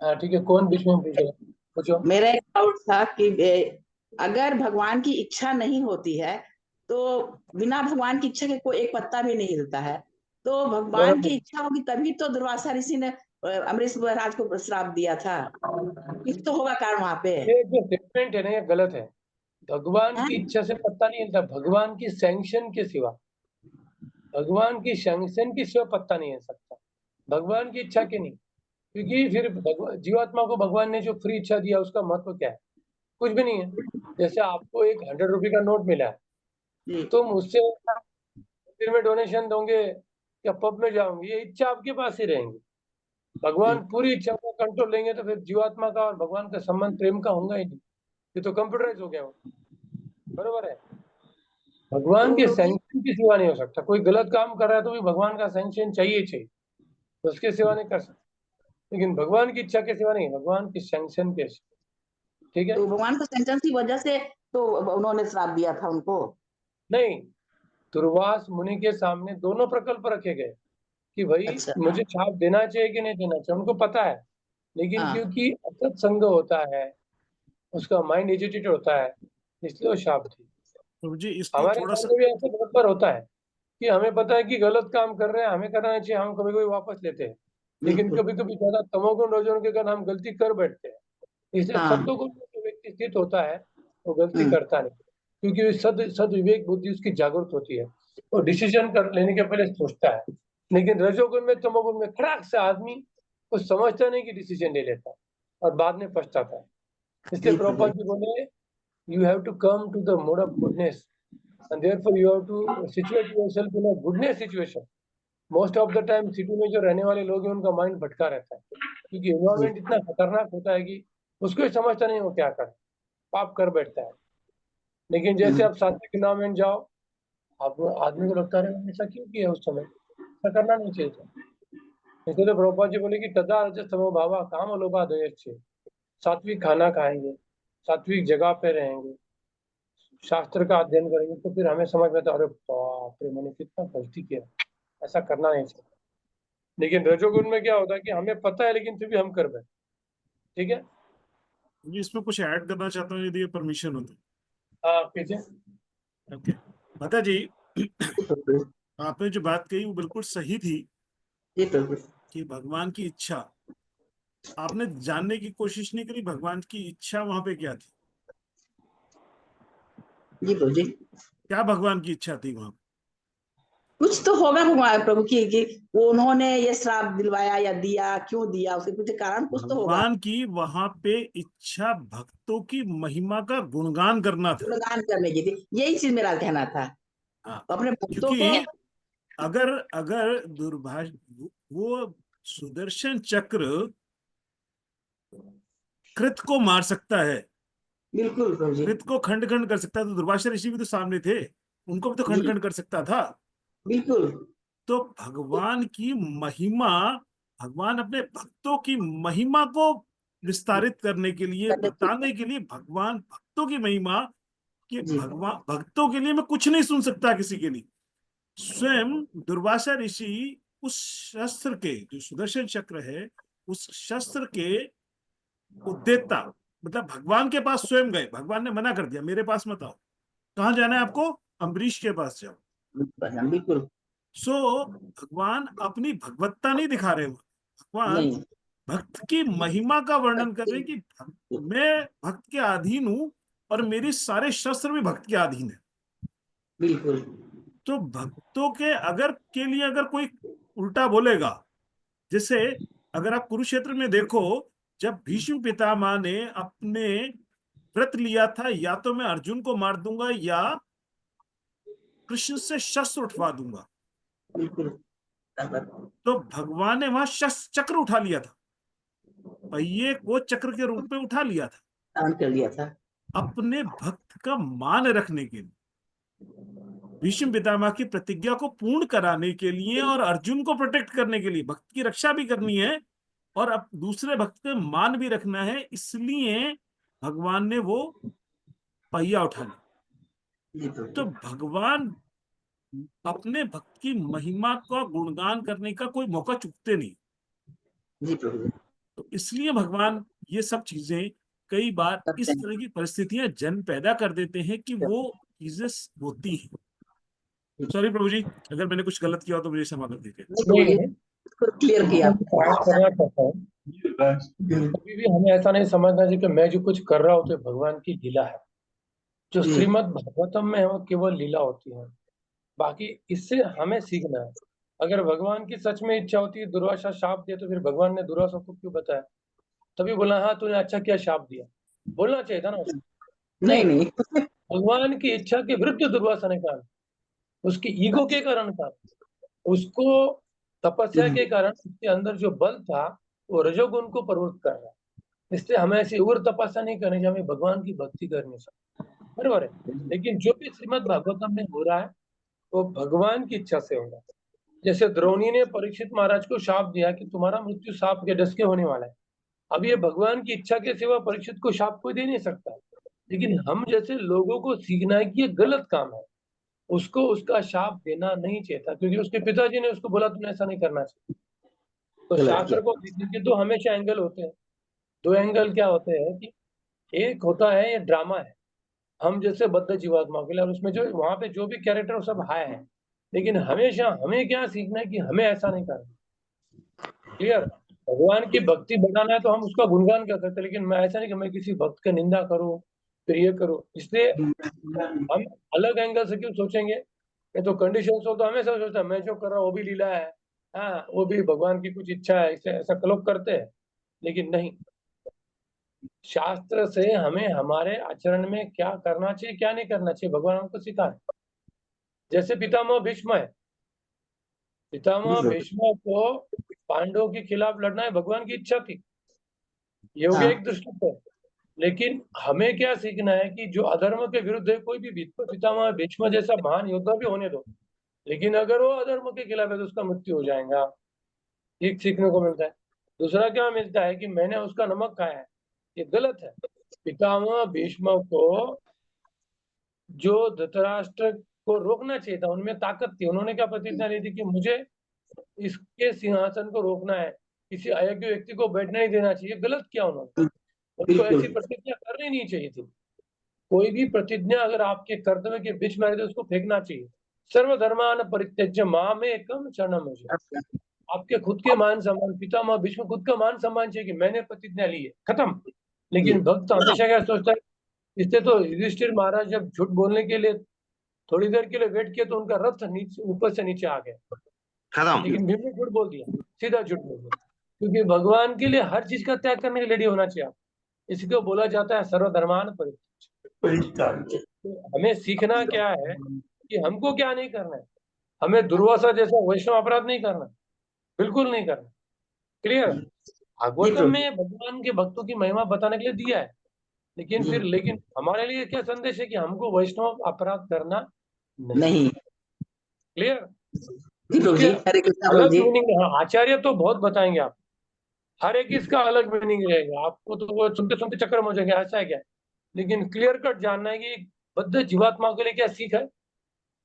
हाँ ठीक है, कौन बीच में पूछे, पूछो। मेरा एक डाउट था कि अगर भगवान की इच्छा नहीं होती है तो बिना भगवान की इच्छा के कोई एक पत्ता भी नहीं हिलता है, तो भगवान की बराबर। इच्छा होगी तभी तो दुर्वासा ऋषि ने अम्बरीश महाराज को श्राप दिया था। कुछ तो होगा कारण वहां पे। ये जो स्टेटमेंट है ना, ये गलत है। भगवान हाँ? की इच्छा से पत्ता नहीं हिलता, भगवान की सैंक्शन के सिवा, भगवान की सैंक्शन के सिवा पत्ता नहीं हिल सकता, भगवान की इच्छा के नहीं। क्योंकि फिर जीवात्मा को भगवान ने जो फ्री इच्छा दिया उसका महत्व क्या है? कुछ भी नहीं है। जैसे आपको एक 100 रुपए का नोट मिला है, जी तुम उससे मंदिर में डोनेशन दोगे या पब में जाओगे, ये इच्छा आपके पास ही रहेंगी। भगवान पूरी इच्छा को कंट्रोल लेंगे तो फिर जीवात्मा का और भगवान का संबंध प्रेम का होगा ही नहीं, ये तो कंप्यूटराइज हो गया वो। बरोबर है, भगवान के तो सैंक्शन की सिवा नहीं हो सकता। कोई गलत काम कर रहा है तो भी भगवान का सैंक्शन चाहिए चाहिए, तो उसके सिवा नहीं कर सकते। लेकिन भगवान की इच्छा के सिवा नहीं, भगवान की सैंक्शन के सिवा। ठीक है, तो भगवान को सेंटेंस की वजह से तो उन्होंने श्राप दिया था उनको। नहीं, दुर्वास मुनि के सामने दोनों प्रकल्प रखे गए कि भाई अच्छा मुझे छाप देना चाहिए कि नहीं देना चाहिए, उनको पता है। लेकिन हाँ क्योंकि असत संग होता है, उसका माइंड एजिटेटेड होता है, इसलिए वो शाप थी। प्रभु जी इसको हमारे थोड़ा साथ सा भी ऐसा बहुत बार होता है कि हमें पता है कि गलत काम कर रहे हैं, हमें करना चाहिए, हम कभी कभी वापस लेते हैं। लेकिन बिल्कुल कभी कभी ज्यादा तमोगुण रजोगुण के कारण हम गलती कर बैठते हैं। इसलिए हाँ सत्वगुण में जो व्यक्ति स्थित होता है वो गलती हम्म, करता नहीं, क्योंकि सद विवेक बुद्धि उसकी जागृत होती है, वो डिसीजन कर लेने के पहले सोचता है। लेकिन रजोगुण में तमोगुण में खड़ाक से आदमी कुछ समझता नहीं कि डिसीजन ले लेता है और बाद में पछताता है। इसलिए जी प्रभु प्रभुपाद जी बोले, you have to come to the mode of goodness, and therefore you have to situate yourself in a goodness situation. Most of the time city में जो रहने वाले लोग हैं उनका माइंड भटका रहता है, क्योंकि जी एनवायरमेंट इतना खतरनाक होता है कि उसको ही समझता नहीं वो क्या कर, पाप कर बैठता है। लेकिन जैसे आप सात्विक एनवायरमेंट जाओ, आप आदमी को लगता है ऐसा क्यों किया उस समय, ऐसा करना नहीं चाहिए था। इसलिए तो प्रभुपाद जी बोले कि तदा रजस्तमो भावा काम लोभा दयच्चे, सात्विक खाना खाएंगे, सात्विक जगह पे रहेंगे, शास्त्र का अध्ययन करेंगे, तो फिर हमें समझ में आता है, अरे बाप रे मैंने कितना गलती किया, ऐसा करना नहीं चाहिए। लेकिन रजोगुण में क्या होता है कि हमें पता है लेकिन फिर भी हम कर बैठे। ठीक है, जी इसमें कुछ ऐड करना चाहता हूँ यदि परमिशन हो तो। हाँ पीछे। ओके माता जी, प्रभु आपने जो बात कही वो बिल्कुल सही थी जी प्रभु कि भगवान की इच्छा, आपने जानने की कोशिश नहीं करी भगवान की इच्छा वहां पे क्या थी, जी प्रभु जी। क्या भगवान की इच्छा थी वहां पे? कुछ तो होगा भगवान प्रभु की कि वो उन्होंने ये श्राप दिलवाया या दिया, क्यों दिया, उसके कुछ कारण कुछ तो होगा। भगवान की वहां पे इच्छा भक्तों की महिमा का गुणगान करना था। गुणगान करने की थी, यही चीज मेरा कहना था। हाँ, तो अपने भक्तों को क्योंकि अगर अगर दुर्भाग्य वो सुदर्शन चक्र कृत को मार सकता है, बिल्कुल प्रभु जी कृत को खंड खंड कर सकता है, तो दुर्वासा ऋषि भी तो सामने थे, उनको भी तो खंड जी खंड कर सकता था। बिल्कुल तो भगवान की महिमा, भगवान अपने भक्तों की महिमा को विस्तारित करने के लिए, करने की बताने के लिए, भगवान भक्तों की महिमा कि जी भगवान भक्तों के लिए मैं कुछ नहीं सुन सकता किसी के लिए। स्वयं दुर्वासा ऋषि उस शस्त्र के, जो सुदर्शन चक्र है, उस शस्त्र के उद्देता, मतलब भगवान के पास स्वयं गए, भगवान ने मना कर दिया मेरे पास मत आओ, कहाँ जाना है आपको, अम्बरीश के पास जाओ। बिल्कुल सो भगवान अपनी भगवत्ता नहीं दिखा रहे, भगवान नहीं भक्त की महिमा का वर्णन कर रहे हैं कि मैं भक्त के अधीन हूं और मेरे सारे शस्त्र भी भक्त के अधीन है। बिल्कुल तो भक्तों के अगर के लिए अगर कोई उल्टा बोलेगा, जैसे अगर आप कुरुक्षेत्र में देखो, जब भीष्म पितामह ने अपने व्रत लिया था, या तो मैं अर्जुन को मार दूंगा या कृष्ण से शस्त्र उठवा दूंगा, बिल्कुल तो भगवान ने वहां शस्त्र चक्र उठा लिया था, पहिए को चक्र के रूप में उठा लिया था, दान कर दिया था। अपने भक्त का मान रखने के लिए, भीष्म पितामह की प्रतिज्ञा को पूर्ण कराने के लिए, और अर्जुन को प्रोटेक्ट करने के लिए, भक्त की रक्षा भी करनी है और अब दूसरे भक्त का मान भी रखना है, इसलिए भगवान ने वो पहिया उठा लिया। जी प्रभु तो भगवान अपने भक्त की महिमा का गुणगान करने का कोई मौका चूकते नहीं। जी प्रभु तो इसलिए भगवान ये सब चीजें कई बार करते इस तरह की परिस्थितियां जन्म पैदा कर देते हैं कि वो चीजें होती हैं। सॉरी प्रभु जी, अगर मैंने कुछ गलत किया हो तो मुझे क्षमा कर दीजिए। नहीं, क्लियर किया मैं कुछ ऐड करना चाहता हूँ, कभी भी हमें ऐसा नहीं समझना चाहिए कि मैं जो कुछ कर रहा हूँ तो भगवान की लीला है। जो जी श्रीमद् भागवतम में है वो केवल लीला होती है, बाकी इससे हमें सीखना है। अगर भगवान की सच में इच्छा होती है दुर्वासा शाप दिया, तो फिर भगवान ने दुर्वासा को क्यों बताया? तभी बोला हाँ तूने अच्छा किया शाप दिया, बोलना चाहिए था ना उसको। नहीं नहीं भगवान की इच्छा के विरुद्ध दुर्वासा ने कहा, उसकी ईगो के कारण था, उसको तपस्या के कारण उसके अंदर जो बल था वो रजोगुण को प्रवृत्त कर रहा है। इसलिए हमें ऐसी उग्र तपस्या नहीं करनी चाहिए, हमें भगवान की भक्ति करनी चाहिए, बराबर है। लेकिन जो भी श्रीमद् भागवतम में हो रहा है वो भगवान की इच्छा से हो रहा है। जैसे द्रोणी ने परीक्षित महाराज को शाप दिया कि तुम्हारा मृत्यु सांप के डस के होने वाला है। अब ये भगवान की इच्छा के सिवा परीक्षित को शाप कोई दे नहीं सकता, लेकिन हम जैसे लोगों को सीखना है कि ये गलत काम है, उसको उसका शाप देना नहीं चाहिए था, क्योंकि उसके पिताजी ने उसको बोला तुम्हें ऐसा नहीं करना चाहिए। तो शास्त्र को देखने के तो हमेशा एंगल होते हैं। दो एंगल क्या होते हैं कि एक होता है ये ड्रामा है, हम जैसे बद्ध जीवात्माओं के लिए, और उसमें जो वहां पे जो भी कैरेक्टर वो सब हाय है, लेकिन हमेशा हमें क्या सीखना है कि हमें ऐसा नहीं करना। क्लियर? भगवान की भक्ति बढ़ाना है तो हम उसका गुणगान कर सकते हैं, लेकिन मैं ऐसा नहीं कि मैं किसी भक्त का निंदा करूं फिर ये करूं। इसलिए हम अलग एंगल से क्यों सोचेंगे? ये तो कंडीशन हो तो हमेशा सोचता है मैं जो कर रहा हूँ वो भी लीला है, हाँ वो भी भगवान की कुछ इच्छा है, इसे ऐसा लोग करते हैं। लेकिन नहीं, शास्त्र से हमें हमारे आचरण में क्या करना चाहिए क्या नहीं करना चाहिए भगवान हमको सिखाए। जैसे पितामह भीष्म है, पितामह भीष्म को पांडवों के खिलाफ लड़ना है भगवान की इच्छा थी, ये हो गया एक दृष्टिकोण। लेकिन हमें क्या सीखना है कि जो अधर्म के विरुद्ध है कोई भी पितामह भीष्म जैसा महान योद्धा भी होने दो, लेकिन अगर वो अधर्म के खिलाफ है तो उसका मृत्यु हो जाएगा। ठीक सीखने को मिलता है। दूसरा क्या मिलता है कि मैंने उसका नमक खाया है, ये गलत है। पितामह भीष्म को जो धृतराष्ट्र को रोकना चाहिए था, उनमें ताकत थी, उन्होंने क्या प्रतिज्ञा ली थी कि मुझे इसके सिंहासन को रोकना है, किसी अयोग्य व्यक्ति को बैठने नहीं देना चाहिए। गलत किया उन्होंने, उनको ऐसी प्रतिज्ञा करनी नहीं चाहिए थी। कोई भी प्रतिज्ञा अगर आपके कर्तव्य के बीच में आए तो उसको फेंकना चाहिए। सर्वधर्मान परित्यज्य मामेकं शरणं व्रज। आपके खुद के मान सम्मान, पितामह भीष्म खुद का मान सम्मान चाहिए कि मैंने प्रतिज्ञा ली है, खत्म। लेकिन भक्त हमेशा क्या सोचता है, इससे तो युधिष्ठिर महाराज जब झूठ बोलने के लिए थोड़ी देर के लिए वेट किया तो उनका रथ नीचे ऊपर से नीचे आ गया, लेकिन भीम ने झूठ बोल दिया, सीधा झूठ बोल दिया। क्योंकि भगवान के लिए हर चीज का त्याग करने के लिए रेडी होना चाहिए आप। इसको बोला जाता है सर्वधर्मान परित्यज्य। तो हमें सीखना क्या है कि हमको क्या नहीं करना है। हमें दुर्वासा जैसा वैष्णव अपराध नहीं करना, बिल्कुल नहीं करना। क्लियर? भागवतम में भगवान के भक्तों की महिमा बताने के लिए दिया है, लेकिन हमारे लिए क्या संदेश है कि हमको वैष्णव अपराध करना नहीं। क्लियर? अलग मीनिंग, हाँ आचार्य तो बहुत बताएंगे आप, हर एक इसका अलग मीनिंग रहेगा, आपको तो वो सुनते सुनते चक्कर में हो जाएंगे ऐसा है क्या। लेकिन क्लियर कट जानना है कि बद्ध जीवात्मा के लिए क्या सीख है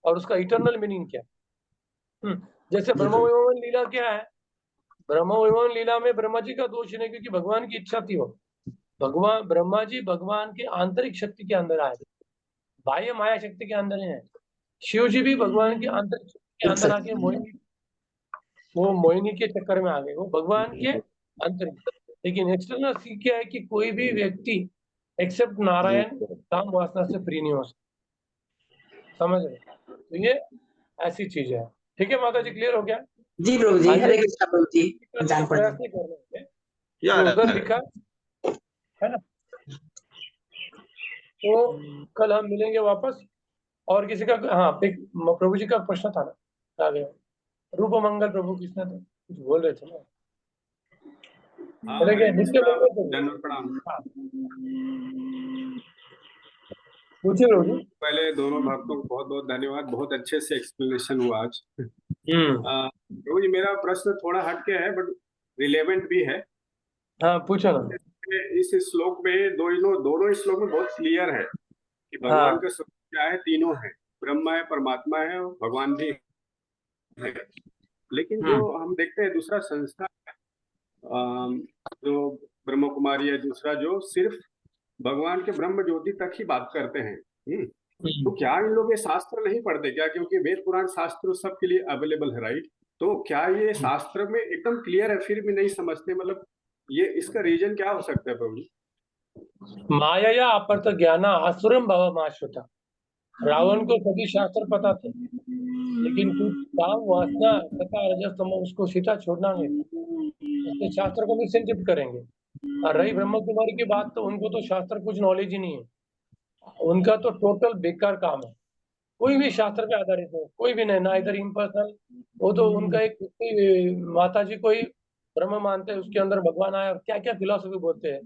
और उसका इटर्नल मीनिंग क्या है। जैसे ब्रह्म वैवर्त लीला क्या है, ब्रह्म वैवर्त लीला में ब्रह्मा जी का दोष नहीं, क्योंकि भगवान की इच्छा थी। वो भगवान ब्रह्मा जी भगवान के आंतरिक शक्ति के अंदर आए, बाह्य माया शक्ति के अंदर नहीं है। शिव जी भी भगवान की आंतरिक शक्ति के अंदर आके मोहिनी के चक्कर में आ गए, वो भगवान के आंतरिक। लेकिन एक्सटर्नल सीख क्या है कि कोई भी व्यक्ति एक्सेप्ट नारायण काम वासना से फ्री नहीं हो सकता, समझ रहे? तो ये ऐसी चीज है। ठीक है माता जी, क्लियर हो गया? जी प्रभु जी, हरे कृष्णा प्रभु जी। प्रयास नहीं करना है, उधर लिखा है ना। तो कल हम मिलेंगे वापस। और किसी का, हाँ प्रभु जी का प्रश्न था ना, आ गया। रूप मंगल प्रभु किसने थे, कुछ बोल रहे थे ना। नित्य मंगल पूछिए प्रभु जी। पहले दोनों भक्तों को बहुत बहुत धन्यवाद, बहुत अच्छे से एक्सप्लेनेशन हुआ आज। प्रभु जी मेरा प्रश्न थोड़ा हटके है बट रिलेवेंट भी है। हाँ पूछो ना। इस श्लोक में दोनों श्लोक में बहुत क्लियर है कि भगवान का स्वरूप क्या है, तीनों है, ब्रह्मा है, परमात्मा है और भगवान भी है। लेकिन जो हम देखते हैं दूसरा संस्था जो ब्रह्म कुमारी है, दूसरा जो सिर्फ भगवान के ब्रह्म ज्योति तक ही बात करते हैं। तो क्या इन लोग ये शास्त्र नहीं पढ़ते क्या? क्योंकि वेद पुराण शास्त्र सबके लिए अवेलेबल है, राइट? तो क्या ये शास्त्र में एकदम क्लियर है फिर भी नहीं समझते? मतलब ये इसका रीजन क्या हो सकता है प्रभु? माया अपर्थ ज्ञान आसुरम भवमाश्रुता। रावण को सभी शास्त्र पता थे, लेकिन काम वासना तथा रजस्तम उसको सीधा छोड़ना नहीं, उसके शास्त्र को भी संचित करेंगे। और रही ब्रह्म कुमारी की बात, तो उनको तो शास्त्र कुछ नॉलेज ही नहीं है। उनका तो टोटल बेकार काम है, कोई भी शास्त्र पे आधारित हो, कोई भी नहीं, ना इधर इम्पर्सनल। वो तो उनका एक माता जी को ही ब्रह्म मानते हैं, उसके अंदर भगवान आया, क्या क्या फिलोसफी बोलते हैं,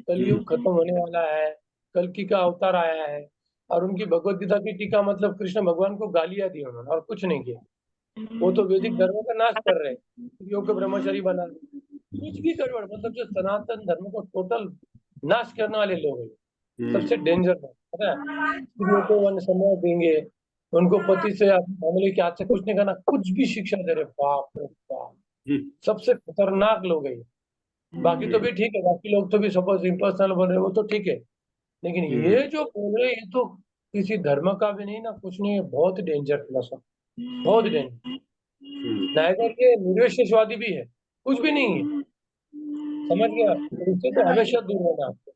कलयुग खत्म होने वाला है, कल्कि का अवतार आया है, और उनकी भगवत गीता की टीका मतलब कृष्ण भगवान को गालियां दी उन्होंने और कुछ नहीं किया। वो तो वैदिक धर्म का नाश कर रहे हैं, योग ब्रह्मचारी बना कुछ भी गड़बड़, मतलब जो सनातन धर्म को टोटल नाश करने वाले लोग हैं, सबसे डेंजर है, पता है। स्त्रियों को वन समय देंगे, उनको पति से मामले के हाथ से कुछ नहीं करना, कुछ भी शिक्षा दे रहे, बाप रे बाप, सबसे खतरनाक लोग है ये। बाकी तो भी ठीक है, बाकी लोग तो भी सपोज इम्पर्सनल बोल रहे वो तो ठीक है, लेकिन ये जो बोल रहे ये तो किसी धर्म का भी नहीं ना, कुछ नहीं है, बहुत डेंजर फिलोसफी, बहुत डेंजर। नायगर के निरवेशवादी भी है, कुछ भी नहीं है, समझ गया। तो इससे तो हमेशा दूर रहना आपको,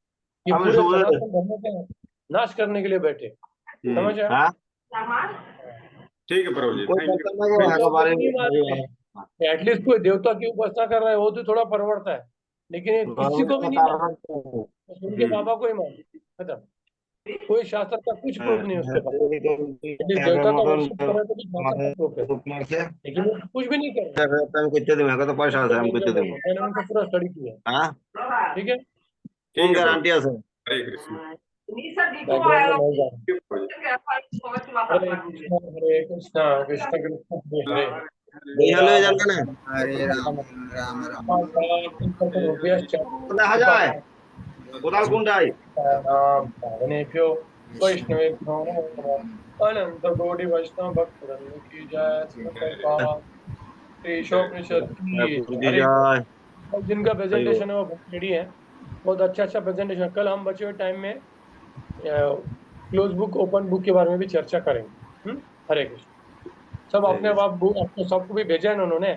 ये पूरे सनातन धर्म के नाश करने के लिए बैठे, समझ आया। ठीक है प्रभु जी, एटलीस्ट कोई देवता की उपासना कर रहा है वो तो थोड़ा परवड़ता है, लेकिन ये किसी को भी नहीं मानता, उनके बाबा को ही मानते, खत्म। कोई शास्त्र का कुछ प्रूफ नहीं उसके पास, देवता का वर्षिप कर रहे तो भी शास्त्र का प्रूफ है, लेकिन वो कुछ भी नहीं कर रहे। मैंने उनको पूरा स्टडी किया, ठीक है। हरे कृष्ण। हरे कृष्णा कृष्ण कृष्ण हरे हरे राम राम राम भावनेभ्यो वैष्णवेभ्यो अनंत कोटि वैष्णव भक्तवृंद की जय। ईशोपनिषद की जय। जिनका प्रेजेंटेशन है वो बहुत रेडी है, बहुत अच्छा प्रेजेंटेशन। कल हम बचे हुए टाइम में क्लोज बुक ओपन बुक के बारे में भी चर्चा करेंगे। हरे कृष्ण। सब अपने आप बुक आपको सबको भी भेजा है उन्होंने,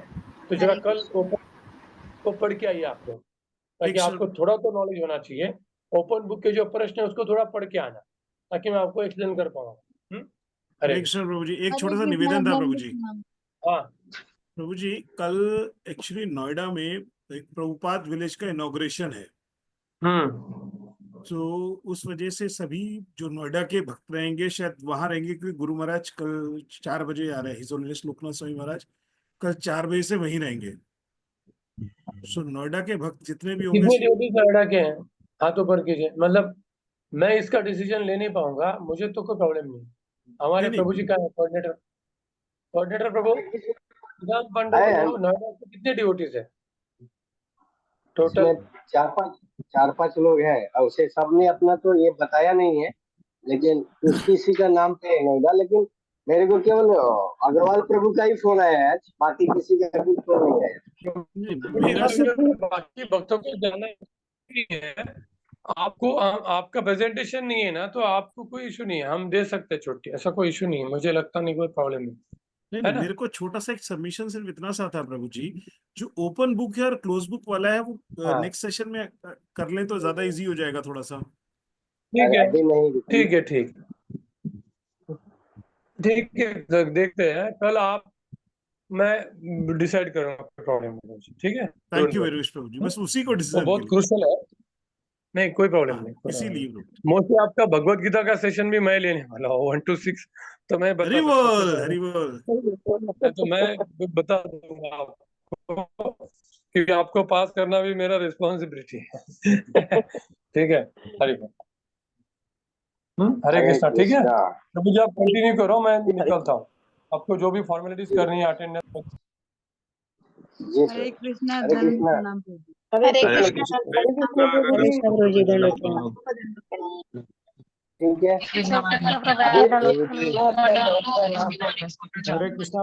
तो जरा कल ओपन को पढ़ के आइए आप लोग, ताकि आपको थोड़ा तो नॉलेज होना चाहिए। ओपन बुक के जो प्रश्न है उसको थोड़ा पढ़ के आना, ताकि मैं आपको एक्सप्लेन कर पाऊँ। हरे कृष्ण प्रभु जी, एक छोटा सा निवेदन था प्रभु जी। हाँ प्रभु जी, कल एक्चुअली नोएडा में एक प्रभुपाद विलेज का इनॉग्रेशन है, तो उस वजह से सभी जो नोएडा के भक्त रहेंगे शायद वहां रहेंगे, क्योंकि गुरु महाराज कल 4 बजे आ रहे हैं, हिज होलीनेस लोकनाथ स्वामी महाराज कल 4 बजे से वहीं रहेंगे। सो नोएडा के भक्त जितने भी होंगे, कितने ड्यूटी नोएडा के हैं हाथों पर कीजिए। मतलब मैं इसका डिसीजन ले नहीं पाऊंगा, मुझे तो कोई प्रॉब्लम नहीं। हमारे प्रभु जी का कोऑर्डिनेटर प्रभु नोएडा के कितने ड्यूटीज है टोटल? 4-5 लोग हैं, और उसे सबने अपना तो ये बताया नहीं है, लेकिन किसी का नाम पे है नोएडा। लेकिन मेरे को केवल अग्रवाल प्रभु का ही फोन आया है, बाकी किसी का भी फोन नहीं आया। बाकी भक्तों को जानना है, आपको आपका प्रेजेंटेशन नहीं है ना, तो आपको कोई इशू नहीं है, हम दे सकते हैं छुट्टी, ऐसा कोई इशू नहीं है, मुझे लगता नहीं कोई प्रॉब्लम नहीं। नहीं, मेरे को छोटा सा एक सबमिशन सिर्फ इतना सा था प्रभु जी, जो ओपन बुक है और क्लोज बुक वाला है वो नेक्स्ट सेशन में कर लें तो ज्यादा इजी हो जाएगा थोड़ा सा। ठीक है ठीक है ठीक है, देखते हैं कल। आप मैं डिसाइड करूंगा प्रॉब्लम है, ठीक है। थैंक यू वेरी मच प्रभु जी, बस उसी को डिसीजन बहुत क्रूशियल है, नहीं कोई प्रॉब्लम नहीं, इसीलिए मोस्टली आपका भगवत गीता का सेशन भी मैं लेने वाला हूँ 1 to 6, तो मैं हरि बोल तो मैं बता दूंगा आपको, क्योंकि आपको पास करना भी मेरा रिस्पॉन्सिबिलिटी है। ठीक है, हरि बोल। हरे कृष्णा। ठीक है, तो मुझे आप कंटिन्यू करो, मैं निकलता हूँ। आपको जो भी फॉर्मेलिटीज करनी है अटेंडेंस। हरे कृष्णा। हरे कृष्णा गुरु जी, ठीक है। हरे कृष्णा।